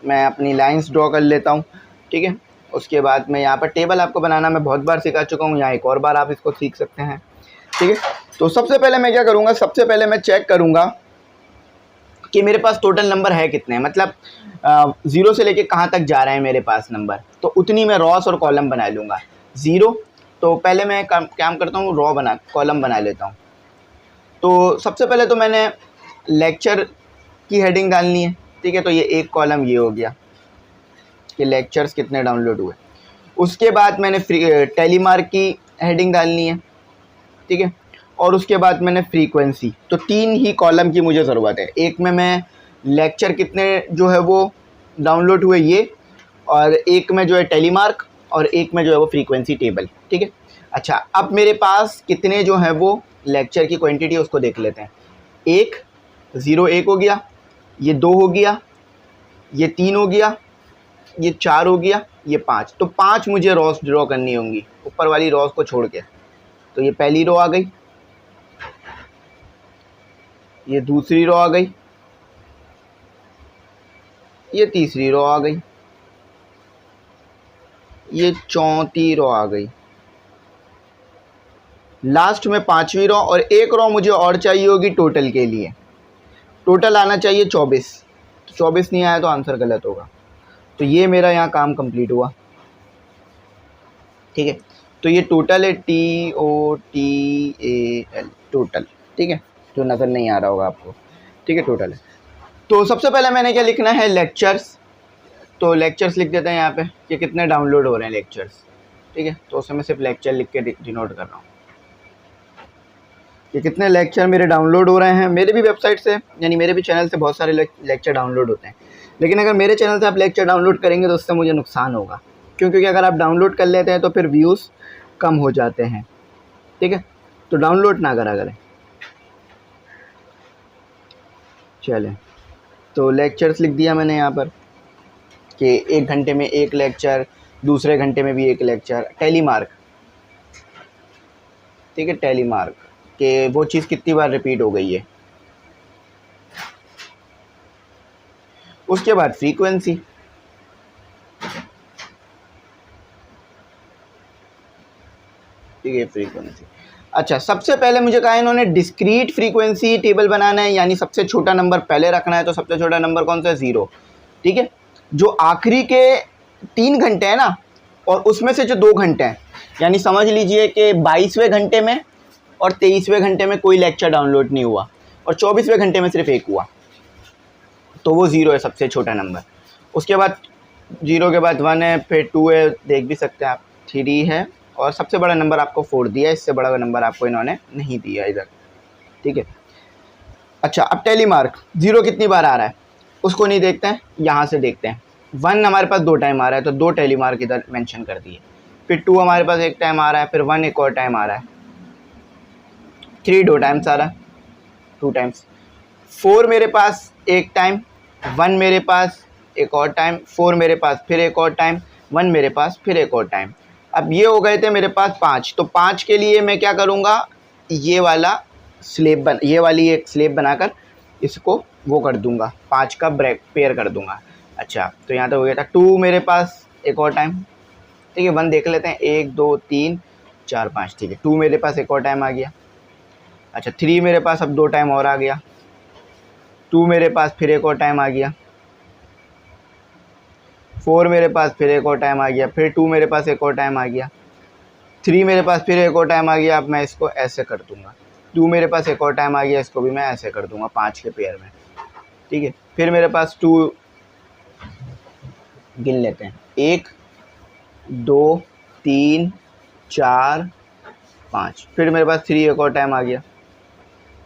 मैं अपनी लाइंस ड्रॉ कर लेता हूँ, ठीक है। उसके बाद मैं यहाँ पर टेबल आपको बनाना मैं बहुत बार सिखा चुका हूँ, यहाँ एक और बार आप इसको सीख सकते हैं, ठीक है। तो सबसे पहले मैं क्या करूँगा, सबसे पहले मैं चेक करूँगा कि मेरे पास टोटल नंबर है कितने, मतलब 0 से लेके कहाँ तक जा रहे हैं मेरे पास नंबर, तो उतनी मैं रॉस और कॉलम बना लूँगा। 0 तो पहले मैं काम करता हूँ, कॉलम बना लेता हूँ। तो सबसे पहले तो मैंने लेक्चर की हेडिंग डालनी है, ठीक है। तो ये एक कॉलम ये हो गया कि लेक्चर्स कितने डाउनलोड हुए। उसके बाद मैंने टेलीमार्क की हेडिंग डालनी है, ठीक है। और उसके बाद मैंने फ्रीक्वेंसी, तो 3 ही कॉलम की मुझे ज़रूरत है। एक में मैं लेक्चर कितने जो है वो डाउनलोड हुए ये, और एक में जो है टेलीमार्क, और एक में जो है वो फ्रीक्वेंसी टेबल, ठीक है। अच्छा, अब मेरे पास कितने जो है वो लेक्चर की क्वांटिटी है उसको देख लेते हैं। 1 0 1 हो गया, ये 2 हो गया, ये 3 हो गया, ये 4 हो गया, ये 5। तो 5 मुझे रॉस ड्रॉ करनी होंगी ऊपर वाली रॉस को छोड़ के। तो ये पहली रो आ गई, ये दूसरी रो आ गई, ये तीसरी रो आ गई, ये चौथी रो आ गई, लास्ट में 5वीं रो, और एक रो मुझे और चाहिए होगी टोटल के लिए। टोटल आना चाहिए 24। 24 नहीं आया तो आंसर गलत होगा। तो ये मेरा यहाँ काम कंप्लीट हुआ, ठीक है। तो ये टोटल है, TOTAL, टोटल, ठीक है, जो नज़र नहीं आ रहा होगा आपको, ठीक है, टोटल है। तो सबसे पहले मैंने क्या लिखना है, लेक्चर्स। तो लेक्चर्स लिख देते हैं यहाँ पे कि कितने डाउनलोड हो रहे हैं लेक्चर्स, ठीक है। तो उसमें मैं सिर्फ लेक्चर लिख के डिनोट कर रहा हूँ कि कितने लेक्चर मेरे डाउनलोड हो रहे हैं। मेरे भी वेबसाइट से, यानी मेरे भी चैनल से बहुत सारे लेक्चर डाउनलोड होते हैं, लेकिन अगर मेरे चैनल से आप लेक्चर डाउनलोड करेंगे तो उससे मुझे नुकसान होगा, क्योंकि अगर आप डाउनलोड कर लेते हैं तो फिर व्यूज़ कम हो जाते हैं, ठीक है। तो डाउनलोड ना करा करें। चलें, तो लेक्चर्स लिख दिया मैंने यहाँ पर कि 1 घंटे में 1 लेक्चर, दूसरे घंटे में भी 1 लेक्चर। टेलीमार्क, ठीक है, टेलीमार्क कि वो चीज़ कितनी बार रिपीट हो गई है। उसके बाद फ्रीक्वेंसी, ठीक है, फ्रीक्वेंसी। अच्छा, सबसे पहले मुझे कहा इन्होंने डिस्क्रीट फ्रीक्वेंसी टेबल बनाना है, यानी सबसे छोटा नंबर पहले रखना है। तो सबसे छोटा नंबर कौन सा है, 0, ठीक है। जो आखिरी के 3 घंटे हैं ना, और उसमें से जो 2 घंटे हैं, यानी समझ लीजिए कि 22वें घंटे में और 23वें घंटे में कोई लेक्चर डाउनलोड नहीं हुआ, और 24वें घंटे में सिर्फ 1 हुआ, तो वो 0 है सबसे छोटा नंबर। उसके बाद 0 के बाद 1 है, फिर 2 है, देख भी सकते हैं आप, 3 है, और सबसे बड़ा नंबर आपको 4 दिया है। इससे बड़ा नंबर आपको इन्होंने नहीं दिया इधर, ठीक है। अच्छा, अब टेलीमार्क 0 कितनी बार आ रहा है उसको नहीं देखते हैं, यहाँ से देखते हैं। 1 हमारे पास 2 टाइम आ रहा है, तो 2 टेलीमार्क इधर मेंशन कर दिए। फिर 2 हमारे पास 1 टाइम आ रहा है, फिर 1 एक और टाइम आ रहा है, 3 2 टाइम्स आ रहा है, 2 टाइम्स। 4 मेरे पास 1 टाइम, 1 मेरे पास एक और टाइम, 4 मेरे पास फिर एक और टाइम, 1 मेरे पास फिर एक और टाइम। अब ये हो गए थे मेरे पास 5। तो 5 के लिए मैं क्या करूँगा, ये वाला स्लेब ये वाली एक स्लेब बनाकर इसको वो कर दूँगा, 5 का ब्रेक पेयर कर दूँगा। अच्छा, तो यहाँ तो हो गया था। 2 मेरे पास एक और टाइम, ठीक है। 1 देख लेते हैं, 1 2 3 4 5, ठीक है। 2 मेरे पास एक और टाइम आ गया। अच्छा, 3 मेरे पास अब 2 टाइम और आ गया। 2 मेरे पास फिर एक और टाइम आ गया। 4 मेरे पास फिर एक और टाइम आ गया। फिर 2 मेरे पास एक और टाइम आ गया। 3 मेरे पास फिर एक और टाइम आ गया। अब मैं इसको ऐसे कर दूँगा। 2 मेरे पास एक और टाइम आ गया, इसको भी मैं ऐसे कर दूँगा 5 के पेयर में, ठीक है। फिर मेरे पास 2 गिन लेते हैं, 1 2 3 4 5। फिर मेरे पास 3 एक और टाइम आ गया,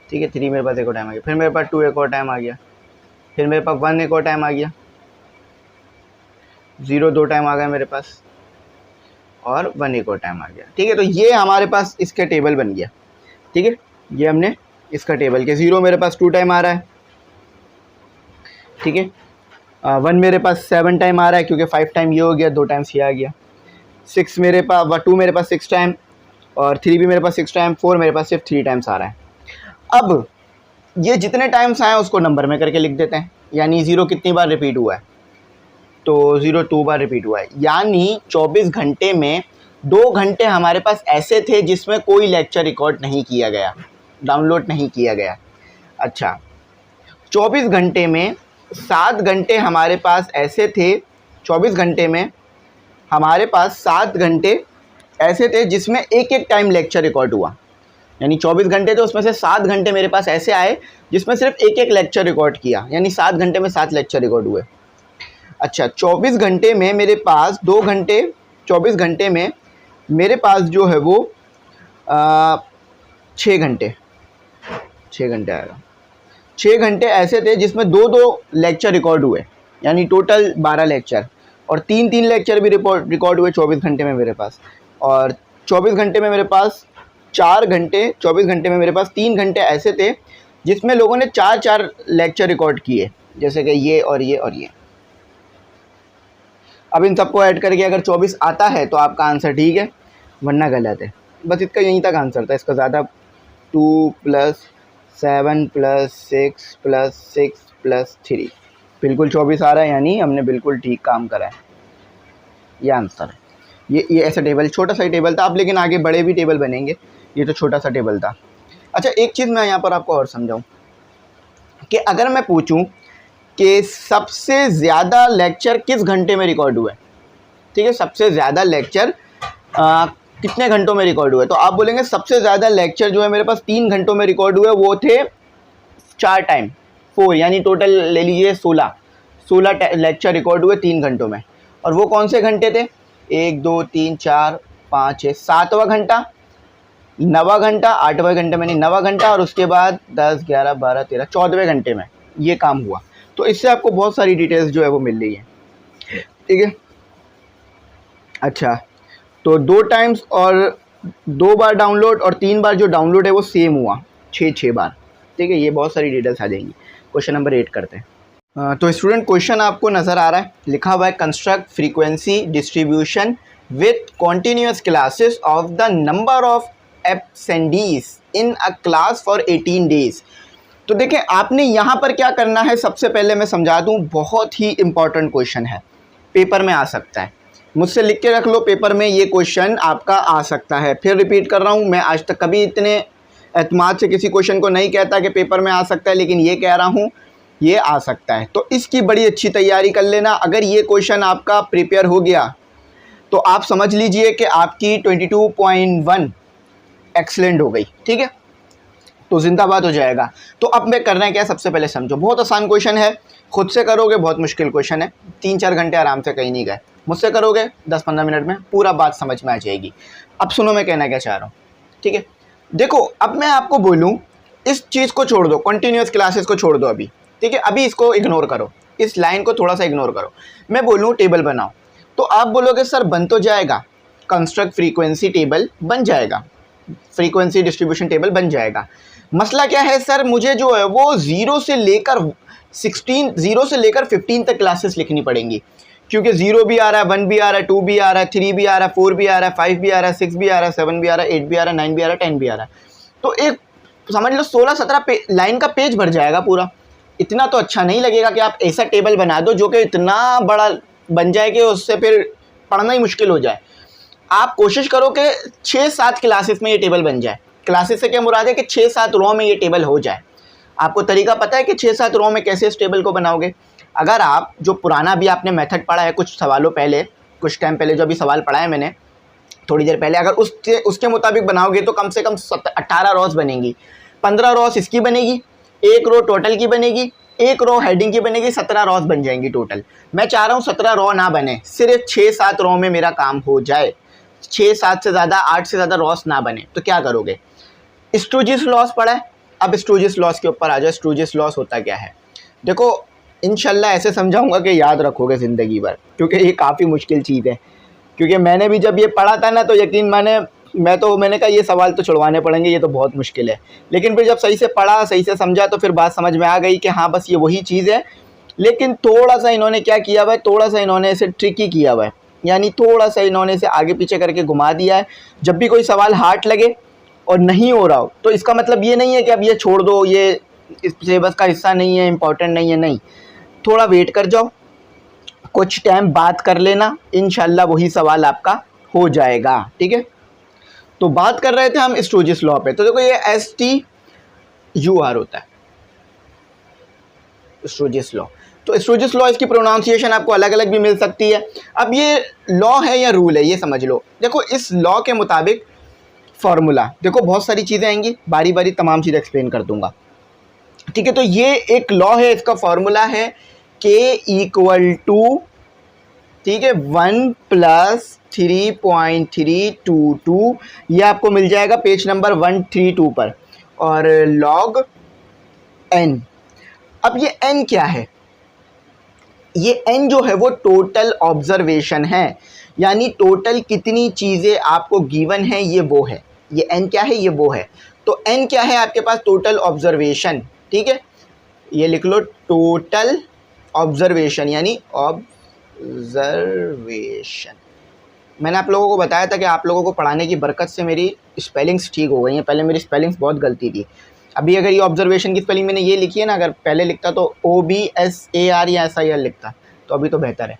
ठीक है। 3 मेरे पास एक और टाइम आ गया। फिर मेरे पास 2 एक और टाइम आ गया। फिर मेरे पास 1 एक और टाइम आ गया। 0 2 टाइम आ गया मेरे पास, और 1 एक और टाइम आ गया, ठीक है। तो ये हमारे पास इसका टेबल बन गया, ठीक है। ये हमने इसका टेबल के 0 मेरे पास 2 टाइम आ रहा है, ठीक है। 1 मेरे पास 7 टाइम आ रहा है, क्योंकि 5 टाइम ये हो गया, 2 टाइम्स ये आ गया। 6 मेरे पास 2 मेरे पास 6 टाइम, और 3 भी मेरे पास 6 टाइम। 4 मेरे पास सिर्फ 3 टाइम्स आ रहा है। अब ये जितने टाइम्स आए उसको नंबर में करके लिख देते हैं, यानी 0 कितनी बार रिपीट हुआ है, तो 0 2 बार रिपीट हुआ है। यानी 24 घंटे में 2 घंटे हमारे पास ऐसे थे जिसमें कोई लेक्चर रिकॉर्ड नहीं किया गया, डाउनलोड नहीं किया गया। अच्छा, 24 घंटे में 7 घंटे हमारे पास ऐसे थे, 24 घंटे में हमारे पास 7 घंटे ऐसे थे जिसमें एक एक टाइम लेक्चर रिकॉर्ड हुआ। यानी 24 घंटे थे, उसमें से 7 घंटे मेरे पास ऐसे आए जिसमें सिर्फ एक एक लेक्चर रिकॉर्ड किया, यानी 7 घंटे में 7 लेक्चर रिकॉर्ड हुए। अच्छा, 24 घंटे में मेरे पास 2 घंटे, 24 घंटे में मेरे पास जो है वो 6 घंटे, 6 घंटे आएगा। 6 घंटे ऐसे थे जिसमें 2 2 लेक्चर रिकॉर्ड हुए, यानी टोटल 12 लेक्चर। और 3 लेक्चर भी रिकॉर्ड हुए 24 घंटे में मेरे पास। और 24 घंटे में मेरे पास 4 घंटे, 24 घंटे में मेरे पास 3 घंटे ऐसे थे जिसमें लोगों ने 4 लेक्चर रिकॉर्ड किए, जैसे कि ये और ये और ये। अब इन सबको ऐड करके अगर 24 आता है तो आपका आंसर ठीक है, वरना गलत है। बस इसका यहीं तक आंसर था, इसका ज़्यादा 2 + 7 + 6 + 6 + 3 बिल्कुल 24 आ रहा है, यानी हमने बिल्कुल ठीक काम करा है। ये आंसर है। ये ऐसा टेबल, छोटा सा ही टेबल था। अब लेकिन आगे बड़े भी टेबल बनेंगे, ये तो छोटा सा टेबल था। अच्छा, एक चीज़ मैं यहाँ पर आपको और समझाऊँ कि अगर मैं पूछूँ कि सबसे ज़्यादा लेक्चर किस घंटे में रिकॉर्ड हुआ है, ठीक है, सबसे ज़्यादा लेक्चर कितने घंटों में रिकॉर्ड हुए, तो आप बोलेंगे सबसे ज़्यादा लेक्चर जो है मेरे पास 3 घंटों में रिकॉर्ड हुए, वो थे 4 टाइम 4, यानी टोटल ले लीजिए 16 लेक्चर रिकॉर्ड हुए 3 घंटों में। और वो कौन से घंटे थे? 1 2 3 4 5 6 7वां घंटा, 9वां घंटा, 8वें घंटे में नहीं 9वां घंटा, और उसके बाद 10 11 12 13 14वें घंटे में ये काम हुआ। तो इससे आपको बहुत सारी डिटेल्स जो है वो मिल रही है, ठीक है। अच्छा, तो 2 टाइम्स और 2 बार डाउनलोड और 3 बार जो डाउनलोड है वो सेम हुआ, 6 बार, ठीक है। ये बहुत सारी डिटेल्स आ जाएंगी। क्वेश्चन नंबर 8 करते हैं। तो स्टूडेंट, क्वेश्चन आपको नज़र आ रहा है, लिखा हुआ है construct frequency distribution with continuous classes of the number of absentees in a class for 18 days. तो देखें, आपने यहाँ पर क्या करना है, सबसे पहले मैं समझा दूँ, बहुत ही इंपॉर्टेंट क्वेश्चन है, पेपर में आ सकता है। मुझसे लिख के रख लो, पेपर में ये क्वेश्चन आपका आ सकता है। फिर रिपीट कर रहा हूँ, मैं आज तक कभी इतने एतमाद से किसी क्वेश्चन को नहीं कहता कि पेपर में आ सकता है, लेकिन ये कह रहा हूँ ये आ सकता है। तो इसकी बड़ी अच्छी तैयारी कर लेना। अगर ये क्वेश्चन आपका प्रिपेयर हो गया तो आप समझ लीजिए कि आपकी 22.1 एक्सलेंट हो गई, ठीक है, तो जिंदाबाद हो जाएगा। तो अब मैं करना है क्या, सबसे पहले समझो, बहुत आसान क्वेश्चन है, खुद से करोगे बहुत मुश्किल क्वेश्चन है, 3-4 घंटे आराम से कहीं नहीं गए, मुझसे करोगे 10-15 मिनट में पूरा बात समझ में आ जाएगी। अब सुनो मैं कहना क्या चाह रहा हूँ, ठीक है। देखो, अब मैं आपको बोलूँ, इस चीज़ को छोड़ दो, कंटिन्यूस क्लासेस को छोड़ दो अभी, ठीक है, अभी इसको इग्नोर करो, इस लाइन को थोड़ा सा इग्नोर करो। मैं बोलूँ टेबल बनाओ, तो आप बोलोगे सर बन तो जाएगा, कंस्ट्रक्ट फ्रीक्वेंसी टेबल बन जाएगा, फ्रीक्वेंसी डिस्ट्रीब्यूशन टेबल बन जाएगा। मसला क्या है सर, मुझे जो है वो 0 से लेकर 15 तक क्लासेस लिखनी पड़ेंगी, क्योंकि 0 भी आ रहा है, 1 भी आ रहा है, 2 भी आ रहा है, 3 भी आ रहा है, 4 भी आ रहा है, 5 भी आ रहा है, 6 भी आ रहा है, 7 भी आ रहा है, 8 भी आ रहा है, 9 भी आ रहा है, 10 भी आ रहा है। तो एक समझ लो 16-17 लाइन का पेज भर जाएगा पूरा। इतना तो अच्छा नहीं लगेगा कि आप ऐसा टेबल बना दो जो कि इतना बड़ा बन जाए कि उससे फिर पढ़ना ही मुश्किल हो जाए। आप कोशिश करो कि 6-7 क्लासेस में ये टेबल बन जाए। क्लासेस से क्या मुराद है कि 6-7 रो में ये टेबल हो जाए। आपको तरीका पता है कि 6-7 रो में कैसे इस टेबल को बनाओगे? अगर आप जो पुराना भी आपने मेथड पढ़ा है कुछ सवालों पहले, कुछ टाइम पहले जो अभी सवाल पढ़ा है मैंने थोड़ी देर पहले, अगर उसके मुताबिक बनाओगे तो कम से कम 18 रोज बनेंगी। 15 रोज इसकी बनेगी, 1 रो टोटल की बनेगी, 1 रो हेडिंग की बनेगी, 17 रोज बन जाएंगी टोटल। मैं चाह रहा हूँ 17 रो ना बने, सिर्फ 6-7 रो में मेरा काम हो जाए, 6-7 से ज़्यादा 8 से ज़्यादा रोज ना बने। तो क्या करोगे? स्टोरजेस लॉस पढ़ा है, अब स्टोरजेस लॉस के ऊपर आ जाओ। स्टोरजेस लॉस होता क्या है? देखो, इंशाल्लाह ऐसे समझाऊंगा कि याद रखोगे ज़िंदगी भर, क्योंकि ये काफ़ी मुश्किल चीज़ है। क्योंकि मैंने भी जब ये पढ़ा था ना, तो यकीन मैंने कहा ये सवाल तो छुड़वाने पड़ेंगे, ये तो बहुत मुश्किल है। लेकिन फिर जब सही से पढ़ा, सही से समझा, तो फिर बात समझ में आ गई कि हाँ बस ये वही चीज़ है। लेकिन थोड़ा सा इन्होंने क्या किया हुआ है, थोड़ा सा इन्होंने इसे ट्रिकी किया हुआ है, यानी थोड़ा सा इन्होंने इसे आगे पीछे करके घुमा दिया है। जब भी कोई सवाल हार्ड लगे और नहीं हो रहा हो, तो इसका मतलब ये नहीं है कि अब ये छोड़ दो, ये इस सिलेबस का हिस्सा नहीं है, इंपॉर्टेंट नहीं है, नहीं। थोड़ा वेट कर जाओ, कुछ टाइम बात कर लेना, इंशाल्लाह वही सवाल आपका हो जाएगा, ठीक है। तो बात कर रहे थे हम स्टोरजेस लॉ पे। तो देखो, ये STUR होता है, स्टोरजेस लॉ। तो स्टोरजेस लॉ, इसकी प्रोनाउंसिएशन आपको अलग अलग भी मिल सकती है। अब ये लॉ है या रूल है, ये समझ लो। देखो, इस लॉ के मुताबिक फॉर्मूला, देखो बहुत सारी चीज़ें आएंगी, बारी बारी तमाम चीज़ें एक्सप्लेन कर दूंगा, ठीक है। तो ये एक लॉ है, इसका फॉर्मूला है K = ठीक है 1 + 3.322, ये आपको मिल जाएगा पेज नंबर 132 पर। और log n, अब ये n क्या है? ये n जो है वो टोटल ऑब्जर्वेशन है, यानी टोटल कितनी चीज़ें आपको गिवन है ये वो है। ये n क्या है, ये वो है। तो n क्या है आपके पास, टोटल ऑब्जर्वेशन। ठीक है, ये लिख लो टोटल ऑब्जर्वेशन यानी ऑब्जर्वेशन। मैंने आप लोगों को बताया था कि आप लोगों को पढ़ाने की बरकत से मेरी स्पेलिंग्स ठीक हो गई हैं। पहले मेरी स्पेलिंग्स बहुत गलती थी। अभी अगर ये ऑब्जर्वेशन की स्पेलिंग मैंने ये लिखी है ना, अगर पहले लिखता तो OBSAR या SIR लिखता, तो अभी तो बेहतर है।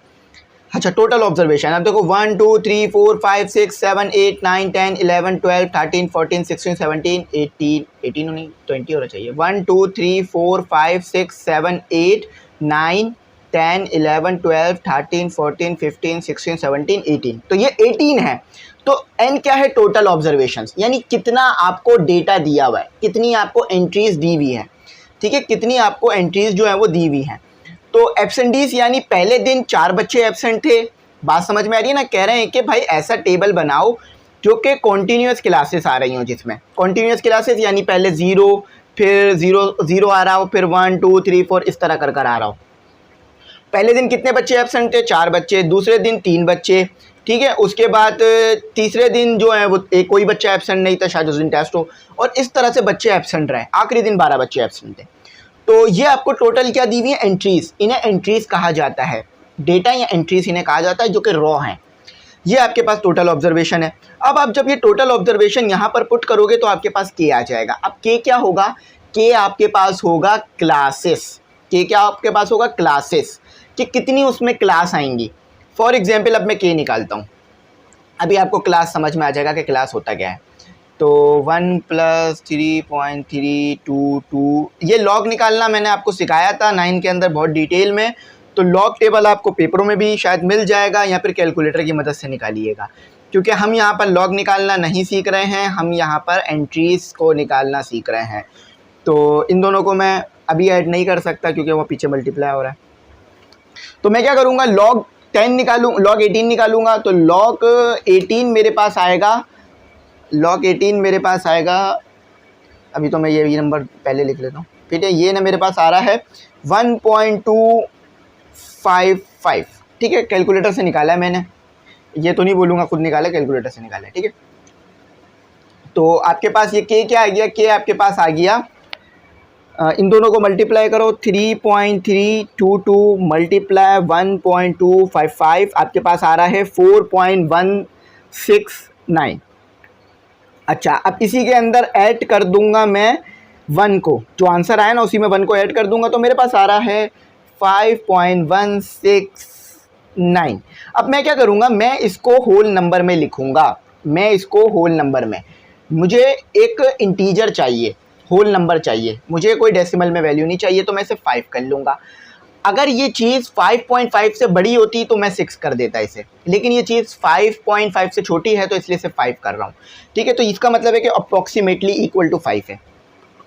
अच्छा, टोटल ऑब्जर्वेशन। अब देखो 1 2 3 4 5 6 7 8 9 10 11 12 13 14 16 17 18 नहीं 20 होना चाहिए। 1 2 3 4 5 6 7 8 9 10 11 12 13 14 15 16 17 18, तो ये 18 है। तो n क्या है, टोटल ऑब्जर्वेशंस, यानी कितना आपको डेटा दिया हुआ है, कितनी आपको एंट्रीज दी हुई है। ठीक है, कितनी आपको एंट्रीज जो है वो दी हुई हैं। तो एब्सेंटीज यानी पहले दिन 4 बच्चे एब्सेंट थे। बात समझ में आ रही है ना। कह रहे हैं कि भाई ऐसा टेबल बनाओ जो कि कॉन्टीन्यूस क्लासेस आ रही हो, जिसमें कॉन्टीन्यूस क्लासेस यानी पहले 0 फिर 0 आ रहा हो, फिर 1 2 3 4 इस तरह कर आ रहा हो। पहले दिन कितने बच्चे एब्सेंट थे, 4 बच्चे। दूसरे दिन 3 बच्चे। ठीक है, उसके बाद तीसरे दिन जो है वो कोई बच्चा एब्सेंट नहीं था, शायद उस दिन टेस्ट हो, और इस तरह से बच्चे एब्सेंट रहे। आखिरी दिन 12 बच्चे एब्सेंट थे। तो ये आपको टोटल क्या दी हुई है, एंट्रीज। इन्हें एंट्रीज कहा जाता है, डेटा या एंट्रीज इन्हें कहा जाता है, जो कि रॉ हैं। ये आपके पास टोटल ऑब्जर्वेशन है। अब आप जब ये टोटल ऑब्जर्वेशन यहाँ पर पुट करोगे तो आपके पास के आ जाएगा। अब के क्या होगा, के आपके पास होगा क्लासेस। के क्या आपके पास होगा, क्लासेस, कि कितनी उसमें क्लास आएंगी। फॉर एग्जाम्पल अब मैं के निकालता हूँ, अभी आपको क्लास समझ में आ जाएगा कि क्लास होता क्या है। तो 1 + 3.322, ये लॉग निकालना मैंने आपको सिखाया था 9 के अंदर बहुत डिटेल में। तो लॉग टेबल आपको पेपरों में भी शायद मिल जाएगा, या फिर कैलकुलेटर की मदद से निकालिएगा, क्योंकि हम यहाँ पर लॉग निकालना नहीं सीख रहे हैं, हम यहाँ पर एंट्रीज़ को निकालना सीख रहे हैं। तो इन दोनों को मैं अभी ऐड नहीं कर सकता क्योंकि वो पीछे मल्टीप्लाई हो रहा है। तो मैं क्या करूँगा, log 10 निकालूँ, log 18 निकालूँगा। तो log 18 मेरे पास आएगा, log 18 मेरे पास आएगा। अभी तो मैं ये नंबर पहले लिख लेता हूँ। ठीक है, ये ना मेरे पास आ रहा है 1.255। ठीक है, कैलकुलेटर से निकाला है मैंने, ये तो नहीं बोलूँगा, खुद निकाला, कैलकुलेटर से निकाला है। ठीक है, तो आपके पास ये के क्या आ गया, के आपके पास आ गया, इन दोनों को मल्टीप्लाई करो, 3.322 मल्टीप्लाई 1.255, आपके पास आ रहा है 4.169। अच्छा, अब इसी के अंदर ऐड कर दूंगा मैं 1 को, जो आंसर आया ना उसी में 1 को ऐड कर दूंगा, तो मेरे पास आ रहा है 5.169। अब मैं क्या करूंगा, मैं इसको होल नंबर में लिखूंगा। मैं इसको होल नंबर में, मुझे एक इंटीजर चाहिए, होल नंबर चाहिए, मुझे कोई डेसिमल में वैल्यू नहीं चाहिए, तो मैं इसे 5 कर लूँगा। अगर ये चीज़ 5.5 से बड़ी होती तो मैं 6 कर देता इसे, लेकिन ये चीज़ 5.5 से छोटी है तो इसलिए इसे 5 कर रहा हूँ। ठीक है, तो इसका मतलब है कि अप्रॉक्सीमेटली इक्वल टू 5 है।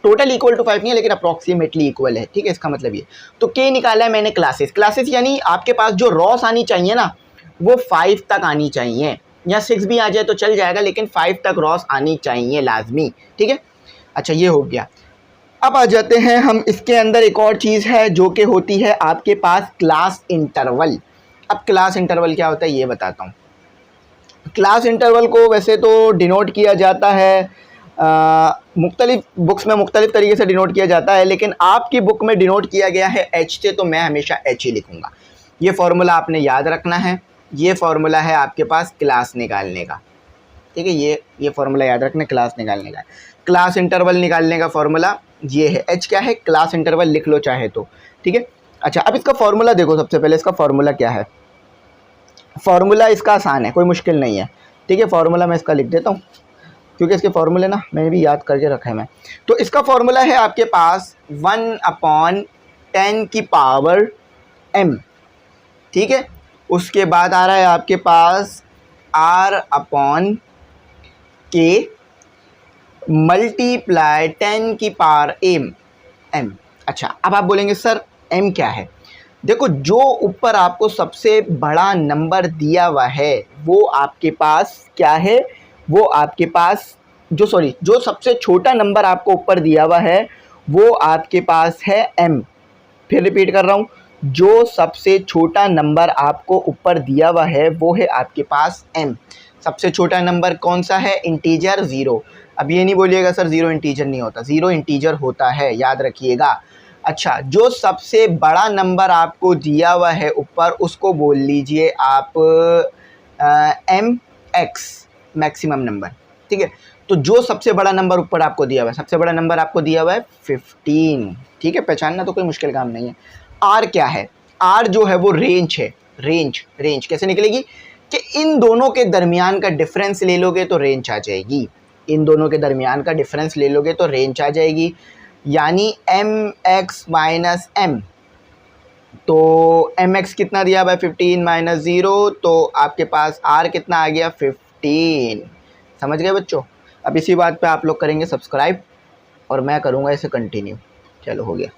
टोटल इक्वल टू 5 नहीं है, लेकिन अप्रॉक्सीमेटली इक्वल है। ठीक है, इसका मतलब ये। तो के निकाला है मैंने क्लासेस। क्लासेस यानी आपके पास जो रॉस आनी चाहिए ना, वो 5 तक आनी चाहिए, या 6 भी आ जाए तो चल जाएगा, लेकिन 5 तक रॉस आनी चाहिए लाजमी। ठीक है, अच्छा ये हो गया। अब आ जाते हैं हम, इसके अंदर एक और चीज़ है जो कि होती है आपके पास क्लास इंटरवल। अब क्लास इंटरवल क्या होता है ये बताता हूँ। क्लास इंटरवल को वैसे तो डिनोट किया जाता है, मुख्तलिफ बुक्स में मुख्तलिफ तरीके से डिनोट किया जाता है, लेकिन आपकी बुक में डिनोट किया गया है एच से, तो मैं हमेशा एच ही लिखूँगा। ये फार्मूला आपने याद रखना है। ये फार्मूला है आपके पास क्लास निकालने का। ठीक है, ये फार्मूला याद रखना, क्लास निकालने का। क्लास इंटरवल निकालने का फार्मूला ये है, एच क्या है, क्लास इंटरवल लिख लो चाहे तो। ठीक है, अच्छा अब इसका फार्मूला देखो। सबसे पहले इसका फार्मूला क्या है। फार्मूला इसका आसान है, कोई मुश्किल नहीं है। ठीक है, फार्मूला मैं इसका लिख देता हूँ, क्योंकि इसके फार्मूले ना मैंने भी याद करके रखा है मैं। तो इसका फार्मूला है आपके पास 1/10 की पावर m। ठीक है, उसके बाद आ रहा है आपके पास r/k मल्टीप्लाई 10 की पावर m। अच्छा, अब आप बोलेंगे सर m क्या है। देखो, जो ऊपर आपको सबसे बड़ा नंबर दिया हुआ है वो आपके पास क्या है, वो आपके पास जो सबसे छोटा नंबर आपको ऊपर दिया हुआ है वो आपके पास है m। फिर रिपीट कर रहा हूँ, जो सबसे छोटा नंबर आपको ऊपर दिया हुआ है वो है आपके पास m। सबसे छोटा नंबर कौन सा है? इंटीजर 0। अब ये नहीं बोलिएगा सर 0 इंटीजर नहीं होता, 0 इंटीजर होता है, याद रखिएगा। अच्छा, जो सबसे बड़ा नंबर आपको दिया हुआ है ऊपर उसको बोल लीजिए आप mx, मैक्सिमम नंबर। ठीक है, तो जो सबसे बड़ा नंबर ऊपर आपको दिया हुआ है, सबसे बड़ा नंबर आपको दिया हुआ है 15। ठीक है, पहचानना तो कोई मुश्किल काम नहीं है। r क्या है? r जो है वो रेंज है। रेंज कैसे निकलेगी कि इन दोनों के दरमियान का डिफरेंस ले लोगे तो रेंज आ जाएगी। इन दोनों के दरमियान का डिफरेंस ले लोगे तो रेंज आ जाएगी, यानी mx माइनस m। तो mx कितना दिया हुआ है? 15 माइनस 0, तो आपके पास r कितना आ गया? 15। समझ गए बच्चों? अब इसी बात पे आप लोग करेंगे सब्सक्राइब और मैं करूँगा इसे कंटिन्यू। चलो हो गया।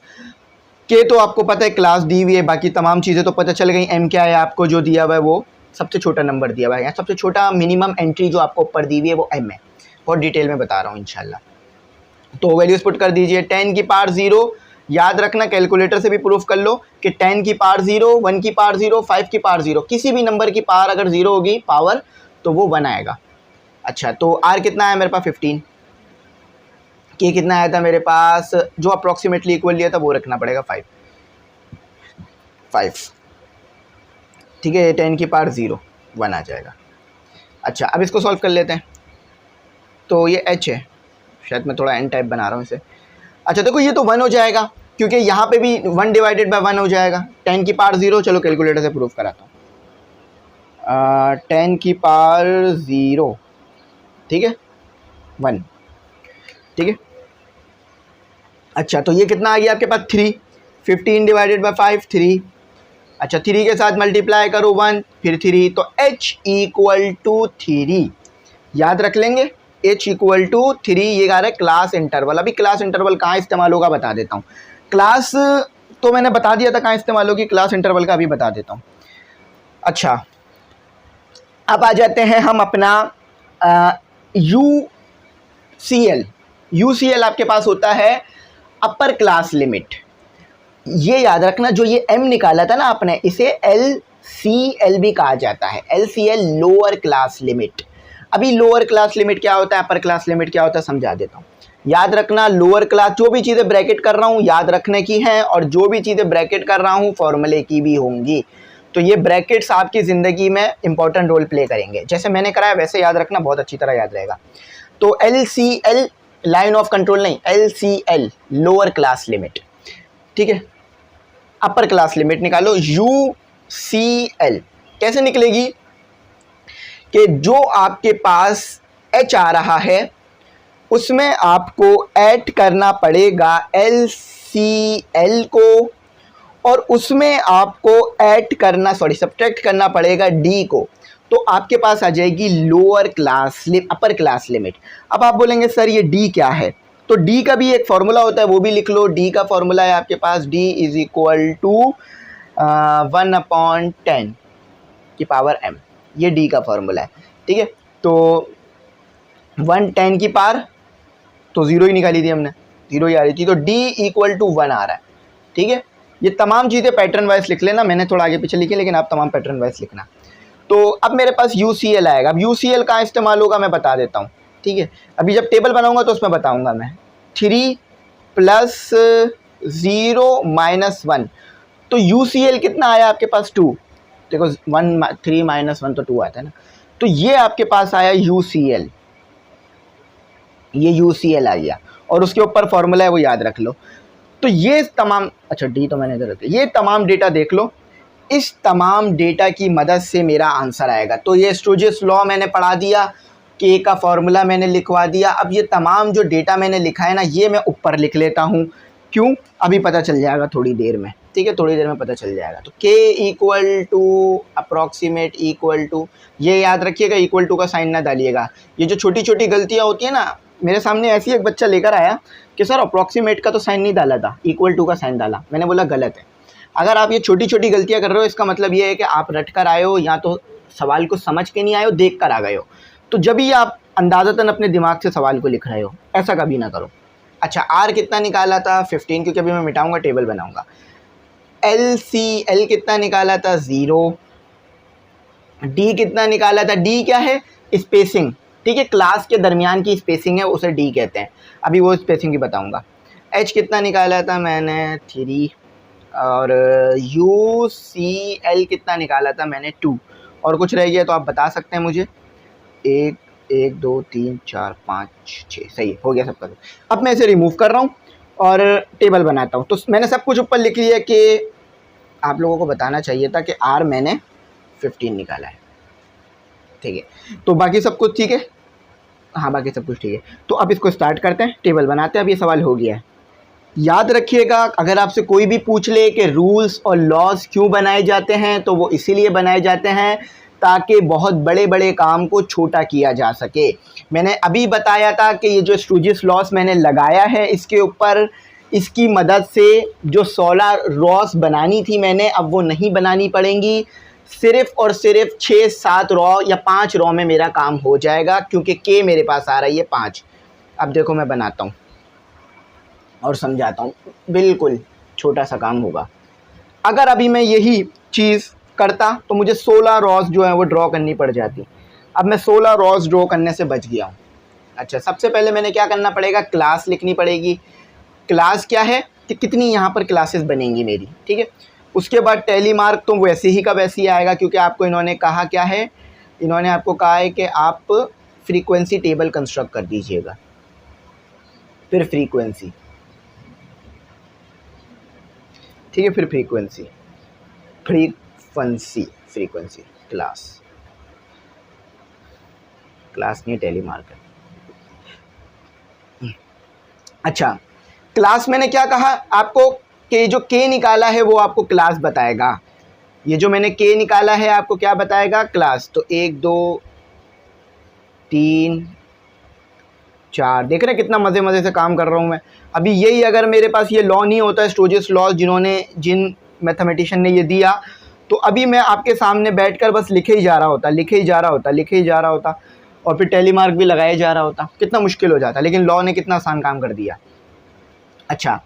के तो आपको पता है क्लास दी हुई है, बाकी तमाम चीज़ें तो पता चल गई। m क्या है आपको जो दिया हुआ है वो सबसे छोटा नंबर दिया हुआ है, यहाँ सबसे छोटा मिनिमम एंट्री जो आपको ऊपर दी हुई है वो m है। बहुत डिटेल में बता रहा हूँ इंशाल्लाह। तो वैल्यूज पुट कर दीजिए। 10 की पावर 0, याद रखना कैलकुलेटर से भी प्रूफ कर लो कि 10 की पावर 0, 1 की पावर 0, 5 की पावर 0, किसी भी नंबर की पावर अगर 0 होगी पावर तो वो 1 आएगा। अच्छा, तो r कितना है मेरे पास? 15। के कितना आया था मेरे पास? जो अप्रॉक्सीमेटली इक्वल लिया था वो रखना पड़ेगा 5। ठीक है, 10 की पावर 0, 1 आ जाएगा। अच्छा, अब इसको सॉल्व कर लेते हैं। तो ये h है, शायद मैं थोड़ा n टाइप बना रहा हूँ इसे। अच्छा देखो, ये तो 1 हो जाएगा क्योंकि यहाँ पे भी 1 डिवाइडेड बाय 1 हो जाएगा। 10 की पावर 0, चलो कैलकुलेटर से प्रूफ कराता हूँ। 10 की पावर 0, ठीक है, 1। ठीक है, अच्छा तो ये कितना आ गया आपके पास? 3। 15 डिवाइडेड बाय 5, 3। अच्छा, 3 के साथ मल्टीप्लाई करो 1, फिर 3, तो h इक्वल टू 3। याद रख लेंगे, h इक्वल टू 3। ये आ रहा है क्लास इंटरवल। अभी क्लास इंटरवल कहाँ इस्तेमाल होगा बता देता हूँ। क्लास तो मैंने बता दिया था कहाँ इस्तेमाल होगी, क्लास इंटरवल का अभी बता देता हूँ। अच्छा, अब आ जाते हैं हम अपना UCL आपके पास होता है अपर क्लास लिमिट। ये याद रखना, जो ये m निकाला था ना आपने, इसे LCL भी कहा जाता है। LCL lower class limit. अभी लोअर क्लास लिमिट क्या होता है, अपर क्लास लिमिट क्या होता है, समझा देता हूँ। याद रखना, लोअर क्लास जो भी चीज़ें ब्रैकेट कर रहा हूँ याद रखने की हैं, और जो भी चीज़ें ब्रैकेट कर रहा हूँ फॉर्मूले की भी होंगी। तो ये ब्रैकेट्स आपकी ज़िंदगी में इंपॉर्टेंट रोल प्ले करेंगे। जैसे मैंने कराया वैसे याद रखना, बहुत अच्छी तरह याद रहेगा। तो LCL लाइन ऑफ कंट्रोल नहीं, LCL लोअर क्लास लिमिट। ठीक है, अपर क्लास लिमिट निकालो UCL। कैसे निकलेगी कि जो आपके पास h आ रहा है उसमें आपको ऐड करना पड़ेगा LCL को, और उसमें आपको ऐड करना सब्ट्रैक्ट करना पड़ेगा D को। तो आपके पास आ जाएगी lower class upper class limit. अब आप बोलेंगे सर ये D क्या है, तो D का भी एक फॉर्मूला होता है, वो भी लिख लो। D का फॉर्मूला है आपके पास D इज इक्वल टू 1/10 की पावर m। ये D का फॉर्मूला है। ठीक है, तो 1/10 की पावर तो 0 ही निकाली थी हमने, 0 ही आ रही थी, तो D इक्वल टू 1 आ रहा है। ठीक है, ये तमाम चीज़ें पैटर्न वाइज लिख लेना, मैंने थोड़ा आगे पीछे लिखी लेकिन आप तमाम पैटर्न वाइज लिखना। तो अब मेरे पास UCL आएगा। अब UCL कहाँ इस्तेमाल होगा मैं बता देता हूँ। ठीक है, अभी जब टेबल बनाऊंगा तो उसमें बताऊंगा मैं। 3 + 0 - 1, तो UCL कितना आया आपके पास? 2। देखो 3 - 1 तो 2 आता है ना, तो ये आपके पास आया UCL। ये UCL आ गया, और उसके ऊपर फॉर्मूला है वो याद रख लो। तो ये तमाम, अच्छा D तो मैंने इधर रखा, ये तमाम डेटा देख लो। इस तमाम डेटा की मदद से मेरा आंसर आएगा। तो ये स्टोक्स लॉ मैंने पढ़ा दिया, K का फॉर्मूला मैंने लिखवा दिया। अब ये तमाम जो डेटा मैंने लिखा है ना, ये मैं ऊपर लिख लेता हूँ। क्यों? अभी पता चल जाएगा थोड़ी देर में। ठीक है, थोड़ी देर में पता चल जाएगा। तो K equal to approximate equal to, ये याद रखिएगा, इक्वल टू का साइन ना डालिएगा। ये जो छोटी छोटी गलतियाँ होती है ना, मेरे सामने ऐसी एक बच्चा लेकर आया कि सर अप्रॉक्सीमेट का तो साइन नहीं डाला था, इक्वल टू का साइन डाला। मैंने बोला गलत है। अगर आप ये छोटी छोटी गलतियां कर रहे हो, इसका मतलब ये है कि आप रट कर आए हो, या तो सवाल को समझ के नहीं आए हो, देख कर आ गए हो। तो जब ही आप अंदाज़तन अपने दिमाग से सवाल को लिख रहे हो, ऐसा कभी ना करो। अच्छा, R कितना निकाला था? 15, क्योंकि अभी मैं मिटाऊंगा टेबल बनाऊंगा। एल कितना निकाला था 0, डी कितना निकाला था, डी क्या है स्पेसिंग, ठीक है, क्लास के दरमियान की स्पेसिंग है उसे डी कहते हैं, अभी वो स्पेसिंग भी बताऊंगा। एच कितना निकाला था मैंने 3, और यू सी एल कितना निकाला था मैंने 2, और कुछ रह गया तो आप बता सकते हैं मुझे। 1 2 3 4 5 6 सही है, हो गया सबका। अब मैं इसे रिमूव कर रहा हूँ और टेबल बनाता हूँ। तो मैंने सब कुछ ऊपर लिख लिया कि आप लोगों को बताना चाहिए था कि आर मैंने 15 निकाला है, ठीक है। तो बाकी सब कुछ ठीक है, हाँ बाकी सब कुछ ठीक है। तो अब इसको स्टार्ट करते हैं, टेबल बनाते हैं। अब ये सवाल हो गया है, याद रखिएगा अगर आपसे कोई भी पूछ ले कि रूल्स और लॉज क्यों बनाए जाते हैं, तो वो इसीलिए बनाए जाते हैं ताकि बहुत बड़े बड़े काम को छोटा किया जा सके। मैंने अभी बताया था कि ये जो स्टूजिस लॉस मैंने लगाया है इसके ऊपर, इसकी मदद से जो 16 रॉस बनानी थी मैंने, अब वो नहीं बनानी पड़ेंगी। सिर्फ़ और सिर्फ 6-7 रॉ या 5 रॉ में मेरा काम हो जाएगा, क्योंकि के मेरे पास आ रही है 5। अब देखो मैं बनाता हूँ और समझाता हूँ, बिल्कुल छोटा सा काम होगा। अगर अभी मैं यही चीज़ करता तो मुझे 16 रॉस जो है वो ड्रॉ करनी पड़ जाती। अब मैं 16 रॉस ड्रॉ करने से बच गया हूँ। अच्छा, सबसे पहले मैंने क्या करना पड़ेगा, क्लास लिखनी पड़ेगी। क्लास क्या है कि कितनी यहाँ पर क्लासेस बनेंगी मेरी, ठीक है। उसके बाद टैली मार्क तो वैसे ही का वैसे ही आएगा, क्योंकि आपको इन्होंने कहा क्या है, इन्होंने आपको कहा है कि आप फ्रीक्वेंसी टेबल कंस्ट्रक्ट कर दीजिएगा। फिर फ्रीक्वेंसी, ठीक है, फिर फ्रीक्वेंसी क्लास नहीं टैली मार्कर। अच्छा, क्लास मैंने क्या कहा आपको कि जो के निकाला है वो आपको क्लास बताएगा। ये जो मैंने के निकाला है आपको क्या बताएगा, क्लास। तो 1 2 3 4, देख रहे हैं कितना मज़े मज़े से काम कर रहा हूँ मैं। अभी यही अगर मेरे पास ये लॉ नहीं होता, स्टोजिस लॉ जिन मैथमेटिशियन ने ये दिया, तो अभी मैं आपके सामने बैठकर बस लिखे ही जा रहा होता और फिर टेली मार्क भी लगाया जा रहा होता, कितना मुश्किल हो जाता। लेकिन लॉ ने कितना आसान काम कर दिया। अच्छा,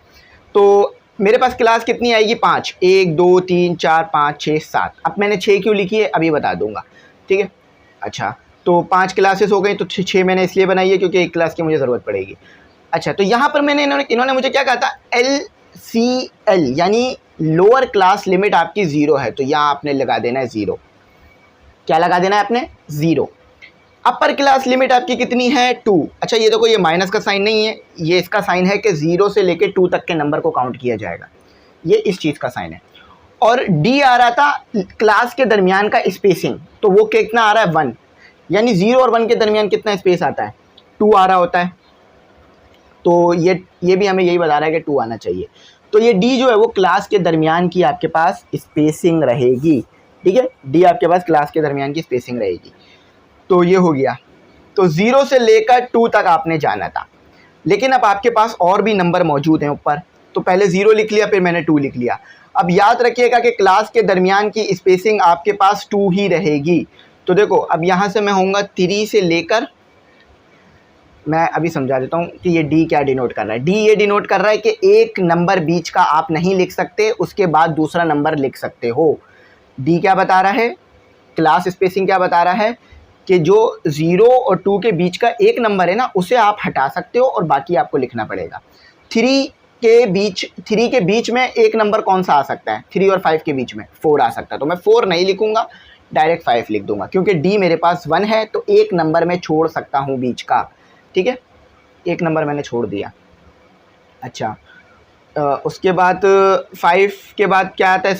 तो मेरे पास क्लास कितनी आएगी, 5, 1 2 3 4 5 6 7। अब मैंने 6 क्यों लिखी है अभी बता दूंगा, ठीक है। अच्छा, तो 5 क्लासेस हो गई, तो 6 मैंने इसलिए बनाई है क्योंकि एक क्लास की मुझे ज़रूरत पड़ेगी। अच्छा, तो यहाँ पर मैंने इन्होंने मुझे क्या कहा था, LCL यानी लोअर क्लास लिमिट आपकी 0 है, तो यहाँ आपने लगा देना है 0। क्या लगा देना है आपने, 0। अपर क्लास लिमिट आपकी कितनी है, 2। अच्छा, ये देखो ये माइनस का साइन नहीं है, ये इसका साइन है कि 0 से लेके 2 तक के नंबर को काउंट किया जाएगा, ये इस चीज़ का साइन है। और डी आ रहा था क्लास के दरमियान का स्पेसिंग, तो वो कितना आ रहा है, 1, यानी 0 और 1 के दरमियान कितना स्पेस आता है, 2 आ रहा होता है। तो ये भी हमें यही बता रहा है कि 2 आना चाहिए। तो ये डी जो है वो क्लास के दरमियान की आपके पास स्पेसिंग रहेगी, ठीक है। डी आपके पास क्लास के दरमियान की स्पेसिंग रहेगी। तो ये हो गया। तो 0 से लेकर 2 तक आपने जाना था, लेकिन अब आपके पास और भी नंबर मौजूद हैं ऊपर, तो पहले 0 लिख लिया, फिर मैंने 2 लिख लिया। अब याद रखिएगा कि क्लास के दरमियान की स्पेसिंग आपके पास 2 ही रहेगी। तो देखो अब यहाँ से मैं होऊंगा 3 से लेकर, मैं अभी समझा देता हूँ कि ये डी क्या डिनोट कर रहा है। डी ये डिनोट कर रहा है कि एक नंबर बीच का आप नहीं लिख सकते, उसके बाद दूसरा नंबर लिख सकते हो। डी क्या बता रहा है, क्लास स्पेसिंग क्या बता रहा है कि जो 0 और 2 के बीच का एक नंबर है ना, उसे आप हटा सकते हो और बाकी आपको लिखना पड़ेगा। 3 के बीच में एक नंबर कौन सा आ सकता है, 3 और 5 के बीच में 4 आ सकता है, तो मैं 4 नहीं लिखूंगा, डायरेक्ट 5 लिख दूंगा, क्योंकि डी मेरे पास 1 है, तो एक नंबर मैं छोड़ सकता हूँ बीच का, ठीक है, एक नंबर मैंने छोड़ दिया। अच्छा, उसके बाद 5 के बाद क्या आता है,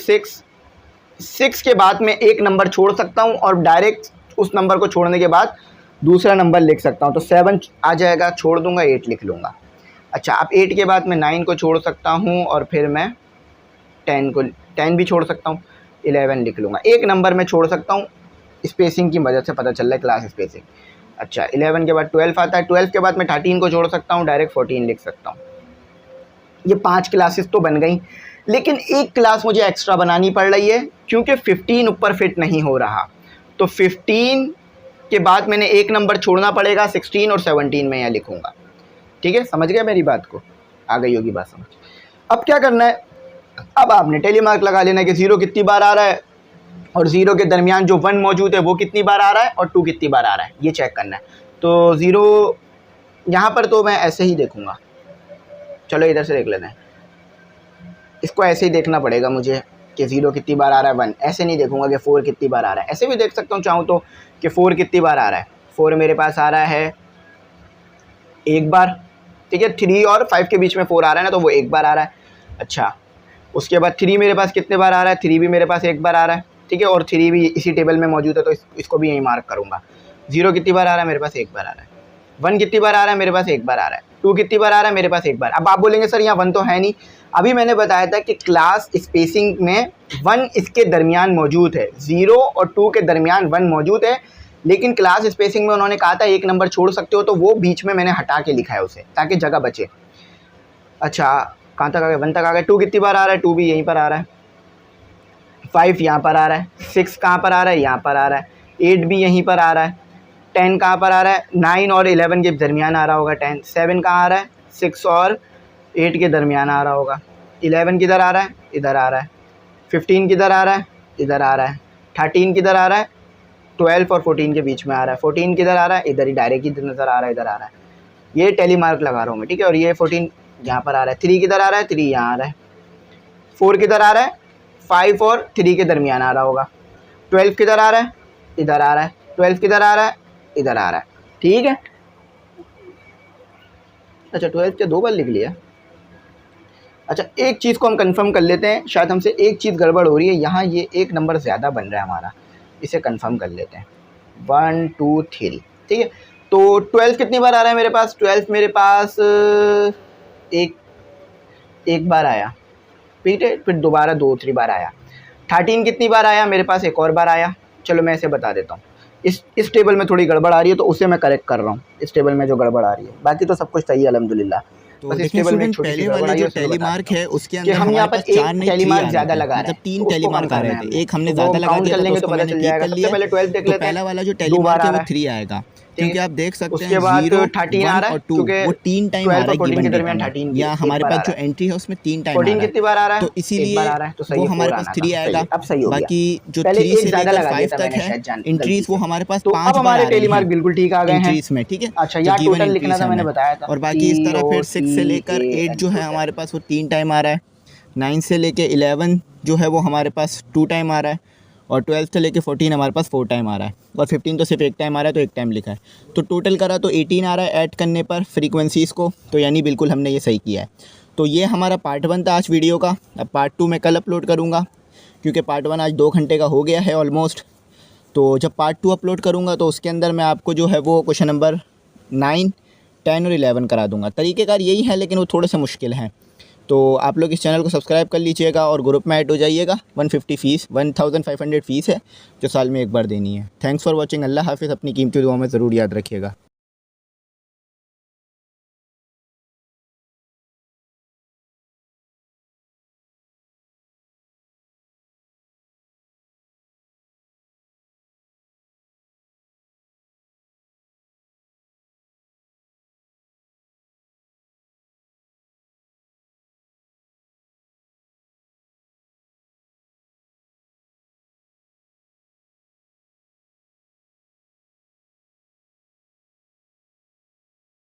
6 के बाद मैं एक नंबर छोड़ सकता हूँ और डायरेक्ट उस नंबर को छोड़ने के बाद दूसरा नंबर लिख सकता हूँ, तो 7 आ जाएगा, छोड़ दूंगा, 8 लिख लूँगा। अच्छा, अब 8 के बाद मैं 9 को छोड़ सकता हूँ और फिर मैं 10 भी छोड़ सकता हूँ, 11 लिख लूँगा। एक नंबर मैं छोड़ सकता हूँ, स्पेसिंग की वजह से पता चल रहा है, क्लास स्पेसिंग। अच्छा, 11 के बाद 12 आता है, 12 के बाद मैं 13 को छोड़ सकता हूँ, डायरेक्ट 14 लिख सकता हूँ। ये 5 क्लासेस तो बन गई, लेकिन एक क्लास मुझे एक्स्ट्रा बनानी पड़ रही है क्योंकि 15 ऊपर फिट नहीं हो रहा। तो 15 के बाद मैंने एक नंबर छोड़ना पड़ेगा, 16 और 17 में यहाँ लिखूँगा, ठीक है। समझ गया मेरी बात को, आ गई होगी बात समझ। अब क्या करना है, अब आपने टेली मार्क लगा लेना कि 0 कितनी बार आ रहा है और 0 के दरमियान जो 1 मौजूद है वो कितनी बार आ रहा है और 2 कितनी बार आ रहा है, ये चेक करना है। तो 0 यहाँ पर तो मैं ऐसे ही देखूँगा, चलो इधर से देख लेते हैं, इसको ऐसे ही देखना पड़ेगा मुझे कि 0 कितनी बार आ रहा है 1, ऐसे नहीं देखूँगा कि 4 कितनी बार आ रहा है। ऐसे भी देख सकता हूँ चाहूँ तो कि 4 कितनी बार आ रहा है। 4 मेरे पास आ रहा है एक बार, ठीक है। 3 और 5 के बीच में 4 आ रहा है ना, तो वो एक बार आ रहा है। अच्छा, उसके बाद 3 मेरे पास कितने बार आ रहा है, 3 भी मेरे पास एक बार आ रहा है, ठीक है। और 3 भी इसी टेबल में मौजूद है, तो इसको भी यहीं मार्क करूँगा। 0 कितनी बार आ रहा है, मेरे पास एक बार आ रहा है। 1 कितनी बार आ रहा है, मेरे पास एक बार आ रहा है। 2 कितनी बार आ रहा है, मेरे पास एक बार। अब आप बोलेंगे सर यहाँ 1 तो है नहीं, अभी मैंने बताया था कि क्लास स्पेसिंग में 1 इसके दरमियान मौजूद है, 0 और 2 के दरमियान 1 मौजूद है, लेकिन क्लास स्पेसिंग में उन्होंने कहा था एक नंबर छोड़ सकते हो, तो वो बीच में मैंने हटा के लिखा है उसे, ताकि जगह बचे। अच्छा, कहाँ तक आ गए, 1 तक आ गए। 2 कितनी बार आ रहा है, 2 भी यहीं पर आ रहा है। 5 यहाँ पर आ रहा है। 6 कहाँ पर आ रहा है, यहाँ पर आ रहा है। 8 भी यहीं पर आ रहा है। 10 कहाँ पर आ रहा है, 9 और 11 के दरमियान आ रहा होगा 10। 7 कहाँ आ रहा है, 6 और 8 के दरमियान आ रहा होगा। 11 किधर आ रहा है, इधर आ रहा है। 15 किधर आ रहा है, इधर आ रहा है। 13 किधर आ रहा है, 12 और 14 के बीच में आ रहा है। 14 किधर आ रहा है, इधर ही डायरेक्ट इधर नज़र आ रहा है, इधर आ रहा है। ये टेली मार्क लगा रहा हूँ मैं, ठीक है। और ये 14 यहाँ पर आ रहा है। 3 किधर आ रहा है, 3 यहाँ आ रहा है। 4 किधर आ रहा है, 5 और 3 के दरमियान आ रहा होगा। 12 किधर आ रहा है, इधर आ रहा है। 12 किधर आ रहा है, इधर आ रहा है, ठीक है। अच्छा, 12 के 2 बार लिख लिया। अच्छा, एक चीज़ को हम कंफर्म कर लेते हैं, शायद हमसे एक चीज़ गड़बड़ हो रही है, यहाँ ये एक नंबर ज़्यादा बन रहा है हमारा, इसे कंफर्म कर लेते हैं। 1 2 3, ठीक है। तो 12 कितनी बार आ रहा है मेरे पास, 12 मेरे पास एक बार आया, ठीक है। फिर दोबारा 2-3 बार आया। 13 कितनी बार आया, मेरे पास एक और बार आया। चलो मैं इसे बता देता हूँ। इस टेबल में थोड़ी गड़बड़ आ रही है, तो उसे मैं करेक्ट कर रहा हूँ, इस टेबल में जो गड़बड़ आ रही है। बाकी तो सब कुछ सही है अल्हम्दुलिल्लाह। तो बस इस देखिए टेबल में स्टूडेंट, पहले वाले जो टेली मार्क है उसके अंदर हम यहाँ हमारे पर पास 4 एक नहीं टेली 3 मार्क आ ज़्यादा रहे थे, लगा रहे मतलब हैं, 3 तो टेली उसको कम मार्क आ करना रहे है थे। हमने। एक हमने तो ज़्यादा वो लगा काउंट दिया कर था, तो लेंगे तो उसको पता मैंने चल ठीक जाएगा। कर सबसे लिया है। पहले 12 देख तो लेते हैं, पहला वाला जो टेली 2 बार मार्क आ है वो रहा है, 3 आएगा, ठीक क्योंकि है। आप देख सकते उसके हैं बाद 0 13 आ 1 रहा है, और 2 क्योंकि वो 3 टाइम आ 12 रहा और है 14 गिवन के डेटा दरमियान में, 13 भी या एक हमारे बार आ पास रहा जो है। एंट्री है उसमें 3 टाइम आ 14 रहा है। कितनी बार आ रहा है, तो एक बार इसीलिए आ रहा है, तो सही वो है, हमारे 4 पास आना 3 था। सही आएगा। है, अब सही हो गया। बाकी जो पहले 3 एक से ज़्यादा लेकर लगा दिया 5 था तक मैंने, है शायद जान गलती एंट्रीज, वो से। हमारे पास तो अब 5 बार हमारे आ टेली रही मार्क हैं बिल्कुल ठीक आ गए हैं। एंट्रीज में, ठीक है। अच्छा, जो यहाँ गिवन टोटल लिखना एंट्रीज था, है मैंने में, बताया था, और बाकी इस तरह फिर 6 से लेकर 8 TOTAL जो है हमारे पास वो 3 टाइम आ रहा है। 9 से लेके 11 जो है वो हमारे पास 2 टाइम आ रहा है, और 12 से लेके 14 हमारे पास 4 टाइम आ रहा है, और 15 तो सिर्फ एक टाइम आ रहा है, तो एक टाइम लिखा है। तो टोटल करा तो 18 आ रहा है ऐड करने पर फ्रीक्वेंसीज़ को, तो यानी बिल्कुल हमने ये सही किया है। तो ये हमारा पार्ट 1 था आज वीडियो का। अब पार्ट 2 मैं कल अपलोड करूँगा, क्योंकि पार्ट 1 आज 2 घंटे का हो गया है ऑलमोस्ट। तो जब पार्ट 2 अपलोड करूँगा तो उसके अंदर मैं आपको जो है वो क्वेश्चन नंबर 9, 10 और 11 करा दूँगा। तरीक़ेकार यही है, लेकिन वो थोड़े से मुश्किल हैं। तो आप लोग इस चैनल को सब्सक्राइब कर लीजिएगा और ग्रुप में ऐड हो जाइएगा। 150 फ़ीस 1500 फ़ीस है, जो साल में एक बार देनी है। Thanks for watching. अल्लाह हाफ़िज़। अपनी कीमती दुआ में ज़रूर याद रखिएगा।